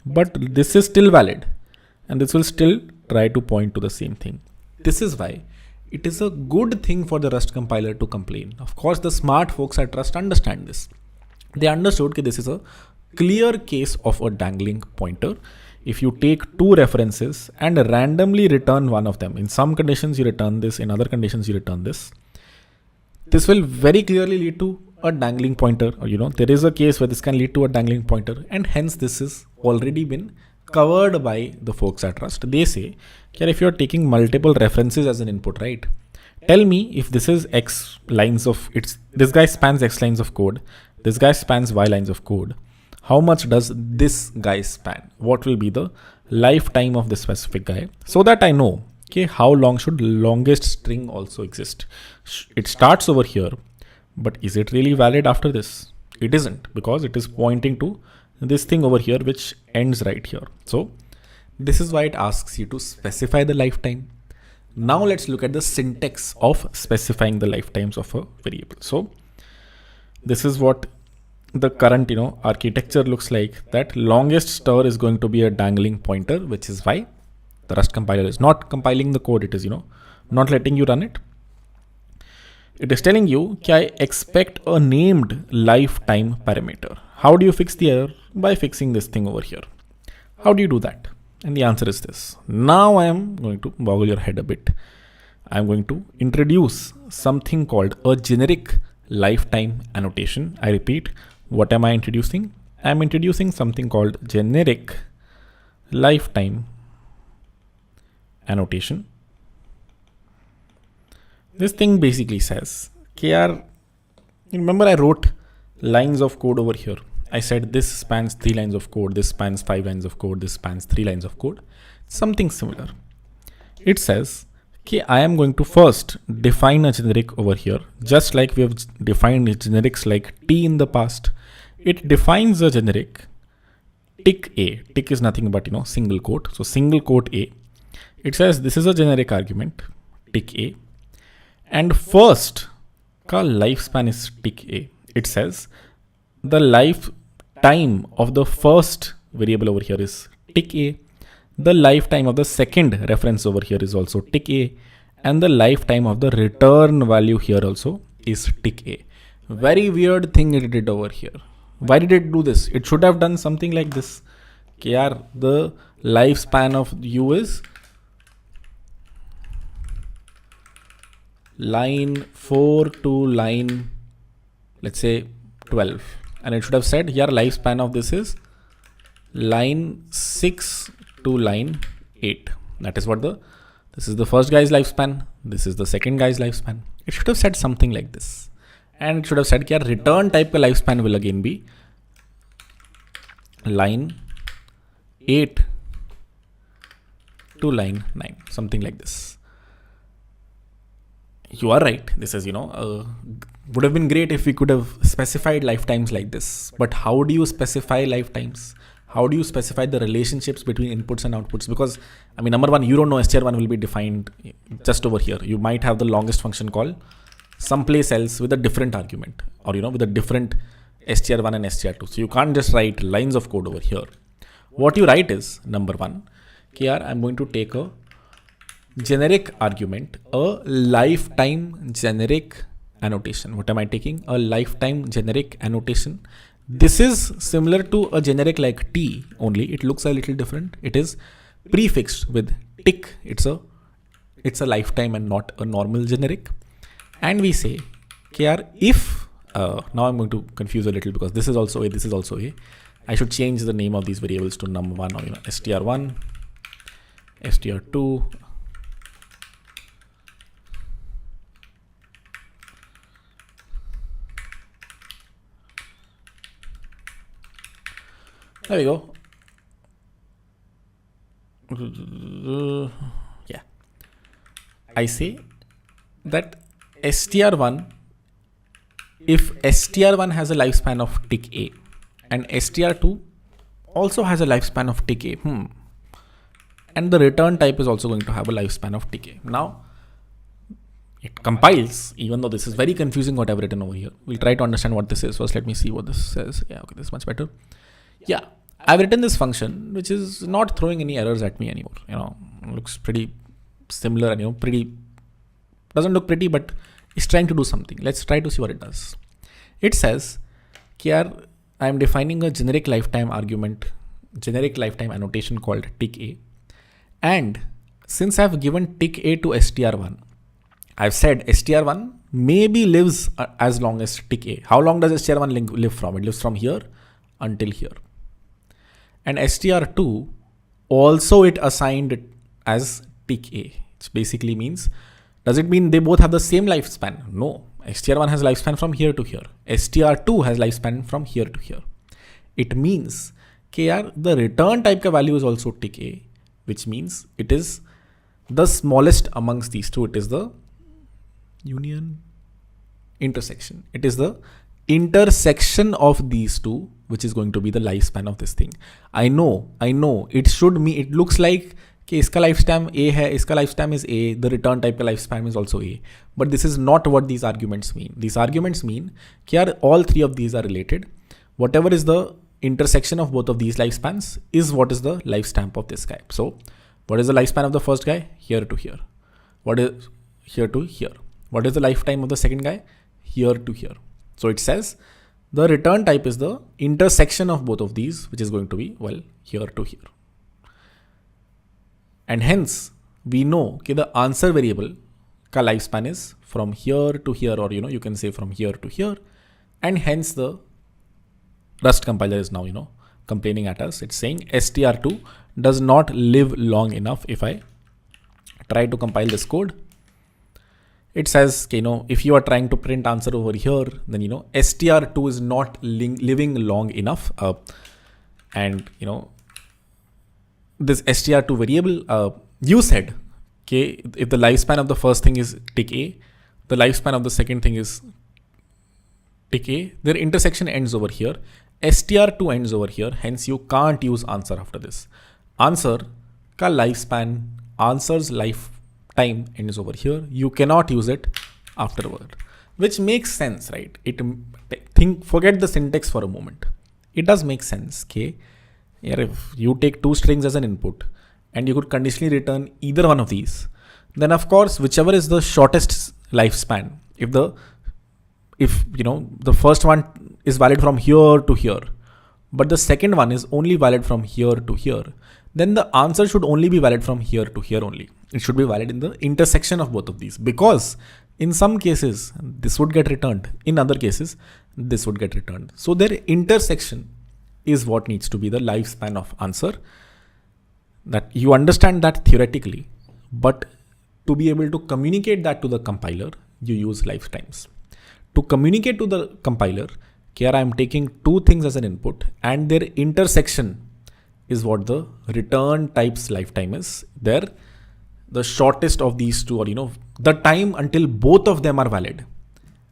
but this is still valid and this will still try to point to the same thing. This is why it is a good thing for the Rust compiler to complain. Of course, the smart folks at Rust understand this. They understood that this is a clear case of a dangling pointer. If you take two references and randomly return one of them, in some conditions you return this, in other conditions you return this, this will very clearly lead to a dangling pointer, or there is a case where this can lead to a dangling pointer, and hence this is already been covered by the folks at Rust. They say, if you're taking multiple references as an input, right? Tell me if this is X lines of, this guy spans X lines of code, this guy spans Y lines of code. How much does this guy span? What will be the lifetime of this specific guy? So that I know, how long should longest string also exist? It starts over here, but is it really valid after this? It isn't, because it is pointing to this thing over here, which ends right here. So this is why it asks you to specify the lifetime. Now let's look at the syntax of specifying the lifetimes of a variable. So this is what the current architecture looks like. That longest stir is going to be a dangling pointer, which is why the Rust compiler is not compiling the code. It is not letting you run it. It is telling you, I expect a named lifetime parameter. How do you fix the error? By fixing this thing over here. How do you do that? And the answer is this. Now I am going to boggle your head a bit. I am going to introduce something called a generic lifetime annotation. I repeat, what am I introducing? I am introducing something called generic lifetime annotation. This thing basically says, remember I wrote lines of code over here. I said this spans 3 lines of code, this spans 5 lines of code, this spans 3 lines of code. Something similar. It says, I am going to first define a generic over here, just like we have defined generics like T in the past. It defines a generic tick A. Tick is nothing but single quote. So single quote A. It says this is a generic argument, tick A. And first ka lifespan is tick A. It says the lifetime of the first variable over here is tick A. The lifetime of the second reference over here is also tick A. And the lifetime of the return value here also is tick A. Very weird thing it did over here. Why did it do this? It should have done something like this. The lifespan of U is line 4 to line, let's say 12. And it should have said here lifespan of this is line 6 to line 8. That is what this is the first guy's lifespan. This is the second guy's lifespan. It should have said something like this. And it should have said return type ka lifespan will again be line 8 to line 9. Something like this. You are right. This is, would have been great if we could have specified lifetimes like this. But how do you specify lifetimes? How do you specify the relationships between inputs and outputs? Because, number one, you don't know str1 will be defined just over here. You might have the longest function call someplace else with a different argument, or, with a different str1 and str2. So you can't just write lines of code over here. What you write is, number one, I'm going to take a generic argument, a lifetime generic annotation. What am I taking? A lifetime generic annotation. This is similar to a generic like T, only it looks a little different. It is prefixed with tick. It's a lifetime and not a normal generic. And we say, if, now I'm going to confuse a little because this is also A, this is also A. I should change the name of these variables to num1 or str1, str2. There we go. Yeah. I say that str1, if str1 has a lifespan of tick A and str2 also has a lifespan of tick A, and the return type is also going to have a lifespan of tick A. Now, it compiles, even though this is very confusing what I've written over here. We'll try to understand what this is. First, let me see what this says. Yeah, okay, this is much better. Yeah, I've written this function, which is not throwing any errors at me anymore. Looks pretty similar and, doesn't look pretty, but it's trying to do something. Let's try to see what it does. It says, here I'm defining a generic lifetime argument, generic lifetime annotation called tick A. And since I've given tick A to str1, I've said str1 maybe lives as long as tick A. How long does str1 live from? It lives from here until here. And str2 also it assigned it as tick A. It basically means, does it mean they both have the same lifespan? No. str1 has lifespan from here to here. str2 has lifespan from here to here. It means the return type ka value is also tick A, which means it is the smallest amongst these two. It is the union intersection. It is the intersection of these two, which is going to be the lifespan of this thing. I know, it looks like iska lifespan A hai, iska lifespan is A, the return type lifespan is also A. But this is not what these arguments mean. These arguments mean that all three of these are related. Whatever is the intersection of both of these lifespans is what is the lifespan of this guy. So what is the lifespan of the first guy? Here to here. What is here to here? What is the lifetime of the second guy? Here to here. So it says the return type is the intersection of both of these, which is going to be, here to here. And hence, we know that the answer variable ka lifespan is from here to here, or you can say from here to here. And hence the Rust compiler is now, complaining at us. It's saying str2 does not live long enough. If I try to compile this code, it says, if you are trying to print answer over here, then, str2 is not living long enough. And, this str2 variable, you said, if the lifespan of the first thing is tick A, the lifespan of the second thing is tick A, their intersection ends over here. str2 ends over here. Hence, you can't use answer after this. Answer ka lifespan, answer's lifetime ends over here. You cannot use it afterward, which makes sense, right? Forget the syntax for a moment. It does make sense. If you take two strings as an input and you could conditionally return either one of these, then of course, whichever is the shortest lifespan, if the first one is valid from here to here, but the second one is only valid from here to here, then the answer should only be valid from here to here only. It should be valid in the intersection of both of these, because in some cases this would get returned, in other cases this would get returned. So their intersection is what needs to be the lifespan of answer. That you understand that theoretically, but to be able to communicate that to the compiler, you use lifetimes. To communicate to the compiler, here I am taking two things as an input and their intersection is what the return type's lifetime is. The shortest of these two, or the time until both of them are valid,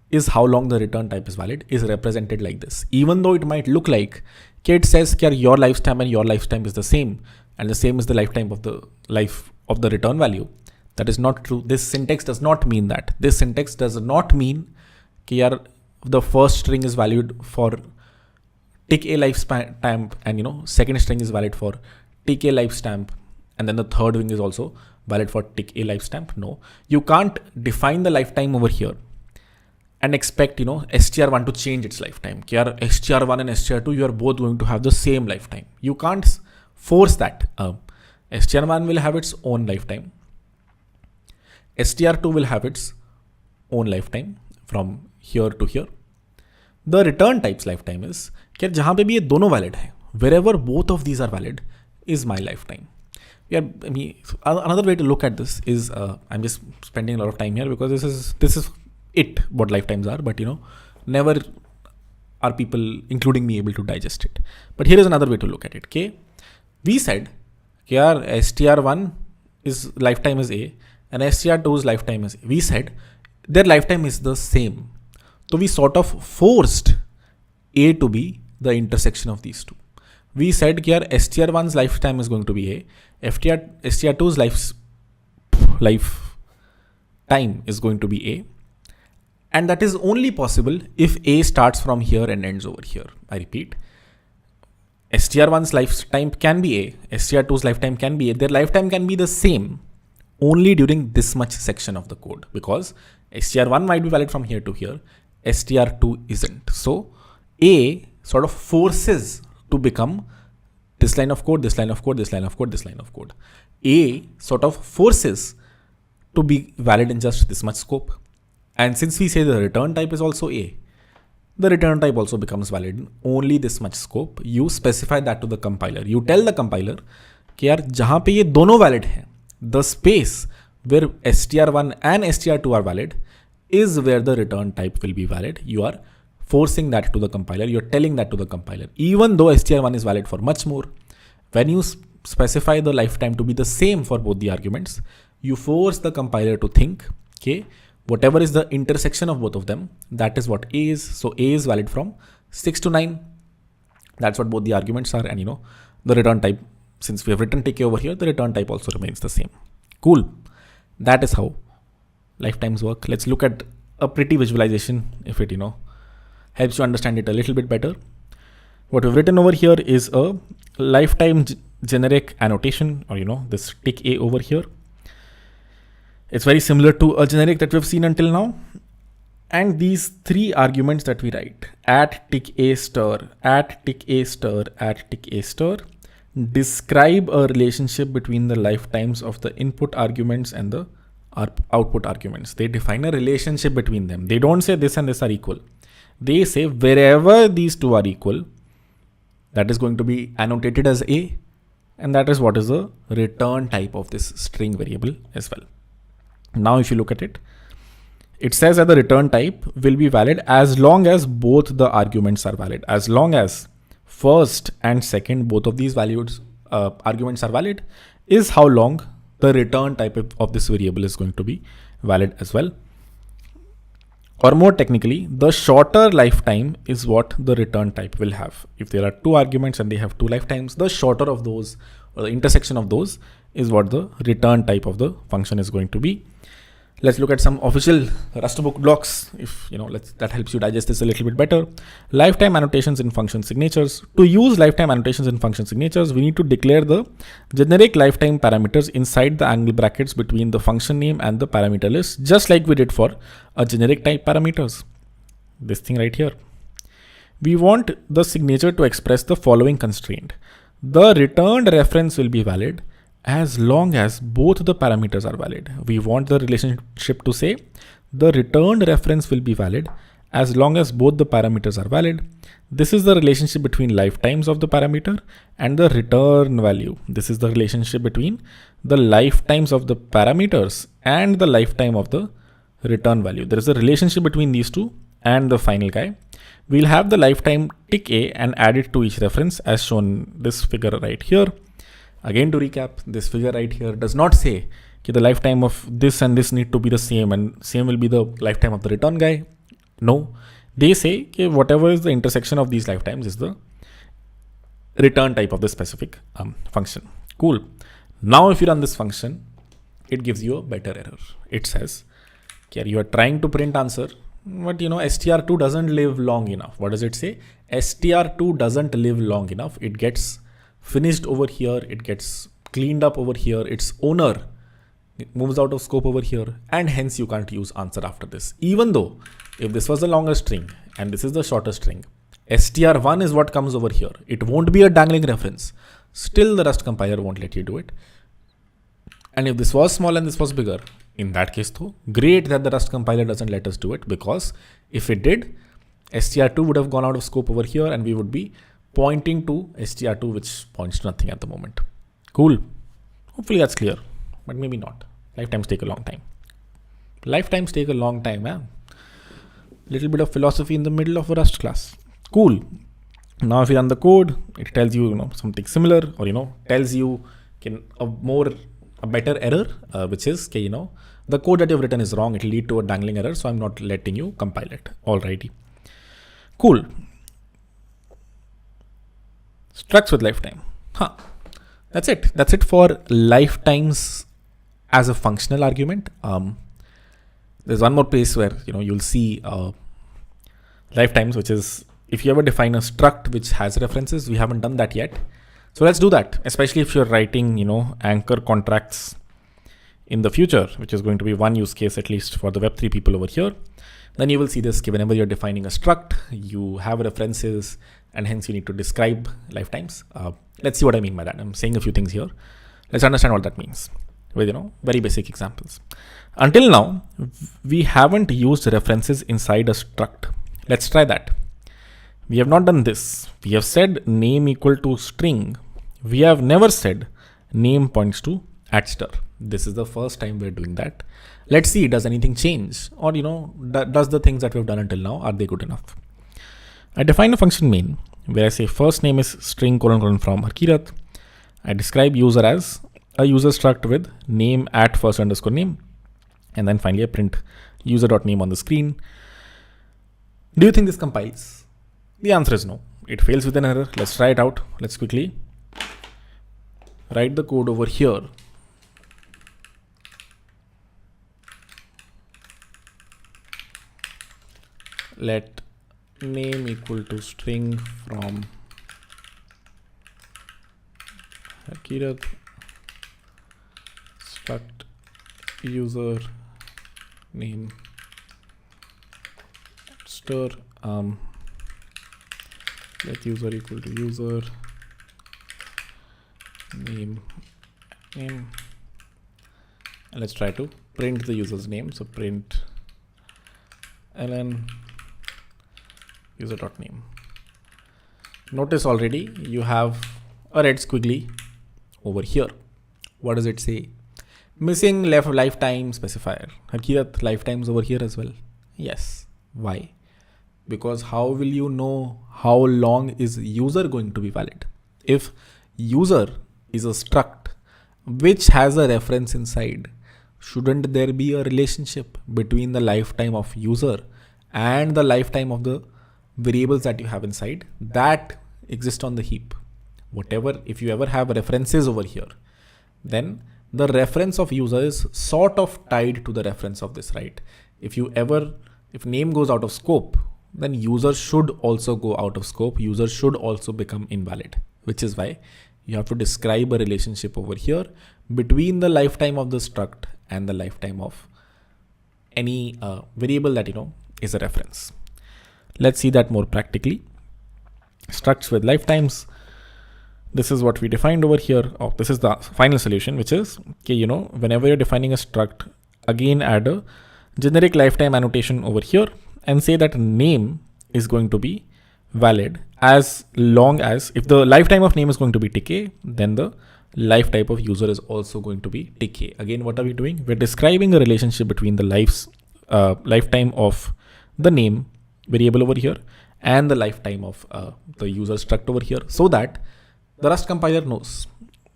is how long the return type is valid, is represented like this. Even though it might look like it says your lifetime and your lifetime is the same, and the same is the lifetime of the life of the return value. That is not true. This syntax does not mean that. This syntax does not mean the first string is valid for tick A lifespan, and second string is valid for tick A lifespan, and then the third wing is also valid for tick A lifespan. No, you can't define the lifetime over here and expect str1 to change its lifetime. str1 and str2, you are both going to have the same lifetime. You can't force that. str1 will have its own lifetime. str2 will have its own lifetime from here to here. The return type's lifetime is जहां पे भी ये दोनों valid है, wherever both of these are valid is my lifetime. Yeah, I mean, another way to look at this is I'm just spending a lot of time here because this is it what lifetimes are, but never are people, including me, able to digest it. But here is another way to look at it. Okay, we said our str1 is lifetime is A and str2's lifetime is A. We said their lifetime is the same, so we sort of forced A to be the intersection of these two. We said here str1's lifetime is going to be A, str2's lifetime is going to be A, and that is only possible if A starts from here and ends over here. I repeat, str1's lifetime can be A, str2's lifetime can be A. Their lifetime can be the same only during this much section of the code, because str1 might be valid from here to here, str2 isn't. So A sort of forces to become this line of code, this line of code, this line of code, this line of code. A sort of forces to be valid in just this much scope. And since we say the return type is also A, the return type also becomes valid in only this much scope. You specify that to the compiler. You tell the compiler कि यार जहाँ पे ये दोनों valid हैं, the space where str1 and str2 are valid is where the return type will be valid. You are forcing that to the compiler. You're telling that to the compiler, even though str1 is valid for much more. When you specify the lifetime to be the same for both the arguments, you force the compiler to think, okay, whatever is the intersection of both of them, that is what A is. So A is valid from 6 to 9. That's what both the arguments are. And the return type, since we have written TK over here, the return type also remains the same. Cool. That is how lifetimes work. Let's look at a pretty visualization if it, helps you understand it a little bit better. What we've written over here is a lifetime generic annotation, or this tick A over here. It's very similar to a generic that we've seen until now. And these three arguments that we write, at tick A stir, at tick A stir, at tick A stir, describe a relationship between the lifetimes of the input arguments and the output arguments. They define a relationship between them. They don't say this and this are equal. They say wherever these two are equal, that is going to be annotated as A, and that is what is the return type of this string variable as well. Now, if you look at it, it says that the return type will be valid as long as both the arguments are valid. As long as first and second, both of these values arguments are valid, is how long the return type of this variable is going to be valid as well. Or more technically, the shorter lifetime is what the return type will have. If there are two arguments and they have two lifetimes, the shorter of those, or the intersection of those, is what the return type of the function is going to be. Let's look at some official Rust book blocks. If that helps you digest this a little bit better. Lifetime annotations in function signatures. To use lifetime annotations in function signatures, we need to declare the generic lifetime parameters inside the angle brackets between the function name and the parameter list, just like we did for a generic type parameters. This thing right here. We want the signature to express the following constraint. The returned reference will be valid as long as both the parameters are valid. We want the relationship to say the returned reference will be valid as long as both the parameters are valid. This is the relationship between lifetimes of the parameter and the return value. This is the relationship between the lifetimes of the parameters and the lifetime of the return value. There is a relationship between these two and the final guy. We'll have the lifetime tick A and add it to each reference as shown in this figure right here. Again, to recap, this figure right here does not say that the lifetime of this and this need to be the same and same will be the lifetime of the return guy. No, they say that whatever is the intersection of these lifetimes is the return type of the specific function. Cool. Now, if you run this function, it gives you a better error. It says, okay, you are trying to print answer, but str2 doesn't live long enough. What does it say? str2 doesn't live long enough. It gets finished over here, it gets cleaned up over here, its owner it moves out of scope over here, and hence you can't use answer after this. Even though if this was a longer string and this is the shorter string, str1 is what comes over here. It won't be a dangling reference. Still the Rust compiler won't let you do it. And if this was small and this was bigger, in that case though, great that the Rust compiler doesn't let us do it, because if it did, str2 would have gone out of scope over here and we would be pointing to str2, which points to nothing at the moment. Cool. Hopefully that's clear, but maybe not. Lifetimes take a long time. Lifetimes take a long time, man. Little bit of philosophy in the middle of a Rust class. Cool. Now if you run the code, it tells you, something similar, or tells you a better error, which is the code that you've written is wrong. It will lead to a dangling error, so I'm not letting you compile it. Alrighty. Cool. Structs with lifetime. That's it. That's it for lifetimes as a functional argument. There's one more place where you'll see lifetimes, which is if you ever define a struct which has references. We haven't done that yet, so let's do that. Especially if you're writing anchor contracts in the future, which is going to be one use case at least for the Web3 people over here. Then you will see this. Whenever you're defining a struct, you have references, and hence you need to describe lifetimes. Let's see what I mean by that. I'm saying a few things here. Let's understand what that means with very basic examples. Until now, we haven't used references inside a struct. Let's try that. We have not done this. We have said name equal to string. We have never said name points to ads2. This is the first time we're doing that. Let's see, does anything change? Or, does the things that we've done until now, are they good enough? I define a function main where I say first name is string : from Harkirat. I describe user as a user struct with name at first underscore name. And then finally I print user.name on the screen. Do you think this compiles? The answer is no. It fails with an error. Let's try it out. Let's quickly write the code over here. Let name equal to string from Harkirat struct user name stir let user equal to user name and let's try to print the user's name. So print ln user.name. Notice already you have a red squiggly over here. What does it say? Missing lifetime specifier. Harkirat lifetimes over here as well. Yes. Why? Because how will you know how long is user going to be valid? If user is a struct which has a reference inside, shouldn't there be a relationship between the lifetime of user and the lifetime of the variables that you have inside that exist on the heap? Whatever, if you ever have references over here, then the reference of user is sort of tied to the reference of this, right? If name goes out of scope, then user should also go out of scope. User should also become invalid, which is why you have to describe a relationship over here between the lifetime of the struct and the lifetime of any variable that is a reference. Let's see that more practically. Structs with lifetimes. This is what we defined over here. Oh, this is the final solution, which is, whenever you're defining a struct, again add a generic lifetime annotation over here and say that name is going to be valid as long as, if the lifetime of name is going to be tk, then the lifetime of user is also going to be tk. Again, what are we doing? We're describing a relationship between the lifetime of the name variable over here and the lifetime of the user struct over here, so that the Rust compiler knows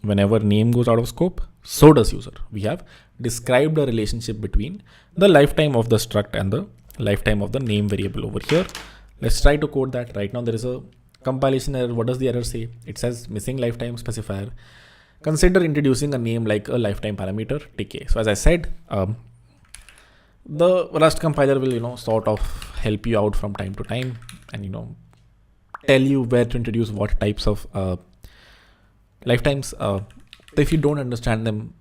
whenever name goes out of scope, so does user. We have described a relationship between the lifetime of the struct and the lifetime of the name variable over here. Let's try to code that. Right now there is a compilation error. What does the error say? It says missing lifetime specifier. Consider introducing a name like a lifetime parameter tk. So as I said, the Rust compiler will sort of help you out from time to time and tell you where to introduce what types of lifetimes. If you don't understand them,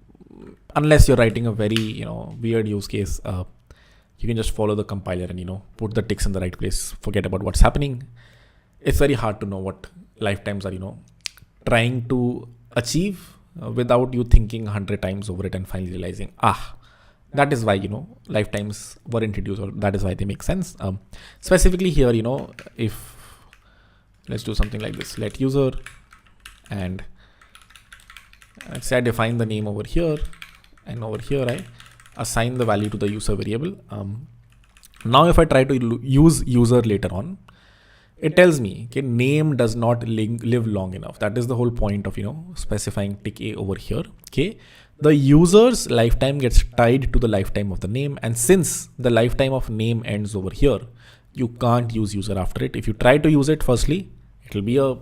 unless you're writing a very weird use case, you can just follow the compiler and put the ticks in the right place. Forget about what's happening. It's very hard to know what lifetimes are trying to achieve without you thinking 100 times over it and finally realizing, that is why lifetimes were introduced, or that is why they make sense. Specifically here, if let's do something like this. Let user, and let's say I define the name over here, and over here I assign the value to the user variable. Now if I try to use user later on, it tells me, okay, name does not live long enough. That is the whole point of, specifying tick A over here. Okay. The user's lifetime gets tied to the lifetime of the name. And since the lifetime of name ends over here, you can't use user after it. If you try to use it, firstly, it will be a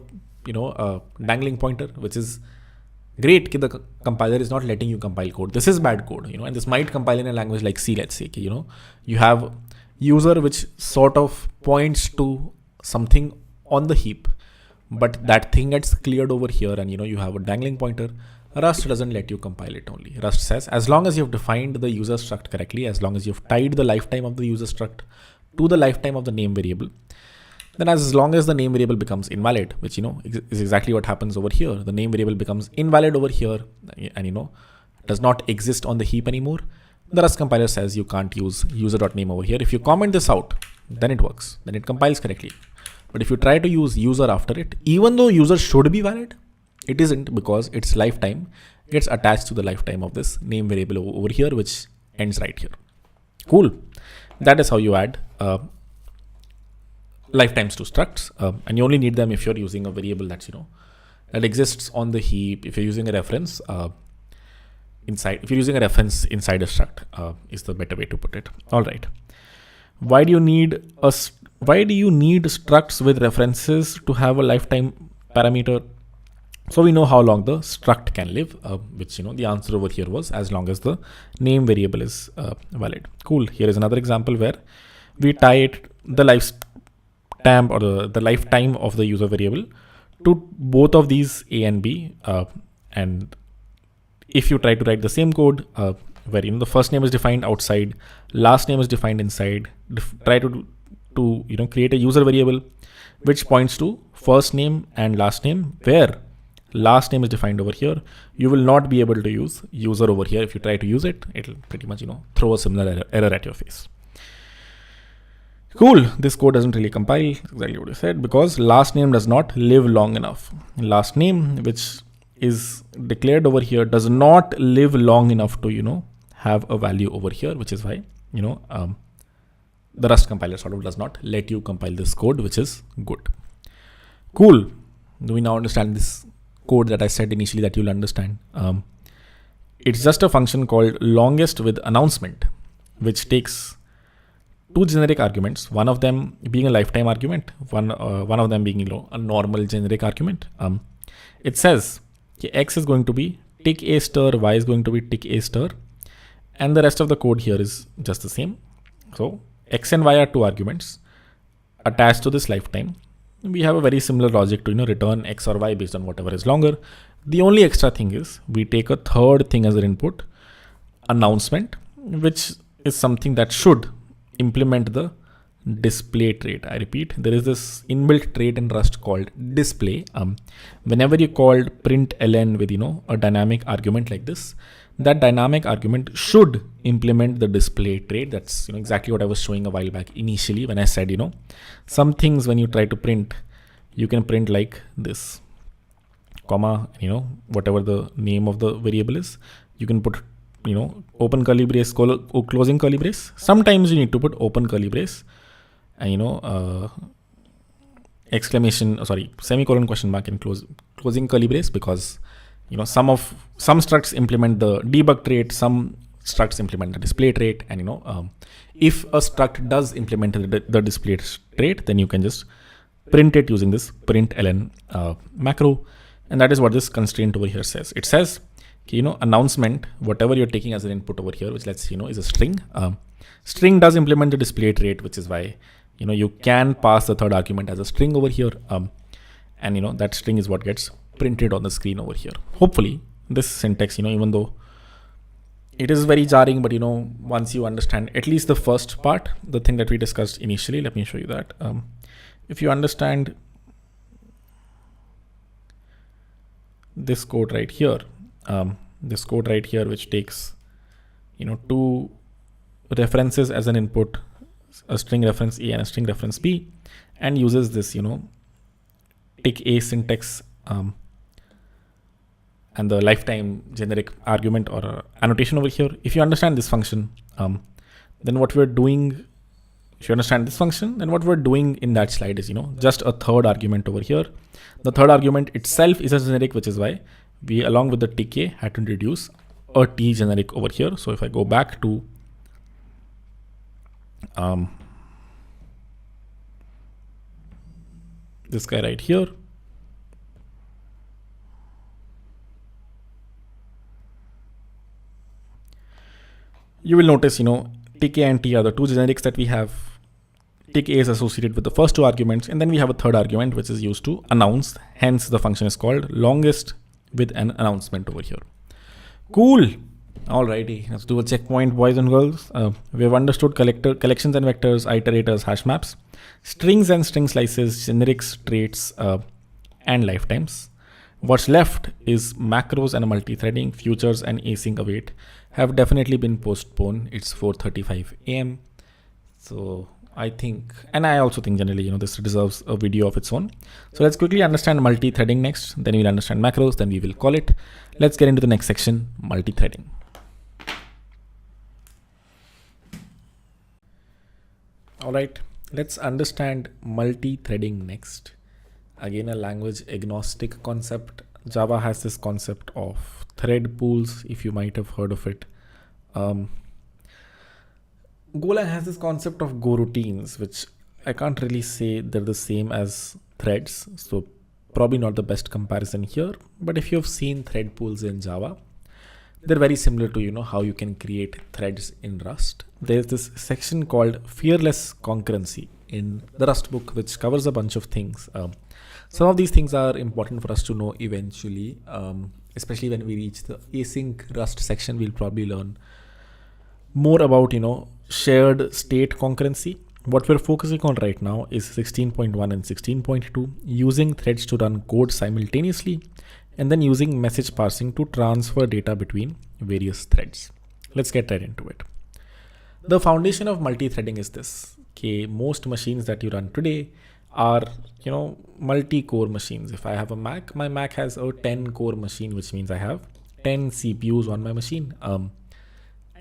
dangling pointer, which is great. The compiler is not letting you compile code. This is bad code, and this might compile in a language like C, let's say, you have user which sort of points to something on the heap, but that thing gets cleared over here, and you have a dangling pointer. Rust doesn't let you compile it only. Rust says as long as you've defined the user struct correctly, as long as you've tied the lifetime of the user struct to the lifetime of the name variable, then as long as the name variable becomes invalid, which is exactly what happens over here, the name variable becomes invalid over here, and does not exist on the heap anymore, the Rust compiler says you can't use user.name over here. If you comment this out, then it works, then it compiles correctly. But if you try to use user after it, even though user should be valid, it isn't, because its lifetime gets attached to the lifetime of this name variable over here, which ends right here. Cool. That is how you add lifetimes to structs, and you only need them if you're using a variable that's that exists on the heap. If you're using a reference inside a struct, is the better way to put it. All right. Why do you need structs with references to have a lifetime parameter? So we know how long the struct can live, which the answer over here was as long as the name variable is valid. Cool. Here is another example where we tie the lifetime or the lifetime of the user variable to both of these A and B, and if you try to write the same code where the first name is defined outside, last name is defined inside, try to create a user variable which points to first name and last name, where last name is defined over here, you will not be able to use user over here. If you try to use it, it'll pretty much throw a similar error at your face. Cool. This code doesn't really compile, exactly what you said, because last name does not live long enough. Last name, which is declared over here, does not live long enough to have a value over here, which is why the Rust compiler sort of does not let you compile this code, which is good. Cool. Do we now understand this code that I said initially that you'll understand? It's just a function called longest with announcement, which takes two generic arguments, one of them being a lifetime argument, one of them being a normal generic argument. It says X is going to be tick A star, Y is going to be tick A star, and the rest of the code here is just the same. So X and Y are two arguments attached to this lifetime. We have a very similar logic to return X or Y based on whatever is longer. The only extra thing is we take a third thing as an input, announcement, which is something that should implement the display trait. I repeat, there is this inbuilt trait in Rust called display. Whenever you called println with a dynamic argument like this, that dynamic argument should implement the display trait. That's exactly what I was showing a while back initially when I said some things when you try to print, you can print like this, comma, whatever the name of the variable is, you can put open curly brace, closing curly brace. Sometimes you need to put open curly brace and semicolon question mark and closing curly brace, because some structs implement the debug trait, some structs implement the display trait, and if a struct does implement the display trait, then you can just print it using this println macro, and that is what this constraint over here says. It says announcement, whatever you're taking as an input over here, which let's is a string. String does implement the display trait, which is why you can pass the third argument as a string over here, and that string is what gets printed on the screen over here. Hopefully this syntax, even though it is very jarring, but once you understand at least the first part, the thing that we discussed initially, let me show you that. If you understand this code right here, which takes two references as an input, a string reference A and a string reference B, and uses this tick A syntax and the lifetime generic argument or annotation over here. If you understand this function, then what we're doing, if you understand this function, then what we're doing in that slide is, just a third argument over here. The third argument itself is a generic, which is why we, along with the tick A, had to introduce a T generic over here. So if I go back to this guy right here, you will notice, tick A and T are the two generics that we have. Tick A is associated with the first two arguments, and then we have a third argument which is used to announce. Hence, the function is called longest with an announcement over here. Cool. Alrighty, let's do a checkpoint, boys and girls. We have understood collections and vectors, iterators, hash maps, strings and string slices, generics, traits, and lifetimes. What's left is macros and multi-threading. Futures and async await have definitely been postponed. It's 4:35 a.m. So I think, and I also think generally, this deserves a video of its own. So let's quickly understand multi-threading next. Then we'll understand macros. Then we will call it. Let's get into the next section, multi-threading. All right, let's understand multi-threading next. Again, a language agnostic concept. Java has this concept of thread pools, if you might have heard of it. Golang has this concept of Go routines, which I can't really say they're the same as threads. So probably not the best comparison here. But if you've seen thread pools in Java, they're very similar to, how you can create threads in Rust. There's this section called fearless concurrency in the Rust book, which covers a bunch of things. Some of these things are important for us to know eventually, especially when we reach the async Rust section. We'll probably learn more about, shared state concurrency. What we're focusing on right now is 16.1 and 16.2, using threads to run code simultaneously, and then using message parsing to transfer data between various threads. Let's get right into it. The foundation of multi-threading is this. Okay, most machines that you run today are, multi-core machines. If I have a Mac, my Mac has a 10-core machine, which means I have 10 CPUs on my machine.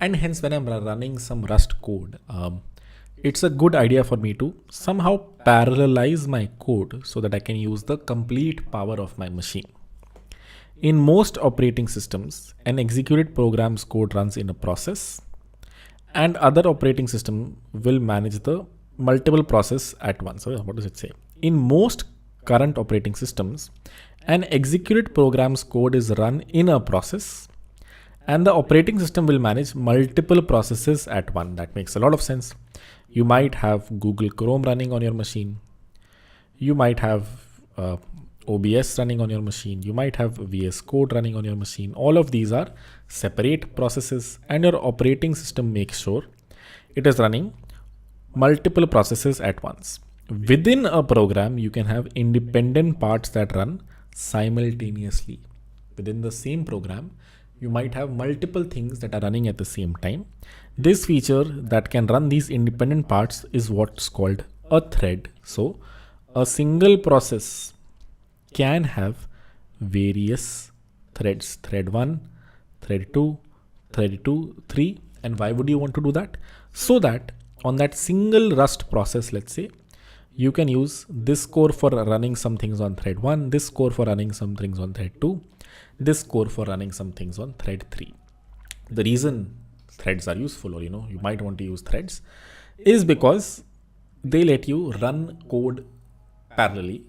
And hence, when I'm running some Rust code, it's a good idea for me to somehow parallelize my code so that I can use the complete power of my machine. In most operating systems, an executed program's code runs in a process, and other operating system will manage the multiple process at once. So what does it say? In most current operating systems, an executed program's code is run in a process, and the operating system will manage multiple processes at once. That makes a lot of sense. You might have Google Chrome running on your machine. You might have OBS running on your machine. You might have VS Code running on your machine. All of these are separate processes, and your operating system makes sure it is running multiple processes at once. Within a program, you can have independent parts that run simultaneously. Within the same program, you might have multiple things that are running at the same time. This feature that can run these independent parts is what's called a thread. So a single process can have various threads, thread 1, thread 2, thread 2, 3. And why would you want to do that? So that on that single Rust process, let's say, you can use this core for running some things on thread 1, this core for running some things on thread 2, this core for running some things on thread 3. The reason threads are useful, or you might want to use threads, is because they let you run code parallelly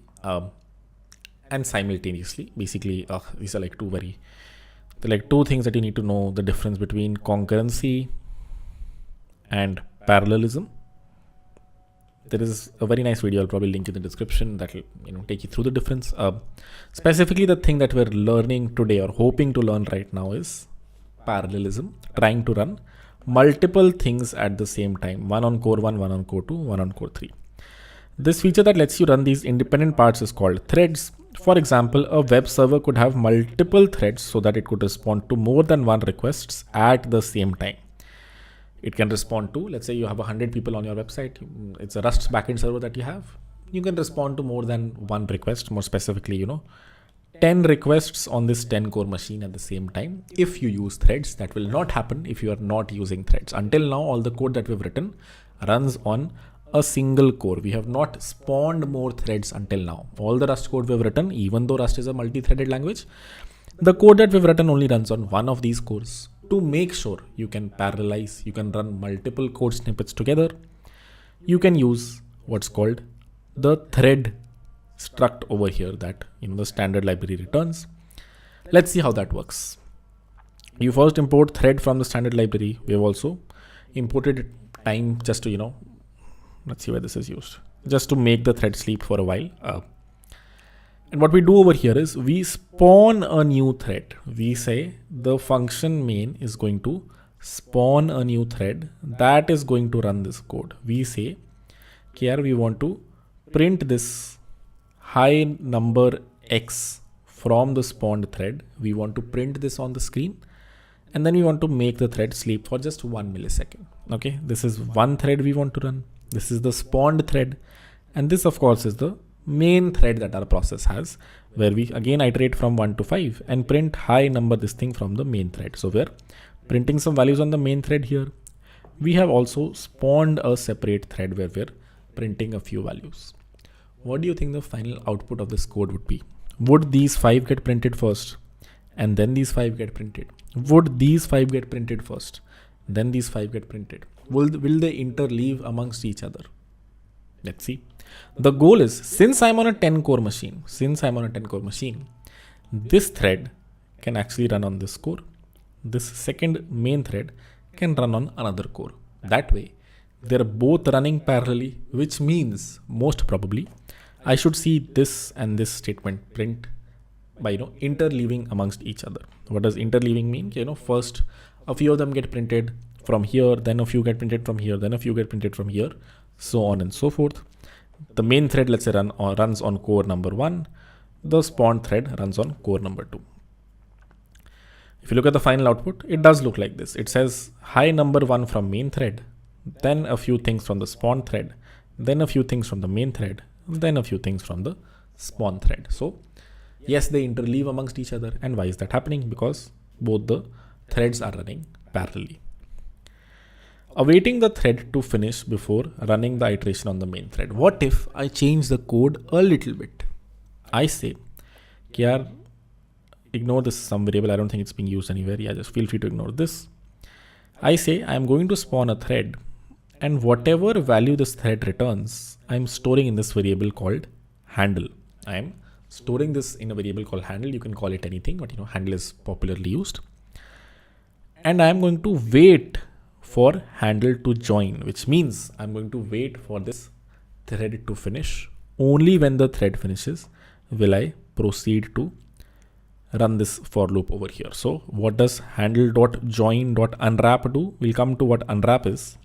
and simultaneously. Basically, these are like two things that you need to know the difference between concurrency and parallelism. There is a very nice video, I'll probably link in the description, that will take you through the difference. Specifically, the thing that we're learning today or hoping to learn right now is parallelism, trying to run multiple things at the same time, one on core 1, one on core 2, one on core 3. This feature that lets you run these independent parts is called threads. For example, a web server could have multiple threads so that it could respond to more than one requests at the same time. It can respond to, let's say you have 100 people on your website. It's a Rust backend server that you have. you can respond to more than one request, more specifically, 10 requests on this 10 core machine at the same time. If you use threads, that will not happen if you are not using threads. Until now, all the code that we've written runs on a single core. We have not spawned more threads until now. All the Rust code we've written, even though Rust is a multi-threaded language, the code that we've written only runs on one of these cores. To make sure you can parallelize, you can run multiple code snippets together, you can use what's called the thread struct over here that the standard library returns. Let's see how that works. You first import thread from the standard library. We have also imported time just to let's see where this is used, just to make the thread sleep for a while. And what we do over here is we spawn a new thread. We say the function main is going to spawn a new thread that is going to run this code. We say here we want to print this high number X from the spawned thread. We want to print this on the screen, and then we want to make the thread sleep for just 1 millisecond. Okay, this is one thread we want to run. This is the spawned thread, and this of course is the main thread that our process has, where we again iterate from 1 to 5 and print high number this thing from the main thread. So we're printing some values on the main thread here. We have also spawned a separate thread where we're printing a few values. What do you think the final output of this code would be? Would these 5 get printed first and then these 5 get printed? Would these 5 get printed first, then these 5 get printed? Will they interleave amongst each other? Let's see. The goal is, since I'm on a 10 core machine, this thread can actually run on this core. This second main thread can run on another core. That way, they're both running parallelly, which means most probably I should see this and this statement print by interleaving amongst each other. What does interleaving mean? First a few of them get printed from here, then a few get printed from here, then a few get printed from here, so on and so forth. The main thread, let's say, runs on core number 1. The spawn thread runs on core number 2. If you look at the final output, it does look like this. It says high number 1 from main thread, then a few things from the spawn thread, then a few things from the main thread, then a few things from the spawn thread. So yes, they interleave amongst each other. And why is that happening? Because both the threads are running parallelly. Awaiting the thread to finish before running the iteration on the main thread. What if I change the code a little bit? I say, ignore this some variable. I don't think it's being used anywhere. Yeah, just feel free to ignore this. I say I'm going to spawn a thread, and whatever value this thread returns, I'm storing in this variable called handle. I'm storing this in a variable called handle. You can call it anything, but handle is popularly used. And I'm going to wait for handle to join, which means I'm going to wait for this thread to finish. Only when the thread finishes will I proceed to run this for loop over here. So what does handle.join.unwrap do? We'll come to what unwrap is,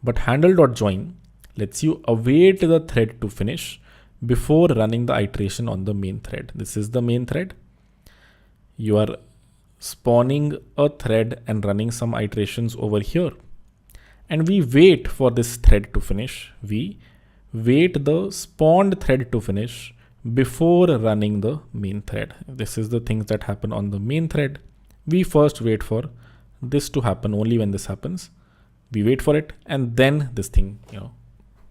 but handle.join lets you await the thread to finish before running the iteration on the main thread. This is the main thread. You are spawning a thread and running some iterations over here, and we wait for this thread to finish. We wait the spawned thread to finish before running the main thread. This is the things that happen on the main thread. We first wait for this to happen. Only when this happens, we wait for it, and then this thing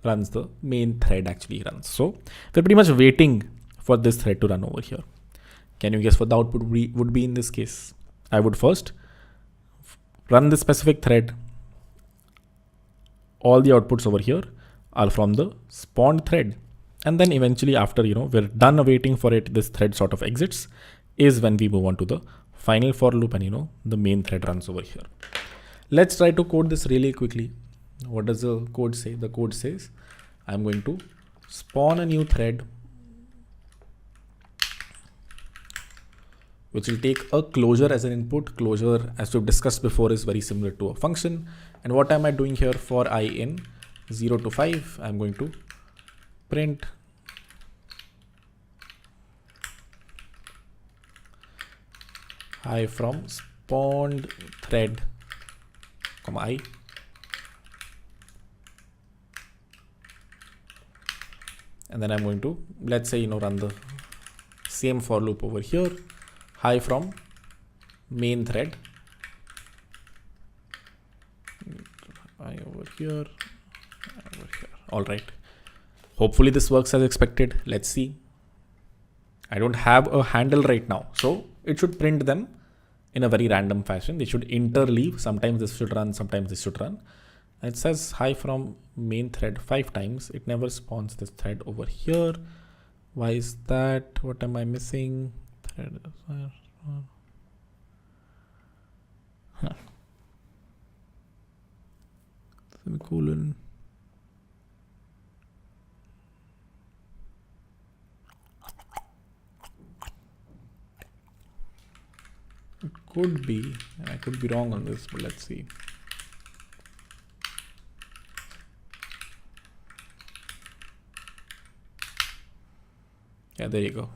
runs. The main thread actually runs. So we're pretty much waiting for this thread to run over here. Can you guess what the output would be in this case? I would first run this specific thread. All the outputs over here are from the spawned thread. And then eventually after, we're done waiting for it, this thread sort of exits, is when we move on to the final for loop and, the main thread runs over here. Let's try to code this really quickly. What does the code say? The code says, I'm going to spawn a new thread, which will take a closure as an input. Closure, as we've discussed before, is very similar to a function. And what am I doing here? For I in 0 to 5, I'm going to print I from spawned thread, I. And then I'm going to, let's say, run the same for loop over here, high from main thread, high over here. All right. Hopefully this works as expected. Let's see. I don't have a handle right now, so it should print them in a very random fashion. They should interleave. Sometimes this should run, sometimes this should run. It says high from main thread 5 times. It never spawns this thread over here. Why is that? What am I missing? Thread. Semicolon. It could be, I could be wrong on this, but let's see. Yeah, there you go.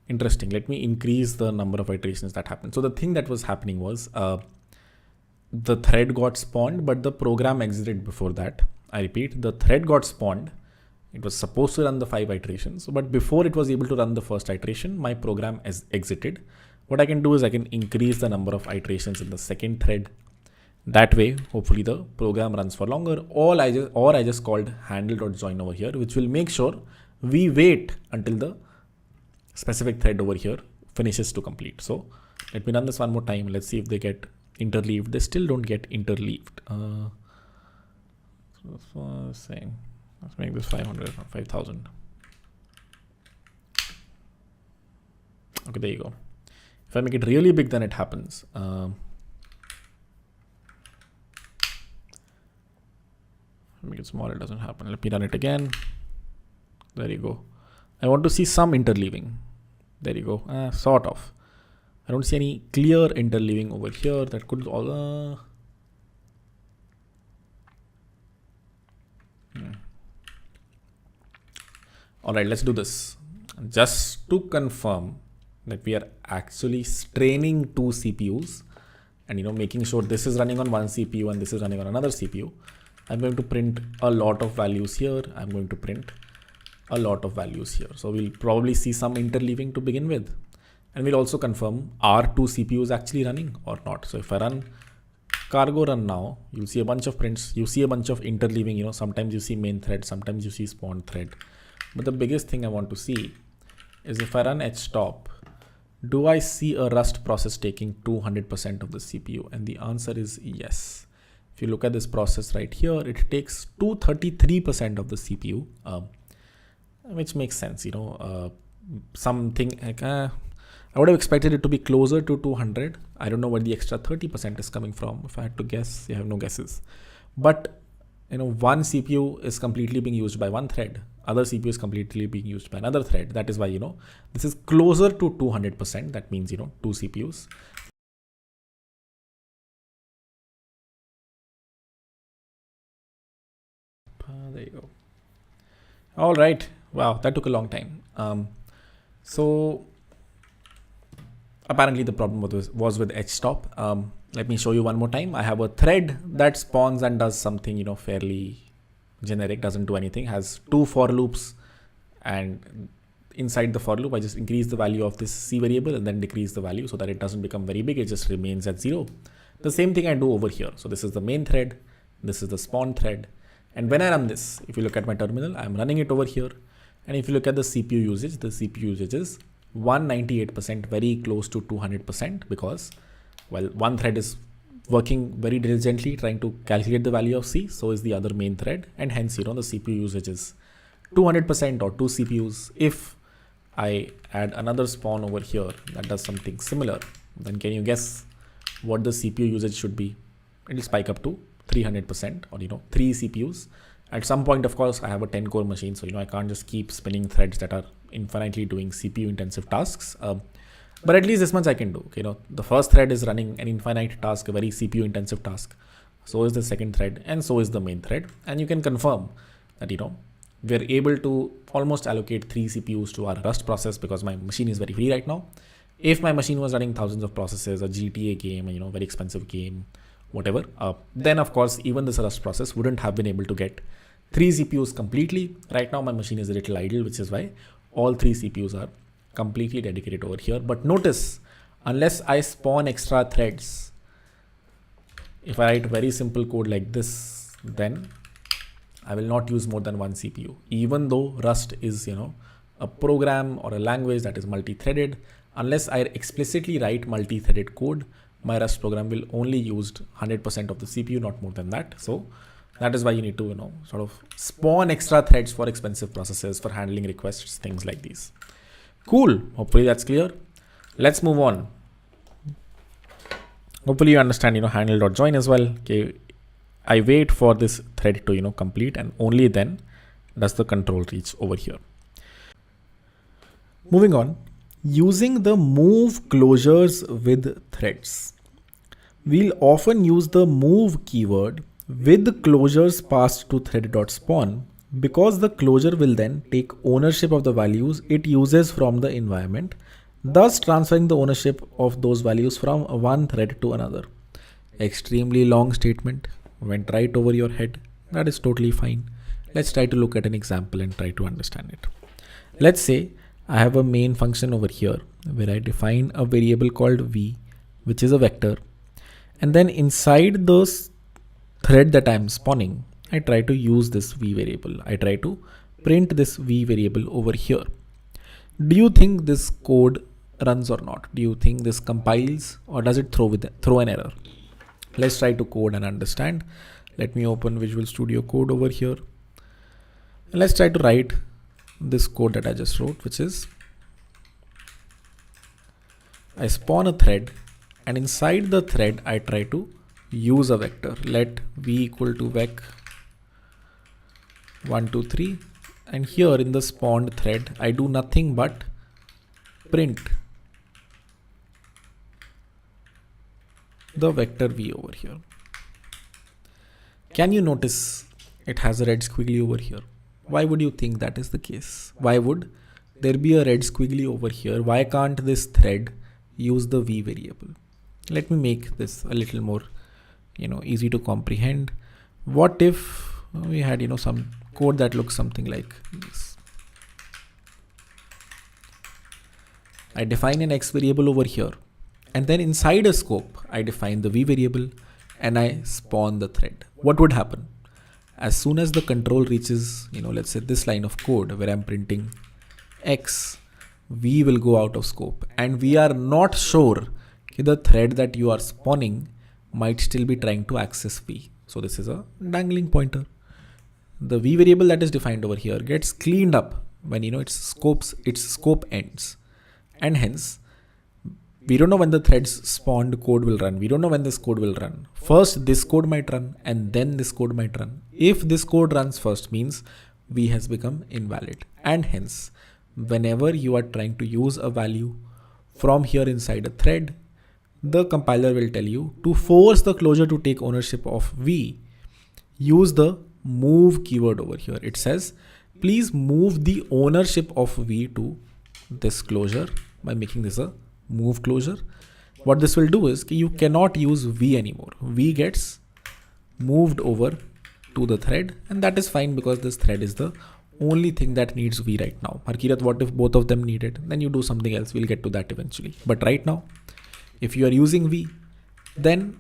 Interesting. Let me increase the number of iterations that happened. So the thing that was happening was the thread got spawned, but the program exited before that. I repeat, the thread got spawned. It was supposed to run the 5 iterations, but before it was able to run the first iteration, my program has exited. What I can do is I can increase the number of iterations in the second thread. That way, hopefully the program runs for longer. Or I just called handle.join over here, which will make sure we wait until the specific thread over here finishes to complete. So let me run this one more time. Let's see if they get interleaved. They still don't get interleaved. Same. Let's make this 500 or 5,000. Okay, there you go. If I make it really big, then it happens. Make it small, it doesn't happen. Let me run it again. There you go. I want to see some interleaving. There you go. Sort of. I don't see any clear interleaving over here. That could all. All right, let's do this. Just to confirm that we are actually straining 2 CPUs and making sure this is running on one CPU and this is running on another CPU. I'm going to print a lot of values here. I'm going to print a lot of values here. So we'll probably see some interleaving to begin with. And we'll also confirm are 2 CPUs actually running or not. So if I run cargo run now, you'll see a bunch of prints. You see a bunch of interleaving. Sometimes you see main thread, sometimes you see spawn thread. But the biggest thing I want to see is if I run htop, do I see a Rust process taking 200% of the CPU? And the answer is yes. If you look at this process right here, it takes 233% of the CPU, which makes sense. Something like I would have expected it to be closer to 200. I don't know where the extra 30% is coming from. If I had to guess, you have no guesses. But one CPU is completely being used by one thread. Other CPU is completely being used by another thread. That is why, this is closer to 200%. That means, 2 CPUs. There you go. All right. Wow, that took a long time. So apparently the problem was with htop. Let me show you one more time. I have a thread that spawns and does something, fairly generic, doesn't do anything, has 2 for loops, and inside the for loop, I just increase the value of this C variable and then decrease the value so that it doesn't become very big. It just remains at 0. The same thing I do over here. So this is the main thread. This is the spawn thread. And when I run this, if you look at my terminal, I'm running it over here. And if you look at the CPU usage, is 198%, very close to 200%, because one thread is working very diligently trying to calculate the value of C, so is the other main thread, and hence the CPU usage is 200% or 2 CPUs. If I add another spawn over here that does something similar, then can you guess what the CPU usage should be? It will spike up to 300% or 3 CPUs. At some point, of course, I have a 10 core machine, so I can't just keep spinning threads that are infinitely doing CPU intensive tasks. But at least this much I can do. The first thread is running an infinite task, a very CPU intensive task. So is the second thread, and so is the main thread. And you can confirm that we're able to almost allocate 3 CPUs to our Rust process because my machine is very free right now. If my machine was running thousands of processes, a GTA game, a very expensive game, whatever, then of course even this Rust process wouldn't have been able to get 3 CPUs completely. Right now my machine is a little idle, which is why all 3 CPUs are completely dedicated over here. But notice, unless I spawn extra threads, if I write very simple code like this, then I will not use more than one CPU. Even though Rust is, a program or a language that is multi-threaded, unless I explicitly write multi-threaded code, my Rust program will only use 100% of the CPU, not more than that. So that is why you need to, sort of spawn extra threads for expensive processes, for handling requests, things like these. Cool. Hopefully that's clear. Let's move on. Hopefully you understand, handle.join as well. Okay. I wait for this thread to, complete, and only then does the control reach over here. Moving on, using the move closures with threads. We'll often use the move keyword with closures passed to thread.spawn because the closure will then take ownership of the values it uses from the environment, thus transferring the ownership of those values from one thread to another. Extremely long statement, went right over your head. That is totally fine. Let's try to look at an example and try to understand it. Let's say I have a main function over here where I define a variable called v, which is a vector. And then inside the thread that I'm spawning, I try to use this v variable. I try to print this v variable over here. Do you think this code runs or not? Do you think this compiles, or does it throw an error? Let's try to code and understand. Let me open Visual Studio Code over here. And let's try to write this code that I just wrote, which is I spawn a thread, and inside the thread I try to use a vector. Let v equal to vec 1 2 3, and here in the spawned thread I do nothing but print the vector v over here. Can you notice it has a red squiggly over here? Why would you think that is the case? Why would there be a red squiggly over here? Why can't this thread use the v variable? Let me make this a little more, easy to comprehend. What if we had, some code that looks something like this? I define an x variable over here, and then inside a scope, I define the v variable and I spawn the thread. What would happen? As soon as the control reaches, let's say this line of code where I'm printing x, v will go out of scope, and we are not sure the thread that you are spawning might still be trying to access v. So this is a dangling pointer. The v variable that is defined over here gets cleaned up when its scope ends, and hence we don't know when the thread's spawned code will run. We don't know when this code will run. First this code might run, and then this code might run. If this code runs first, means v has become invalid, and hence whenever you are trying to use a value from here inside a thread, the compiler will tell you to force the closure to take ownership of v, use the move keyword over here. It says, please move the ownership of v to this closure by making this a move closure. What this will do is you cannot use v anymore. V gets moved over to the thread, and that is fine because this thread is the only thing that needs v right now. Harkirat, what if both of them need it? Then you do something else. We'll get to that eventually. But right now, if you are using v, then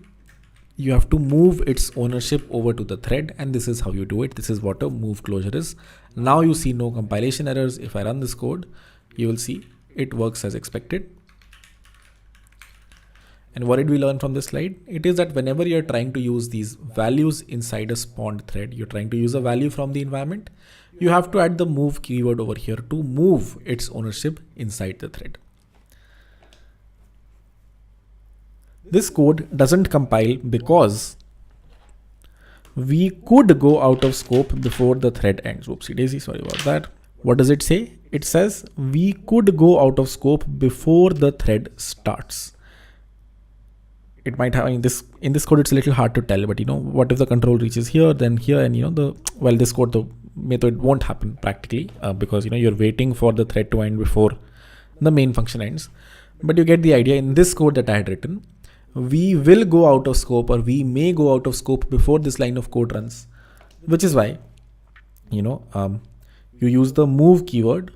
you have to move its ownership over to the thread, and this is how you do it. This is what a move closure is. Now you see no compilation errors. If I run this code, you will see it works as expected. And what did we learn from this slide? It is that whenever you're trying to use these values inside a spawned thread, you're trying to use a value from the environment, you have to add the move keyword over here to move its ownership inside the thread. This code doesn't compile because we could go out of scope before the thread ends. Whoopsie daisy, sorry about that. What does it say? It says we could go out of scope before the thread starts. It might have, in this code, it's a little hard to tell, but what if the control reaches here, then here, and this code, the method won't happen practically because you're waiting for the thread to end before the main function ends. But you get the idea. In this code that I had written, we will go out of scope, or we may go out of scope before this line of code runs, which is why you use the move keyword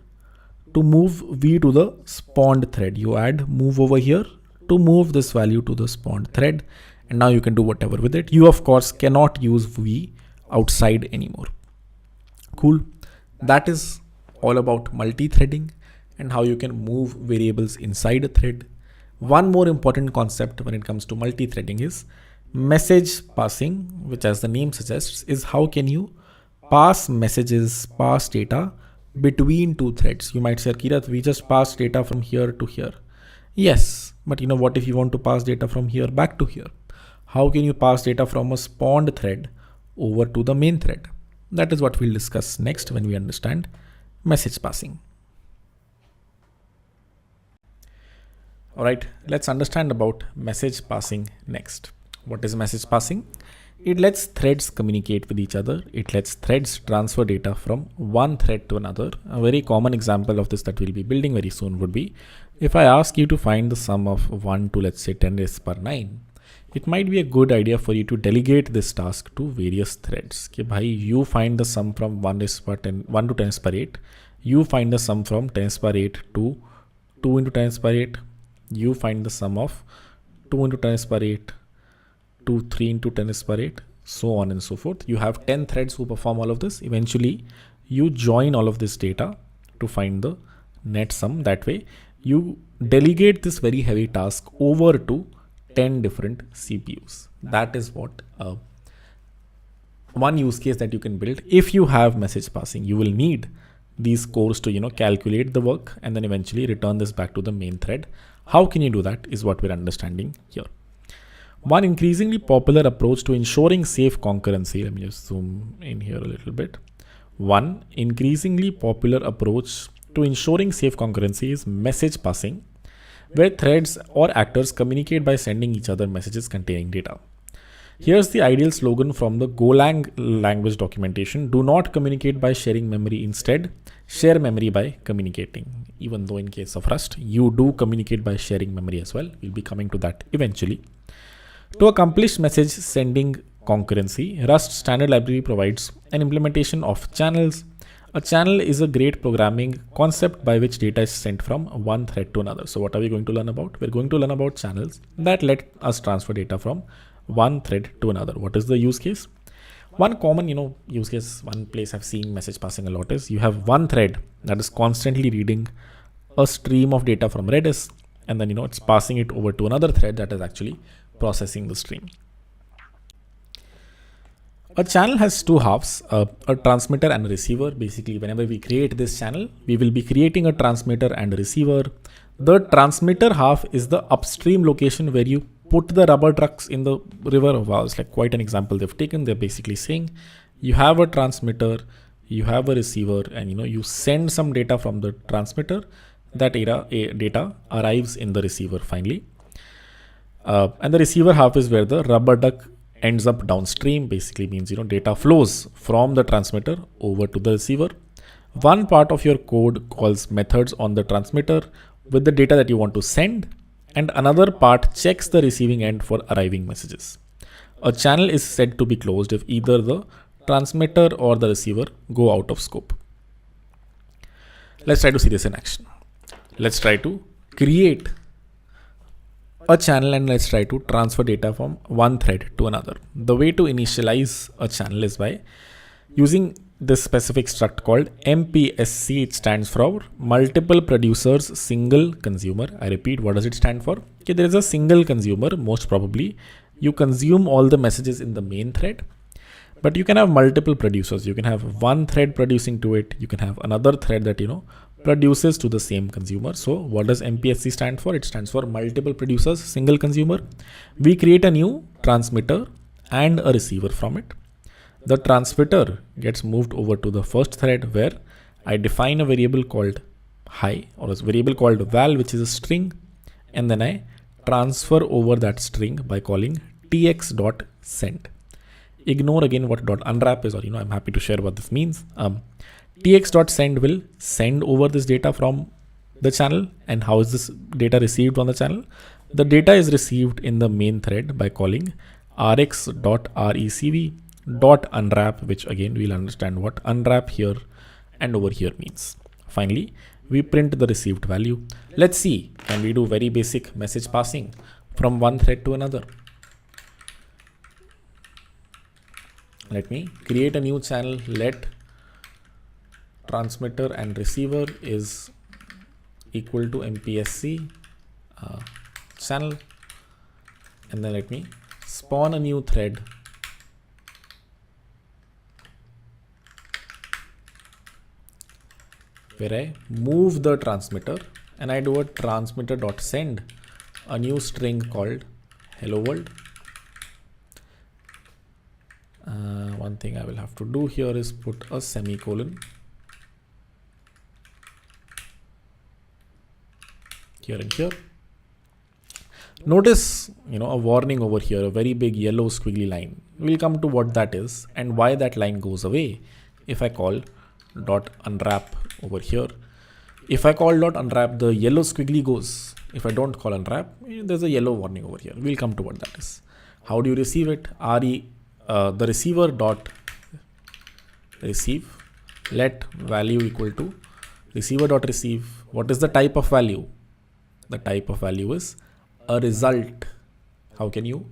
to move v to the spawned thread. You add move over here to move this value to the spawned thread, and now you can do whatever with it. You of course cannot use v outside anymore. Cool. That is all about multi-threading and how you can move variables inside a thread. One more important concept when it comes to multi-threading is message passing, which as the name suggests is how can you pass messages, pass data between two threads. You might say, Kirat, we just pass data from here to here. Yes, but what if you want to pass data from here back to here? How can you pass data from a spawned thread over to the main thread? That is what we'll discuss next when we understand message passing. All right, let's understand about message passing next. What is message passing? It lets threads communicate with each other. It lets threads transfer data from one thread to another. A very common example of this that we'll be building very soon would be if I ask you to find the sum of 1 to let's say 10 raised per 9. It might be a good idea for you to delegate this task to various threads. Okay, bhai, you find the sum from 1 to 10 raised per 8. You find the sum from 10 raised per 8 to 2 into 10 raised per 8. You find the sum of 2 into 10 raised per 8 to 3 into 10 raised per 8, so on and so forth. You have 10 threads who perform all of this. Eventually, you join all of this data to find the net sum. That way, you delegate this very heavy task over to 10 different CPUs. That is what one use case that you can build. If you have message passing, you will need these cores to calculate the work and then eventually return this back to the main thread. How can you do that is what we're understanding here. One increasingly popular approach to ensuring safe concurrency, let me just zoom in here a little bit. One increasingly popular approach to ensuring safe concurrency is message passing, where threads or actors communicate by sending each other messages containing data. Here's the ideal slogan from the Golang language documentation: do not communicate by sharing memory, instead share memory by communicating. Even though in case of Rust, you do communicate by sharing memory as well. We'll be coming to that eventually. To accomplish message sending concurrency, Rust standard library provides an implementation of channels. A channel is a great programming concept by which data is sent from one thread to another. So what are we going to learn about? We're going to learn about channels that let us transfer data from one thread to another. What is the use case? One common, use case, one place I've seen message passing a lot is you have one thread that is constantly reading a stream of data from Redis, and then, it's passing it over to another thread that is actually processing the stream. A channel has two halves, a transmitter and a receiver. Basically, whenever we create this channel, we will be creating a transmitter and a receiver. The transmitter half is the upstream location where you put the rubber ducks in the river. Wow, it's like quite an example they've taken. They're basically saying you have a transmitter, you have a receiver, and you send some data from the transmitter. That data arrives in the receiver finally. And the receiver half is where the rubber duck ends up downstream. Basically means data flows from the transmitter over to the receiver. One part of your code calls methods on the transmitter with the data that you want to send, and another part checks the receiving end for arriving messages. A channel is said to be closed if either the transmitter or the receiver go out of scope. Let's try to see this in action. Let's try to create a channel and let's try to transfer data from one thread to another. The way to initialize a channel is by using this specific struct called MPSC. It stands for multiple producers single consumer. I repeat, what does it stand for? Okay, there is a single consumer. Most probably you consume all the messages in the main thread, but you can have multiple producers. You can have one thread producing to it. You can have another thread that produces to the same consumer. So what does MPSC stand for? It stands for multiple producers single consumer. We create a new transmitter and a receiver from it. The transmitter gets moved over to the first thread where I define a variable called hi, or a variable called val, which is a string, and then I transfer over that string by calling tx.send. Ignore again what .unwrap is, or I'm happy to share what this means. tx.send will send over this data from the channel. And how is this data received on the channel? The data is received in the main thread by calling rx.recv dot unwrap, which again we'll understand what unwrap here and over here means. Finally, we print the received value. Let's see, can we do very basic message passing from one thread to another? Let me create a new channel. Let transmitter and receiver is equal to MPSC channel, and then let me spawn a new thread where I move the transmitter and I do a transmitter dot send a new string called hello world. One thing I will have to do here is put a semicolon here and here. Notice, a warning over here, a very big yellow squiggly line. We'll come to what that is and why that line goes away if I call dot unwrap over here. If I call dot unwrap, the yellow squiggly goes. If I don't call unwrap, there's a yellow warning over here. We'll come to what that is. How do you receive it? The receiver dot receive, let value equal to receiver dot receive. What is the type of value? The type of value is a result. How can you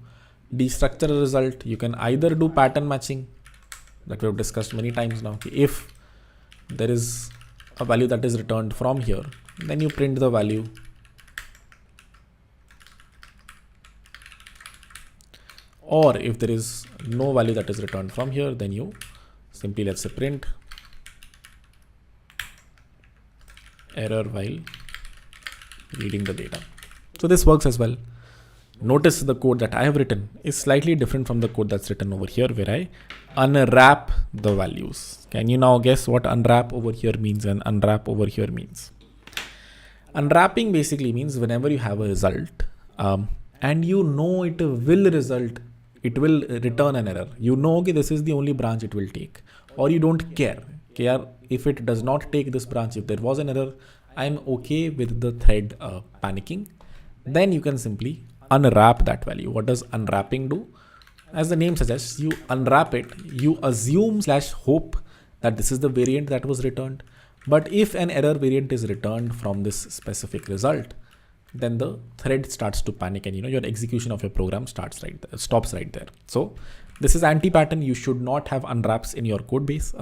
destructure a result? You can either do pattern matching that we have discussed many times now. If there is a value that is returned from here, then you print the value. Or if there is no value that is returned from here, then you simply, let's say, print error while reading the data. So this works as well. Notice the code that I have written is slightly different from the code that's written over here where I unwrap the values. Can you now guess what unwrap over here means and unwrap over here means? Unwrapping basically means whenever you have a result and it will result, it will return an error. Okay, this is the only branch it will take, or you don't care. If it does not take this branch, if there was an error, I'm okay with the thread panicking. Then you can simply unwrap that value. What does unwrapping do? As the name suggests, you unwrap it, you assume / hope that this is the variant that was returned. But if an error variant is returned from this specific result, then the thread starts to panic and your execution of your program stops right there. So this is anti-pattern. You should not have unwraps in your code base.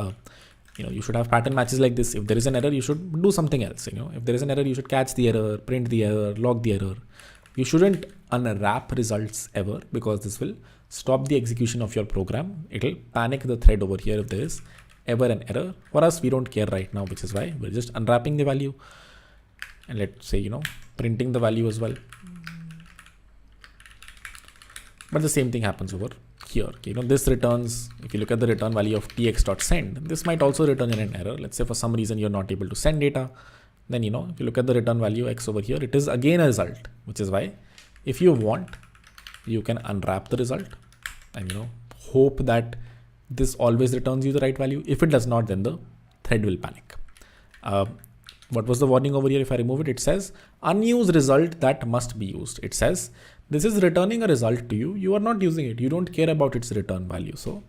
You should have pattern matches like this. If there is an error, you should do something else. If there is an error, you should catch the error, print the error, log the error. You shouldn't unwrap results ever, because this will stop the execution of your program. It'll panic the thread over here if there is ever an error. For us, we don't care right now, which is why we're just unwrapping the value. And let's say, printing the value as well. But the same thing happens over here. This returns, if you look at the return value of tx.send, this might also return in an error. Let's say for some reason you're not able to send data. Then, if you look at the return value x over here, it is again a result, which is why if you want, you can unwrap the result and, hope that this always returns you the right value. If it does not, then the thread will panic. What was the warning over here? If I remove it, it says unused result that must be used. It says this is returning a result to you. You are not using it. You don't care about its return value. So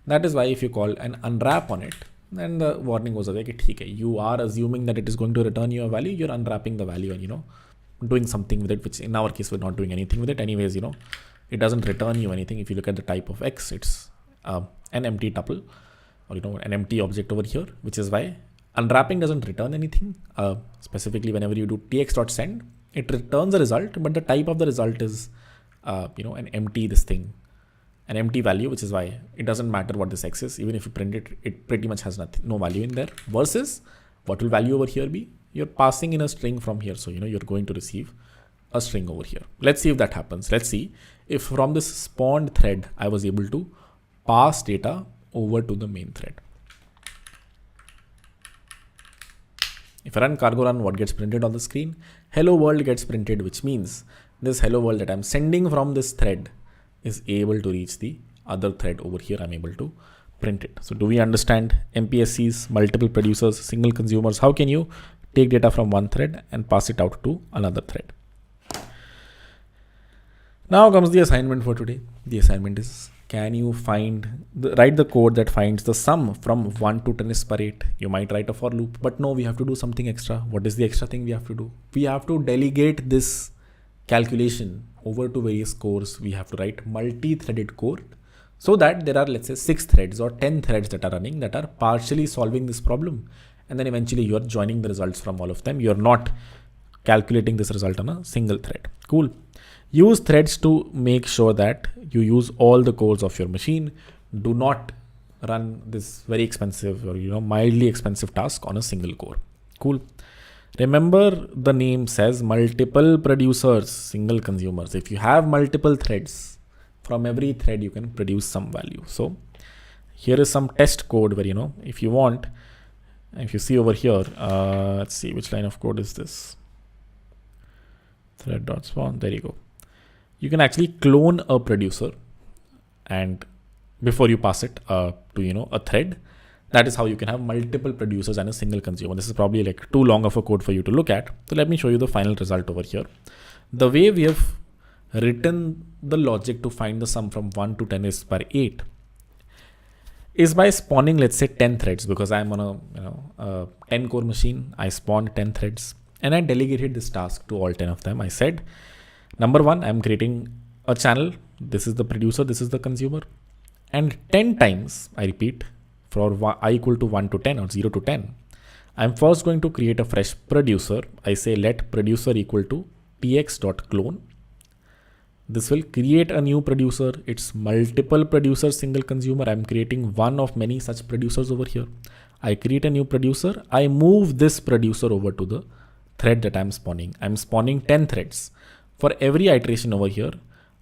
that is why if you call an unwrap on it, then the warning goes away. You are assuming that it is going to return you a value. You're unwrapping the value and, doing something with it, which in our case, we're not doing anything with it. Anyways, it doesn't return you anything. If you look at the type of X, it's an empty tuple or, an empty object over here, which is why unwrapping doesn't return anything. Specifically, whenever you do tx.send, it returns a result, but the type of the result is, an empty value, which is why it doesn't matter what this X is. Even if you print it, it pretty much has no value in there. Versus, what will value over here be? You're passing in a string from here. So, you're going to receive a string over here. Let's see if that happens. Let's see if from this spawned thread, I was able to pass data over to the main thread. If I run cargo run, what gets printed on the screen? Hello world gets printed, which means this hello world that I'm sending from this thread is able to reach the other thread over here. I'm able to print it. So do we understand MPSCs, multiple producers, single consumers? How can you take data from one thread and pass it out to another thread? Now comes the assignment for today. The assignment is can you write the code that finds the sum from 1 to 10 is per 8? You might write a for loop, but no, we have to do something extra. What is the extra thing we have to do? We have to delegate this calculation over to various cores. We have to write multi-threaded code so that there are, let's say, 6 threads or 10 threads that are running that are partially solving this problem. And then eventually you are joining the results from all of them. You're not calculating this result on a single thread. Cool. Use threads to make sure that you use all the cores of your machine. Do not run this very expensive or mildly expensive task on a single core. Cool. Remember, the name says multiple producers, single consumers. If you have multiple threads, from every thread you can produce some value. So here is some test code where if you want, if you see over here, let's see which line of code is this. Thread.spawn. There you go. You can actually clone a producer, and before you pass it to a thread. That is how you can have multiple producers and a single consumer. This is probably like too long of a code for you to look at. So let me show you the final result over here. The way we have written the logic to find the sum from 1 to 10 is per 8 is by spawning, let's say, 10 threads, because I'm on a 10 core machine. I spawned 10 threads and I delegated this task to all 10 of them. I said, number 1, I'm creating a channel. This is the producer, this is the consumer. And 10 times, I repeat, for I equal to 1 to 10 or 0 to 10, I'm first going to create a fresh producer. I say let producer equal to tx.clone. This will create a new producer. It's multiple producers, single consumer. I'm creating one of many such producers over here. I create a new producer. I move this producer over to the thread that I'm spawning. I'm spawning 10 threads. For every iteration over here,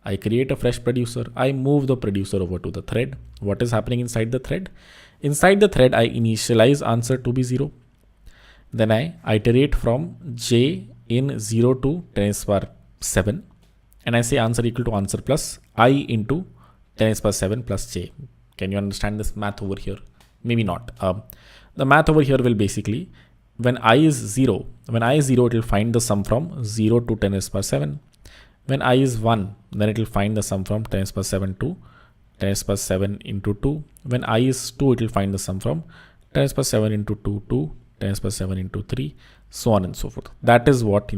I create a fresh producer. I move the producer over to the thread. What is happening inside the thread? Inside the thread, I initialize answer to be 0. Then I iterate from j in 0 to 10 is power 7. And I say answer equal to answer plus I into 10 is power 7 plus j. Can you understand this math over here? Maybe not. The math over here will basically, when I is 0, it will find the sum from 0 to 10 is power 7. When I is 1, then it will find the sum from 10 is power 7 to 10 is power 7 into 2. When I is 2, it will find the sum from 10 is power 7 into 2 to 10 is power 7 into 3, so on and so forth. That is what,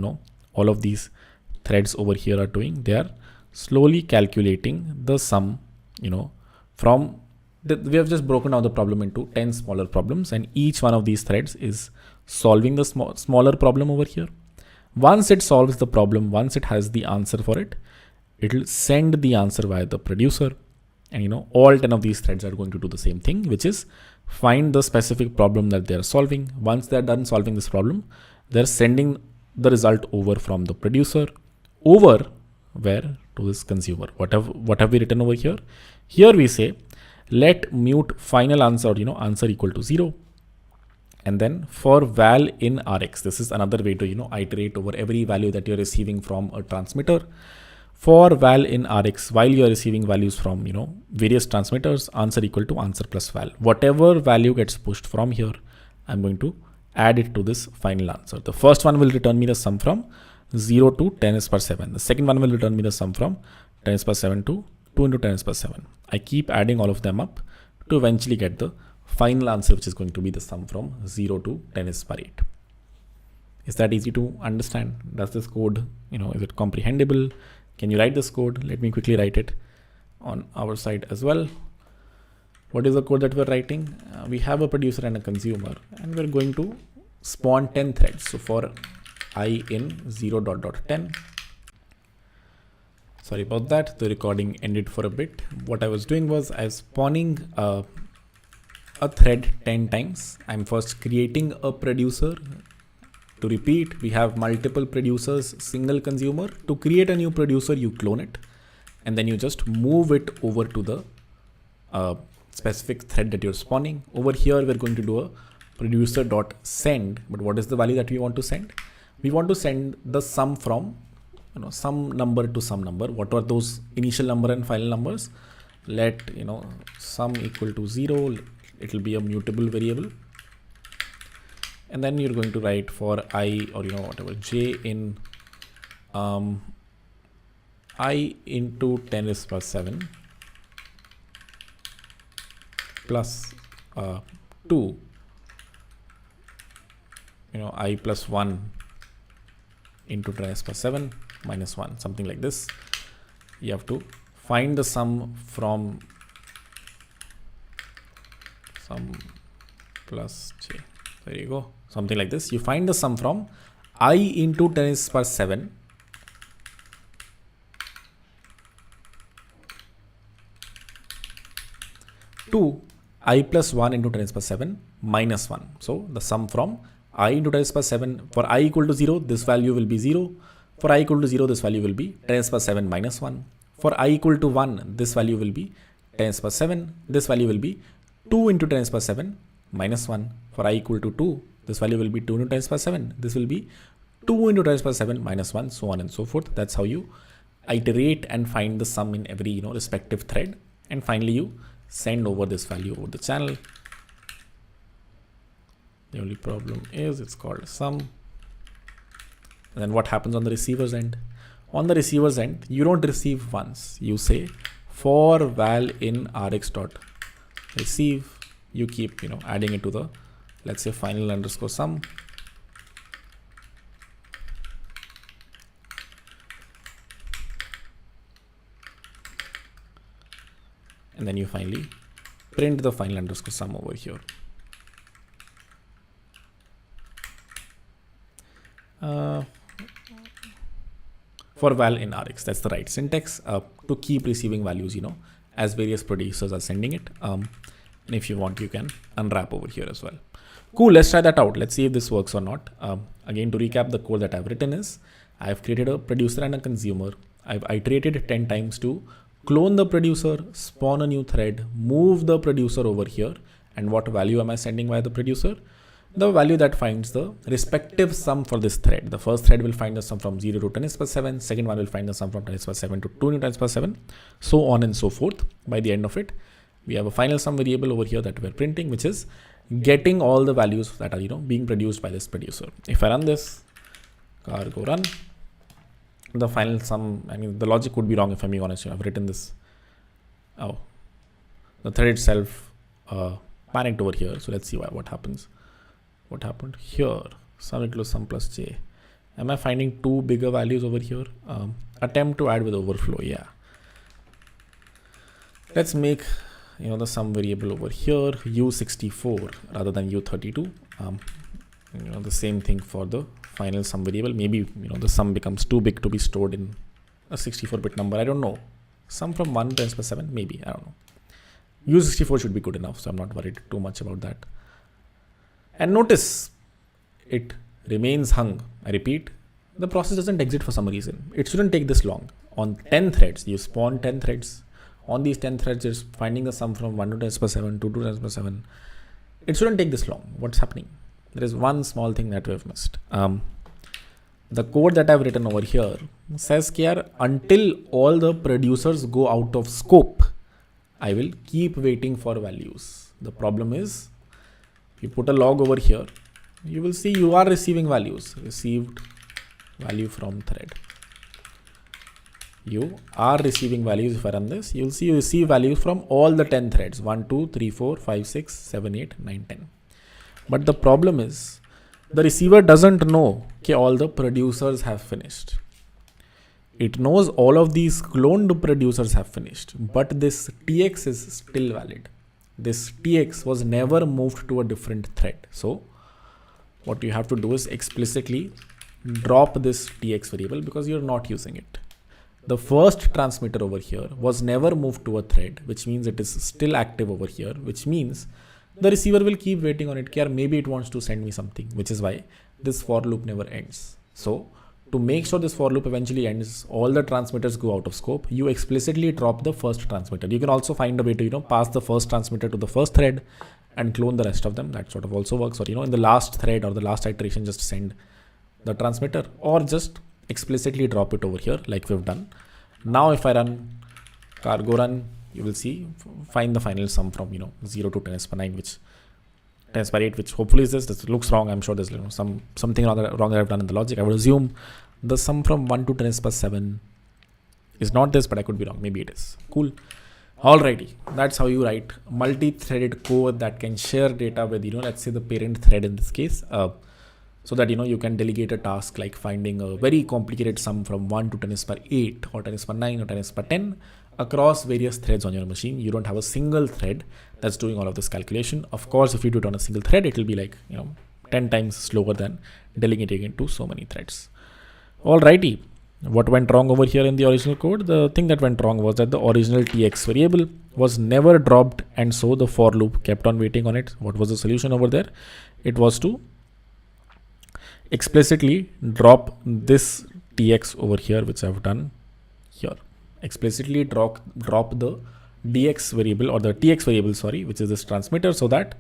all of these threads over here are doing. They are slowly calculating the sum, from we have just broken down the problem into 10 smaller problems, and each one of these threads is solving the smaller problem over here. Once it solves the problem, once it has the answer for it, it will send the answer via the producer. And all 10 of these threads are going to do the same thing, which is find the specific problem that they are solving. Once they're done solving this problem, they're sending the result over from the producer over where to this consumer. What have we written over here? Here we say let mute final answer, answer equal to 0. And then for val in rx, this is another way to iterate over every value that you're receiving from a transmitter. For val in rx, while you're receiving values from various transmitters, answer equal to answer plus val. Whatever value gets pushed from here, I'm going to add it to this final answer. The first one will return me the sum from 0 to 10 is per 7. The second one will return me the sum from 10 is per 7 to 2 into 10 is per 7. I keep adding all of them up to eventually get the final answer, which is going to be the sum from 0 to 10 is per 8. Is that easy to understand? Does this code, is it comprehensible? Can you write this code? Let me quickly write it on our side as well. What is the code that we're writing? We have a producer and a consumer, and we're going to spawn 10 threads. So for I in 0 dot dot 10. Sorry about that. The recording ended for a bit. What I was doing was I was spawning a thread 10 times. I'm first creating a producer. To repeat, we have multiple producers, single consumer. To create a new producer, you clone it, and then you just move it over to the specific thread that you're spawning. Over here, we're going to do a producer.send. But what is the value that we want to send? We want to send the sum from some number to some number. What are those initial number and final numbers? Let sum equal to 0. It will be a mutable variable. And then you're going to write for I or whatever j in I into 10 is per 7 plus 2, I plus 1 into 10 raised to power 7 minus 1, something like this. You have to find the sum from sum plus j. There you go, something like this. You find the sum from I into 10 raised to power 7 to I plus 1 into 10 raised to power 7 minus 1. So the sum from I into 10 raised to power 7, for I equal to 0, this value will be 0. For I equal to 0, this value will be 10 raised to power 7 minus 1. For I equal to 1, this value will be 10 raised to power 7. This value will be 2 into 10 raised to power 7 minus 1. For I equal to 2, this value will be 2 into 10 raised to power 7. This will be 2 into 10 raised to power 7 minus 1, so on and so forth. That's how you iterate and find the sum in every respective thread. And finally, you send over this value over the channel. The only problem is it's called sum. And then what happens on the receiver's end? On the receiver's end, you don't receive once. You say for val in rx dot receive. You keep adding it to the, let's say, final underscore sum. And then you finally print the final underscore sum over here. For val in rx, that's the right syntax to keep receiving values, as various producers are sending it. And if you want, you can unwrap over here as well. Cool, let's try that out. Let's see if this works or not. Again, to recap, the code that I've written is, I've created a producer and a consumer. I've iterated 10 times to clone the producer, spawn a new thread, move the producer over here. And what value am I sending via the producer? The value that finds the respective sum for this thread. The first thread will find the sum from 0 to 10 raised to power 7. Second one will find the sum from 10 raised to power 7 to 2 into 10 raised to power 7. So on and so forth. By the end of it, we have a final sum variable over here that we're printing, which is getting all the values that are being produced by this producer. If I run this, cargo run, the final sum, the logic would be wrong if I'm being honest. I've written this. Oh, the thread itself panicked over here. So let's see what happens. What happened here? Sum equals sum plus j. Am I finding two bigger values over here? Attempt to add with overflow. Yeah. Let's make the sum variable over here u64 rather than u32. The same thing for the final sum variable. Maybe the sum becomes too big to be stored in a 64-bit number. I don't know. Sum from 1 to 10 raised to power 7. Maybe, I don't know. u64 should be good enough, so I'm not worried too much about that. And notice it remains hung. I repeat, the process doesn't exit for some reason. It shouldn't take this long. On 10 threads, you spawn 10 threads. On these 10 threads, you're finding the sum from 1 to 10 raised to power 7 to 2 to 10 raised to power 7. It shouldn't take this long. What's happening? There is one small thing that we've missed. The code that I've written over here says here, until all the producers go out of scope, I will keep waiting for values. The problem is, if you put a log over here, you will see you are receiving values. Received value from thread. You are receiving values. If I run this, you'll see you receive values from all the 10 threads. 1, 2, 3, 4, 5, 6, 7, 8, 9, 10. But the problem is, the receiver doesn't know that all the producers have finished. It knows all of these cloned producers have finished, but this TX is still valid. This TX was never moved to a different thread. So what you have to do is explicitly drop this TX variable because you're not using it. The first transmitter over here was never moved to a thread, which means it is still active over here, which means the receiver will keep waiting on it. Maybe it wants to send me something, which is why this for loop never ends. So to make sure this for loop eventually ends, all the transmitters go out of scope, you explicitly drop the first transmitter. You can also find a way to, pass the first transmitter to the first thread and clone the rest of them. That sort of also works. Or, in the last thread or the last iteration, just send the transmitter or just explicitly drop it over here like we've done. Now, if I run cargo run, you will see, find the final sum from, 0 to 10 raised to power 9, which 10 raised to power 8, which hopefully is this. This looks wrong. I'm sure there's something wrong that I've done in the logic. I would assume the sum from 1 to 10 raised to power 7 is not this, but I could be wrong. Maybe it is. Cool. Alrighty, that's how you write multi-threaded code that can share data with, let's say the parent thread in this case, so that, you can delegate a task like finding a very complicated sum from 1 to 10 is per 8 or 10 is per 9 or 10 is per 10 across various threads on your machine. You don't have a single thread that's doing all of this calculation. Of course, if you do it on a single thread, it will be like, 10 times slower than delegating it to so many threads. Alrighty. What went wrong over here in the original code? The thing that went wrong was that the original tx variable was never dropped, and so the for loop kept on waiting on it. What was the solution over there? It was to explicitly drop this tx over here, which I've done here. Explicitly drop the dx variable or the tx variable, sorry, which is this transmitter, so that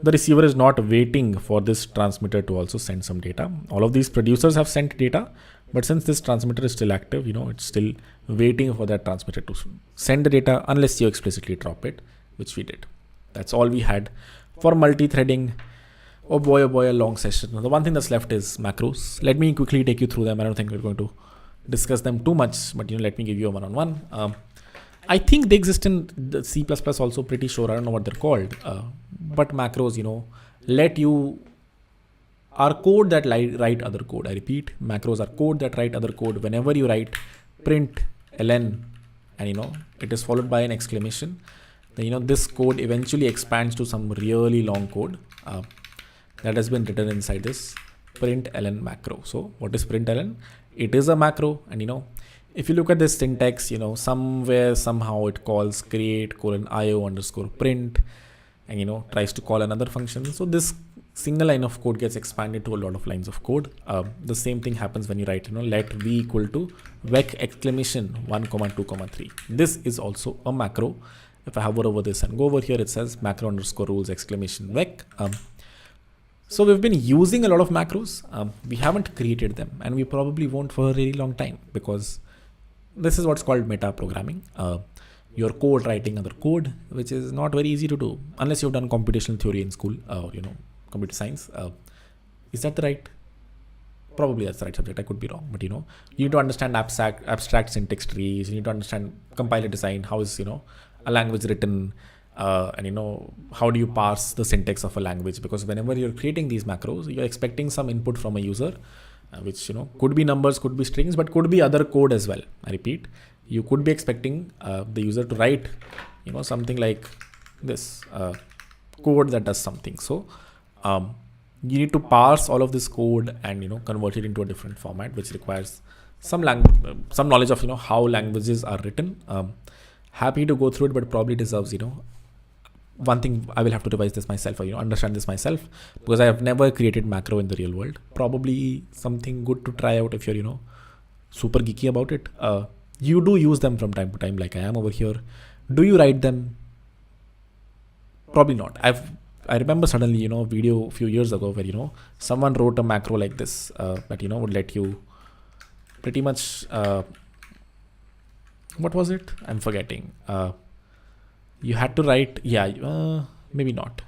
the receiver is not waiting for this transmitter to also send some data. All of these producers have sent data, but since this transmitter is still active, it's still waiting for that transmitter to send the data unless you explicitly drop it, which we did. That's all we had for multi-threading. Oh boy, a long session. The one thing that's left is macros. Let me quickly take you through them. I don't think we're going to discuss them too much, but let me give you a one-on-one. I think they exist in the C++ also, pretty sure. I don't know what they're called. But macros, let you are code that write other code. I repeat, macros are code that write other code. Whenever you write print ln and it is followed by an exclamation, then this code eventually expands to some really long code that has been written inside this print ln macro. So what is print ln? It is a macro, and if you look at this syntax, somewhere somehow it calls create :io underscore print and tries to call another function. So this single line of code gets expanded to a lot of lines of code. The same thing happens when you write let v equal to vec exclamation 1, 2, 3. This is also a macro. If I hover over this and go over here, it says macro underscore rules exclamation vec. So we've been using a lot of macros. We haven't created them, and we probably won't for a really long time, because this is what's called meta programming. Your code writing other code, which is not very easy to do unless you've done computational theory in school, computer science. Is that the right? Probably that's the right subject. I could be wrong, but you need to understand abstract syntax trees. You need to understand compiler design. How is a language written, and how do you parse the syntax of a language? Because whenever you're creating these macros, you're expecting some input from a user, which could be numbers, could be strings, but could be other code as well. I repeat, you could be expecting the user to write something like this code that does something. So you need to parse all of this code and convert it into a different format, which requires some knowledge of how languages are written. Happy to go through it, but probably deserves one thing. I will have to revise this myself, or understand this myself, because I have never created macro in the real world. Probably something good to try out if you're super geeky about it. You do use them from time to time, like I am over here. Do you write them? Probably not. I remember suddenly a video a few years ago where someone wrote a macro like this that would let you pretty much what was it? I'm forgetting. You had to write, maybe not.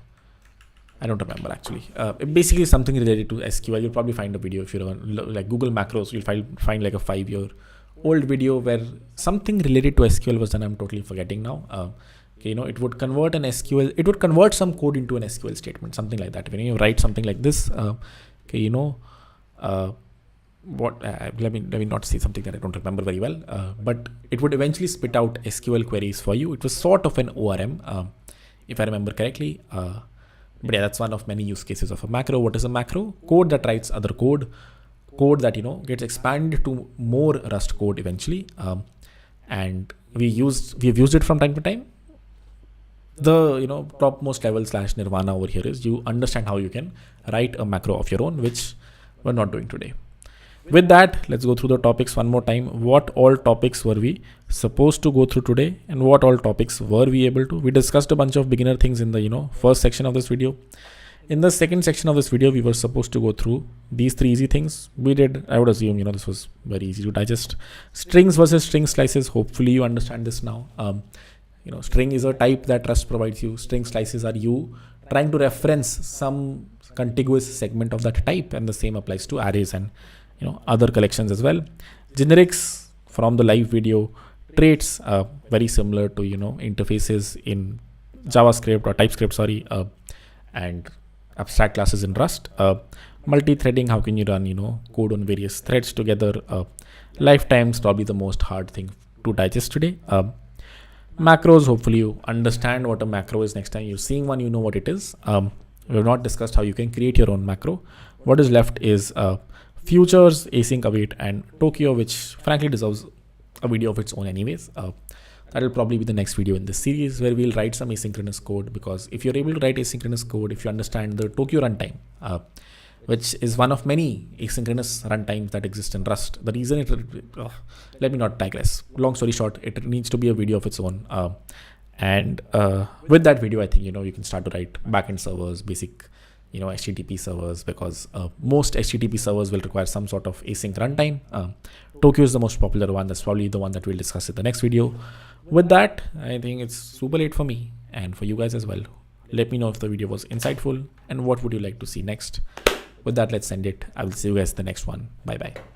I don't remember actually. Basically something related to SQL. You'll probably find a video if you're on like Google macros. You'll find like a 5-year-old video where something related to SQL was done. I'm totally forgetting now. It would convert an SQL. It would convert some code into an SQL statement, something like that. When you write something like this, let me not say something that I don't remember very well, but it would eventually spit out SQL queries for you. It was sort of an ORM, if I remember correctly. But yeah, that's one of many use cases of a macro. What is a macro? Code that writes other code that gets expanded to more Rust code eventually, and we've used it from time to time. The topmost level / nirvana over here is you understand how you can write a macro of your own, which we're not doing today. With that, let's go through the topics one more time. What all topics were we supposed to go through today, and what all topics were we able to? We discussed a bunch of beginner things in the first section of this video. In the second section of this video, we were supposed to go through these 3 easy things. We did. I would assume this was very easy to digest. Strings versus string slices. Hopefully you understand this now. String is a type that Rust provides you. String slices are you trying to reference some contiguous segment of that type, and the same applies to arrays and other collections as well. Generics from the live video traits, very similar to, interfaces in JavaScript or TypeScript, and abstract classes in Rust. Multi-threading, how can you run, code on various threads together? Lifetimes, probably the most hard thing to digest today. Macros, hopefully you understand what a macro is. Next time you're seeing one, you know what it is. We have not discussed how you can create your own macro. What is left is futures, async await, and Tokyo, which frankly deserves a video of its own anyways. That'll probably be the next video in this series, where we'll write some asynchronous code, because if you're able to write asynchronous code, if you understand the Tokyo runtime, which is one of many asynchronous runtimes that exist in Rust. The reason let me not digress. Long story short, it needs to be a video of its own. And with that video, I think, you can start to write backend servers, basic, HTTP servers, because most HTTP servers will require some sort of async runtime. Tokyo is the most popular one. That's probably the one that we'll discuss in the next video. With that, I think it's super late for me and for you guys as well. Let me know if the video was insightful and what would you like to see next. With that, let's end it. I will see you guys in the next one. Bye bye.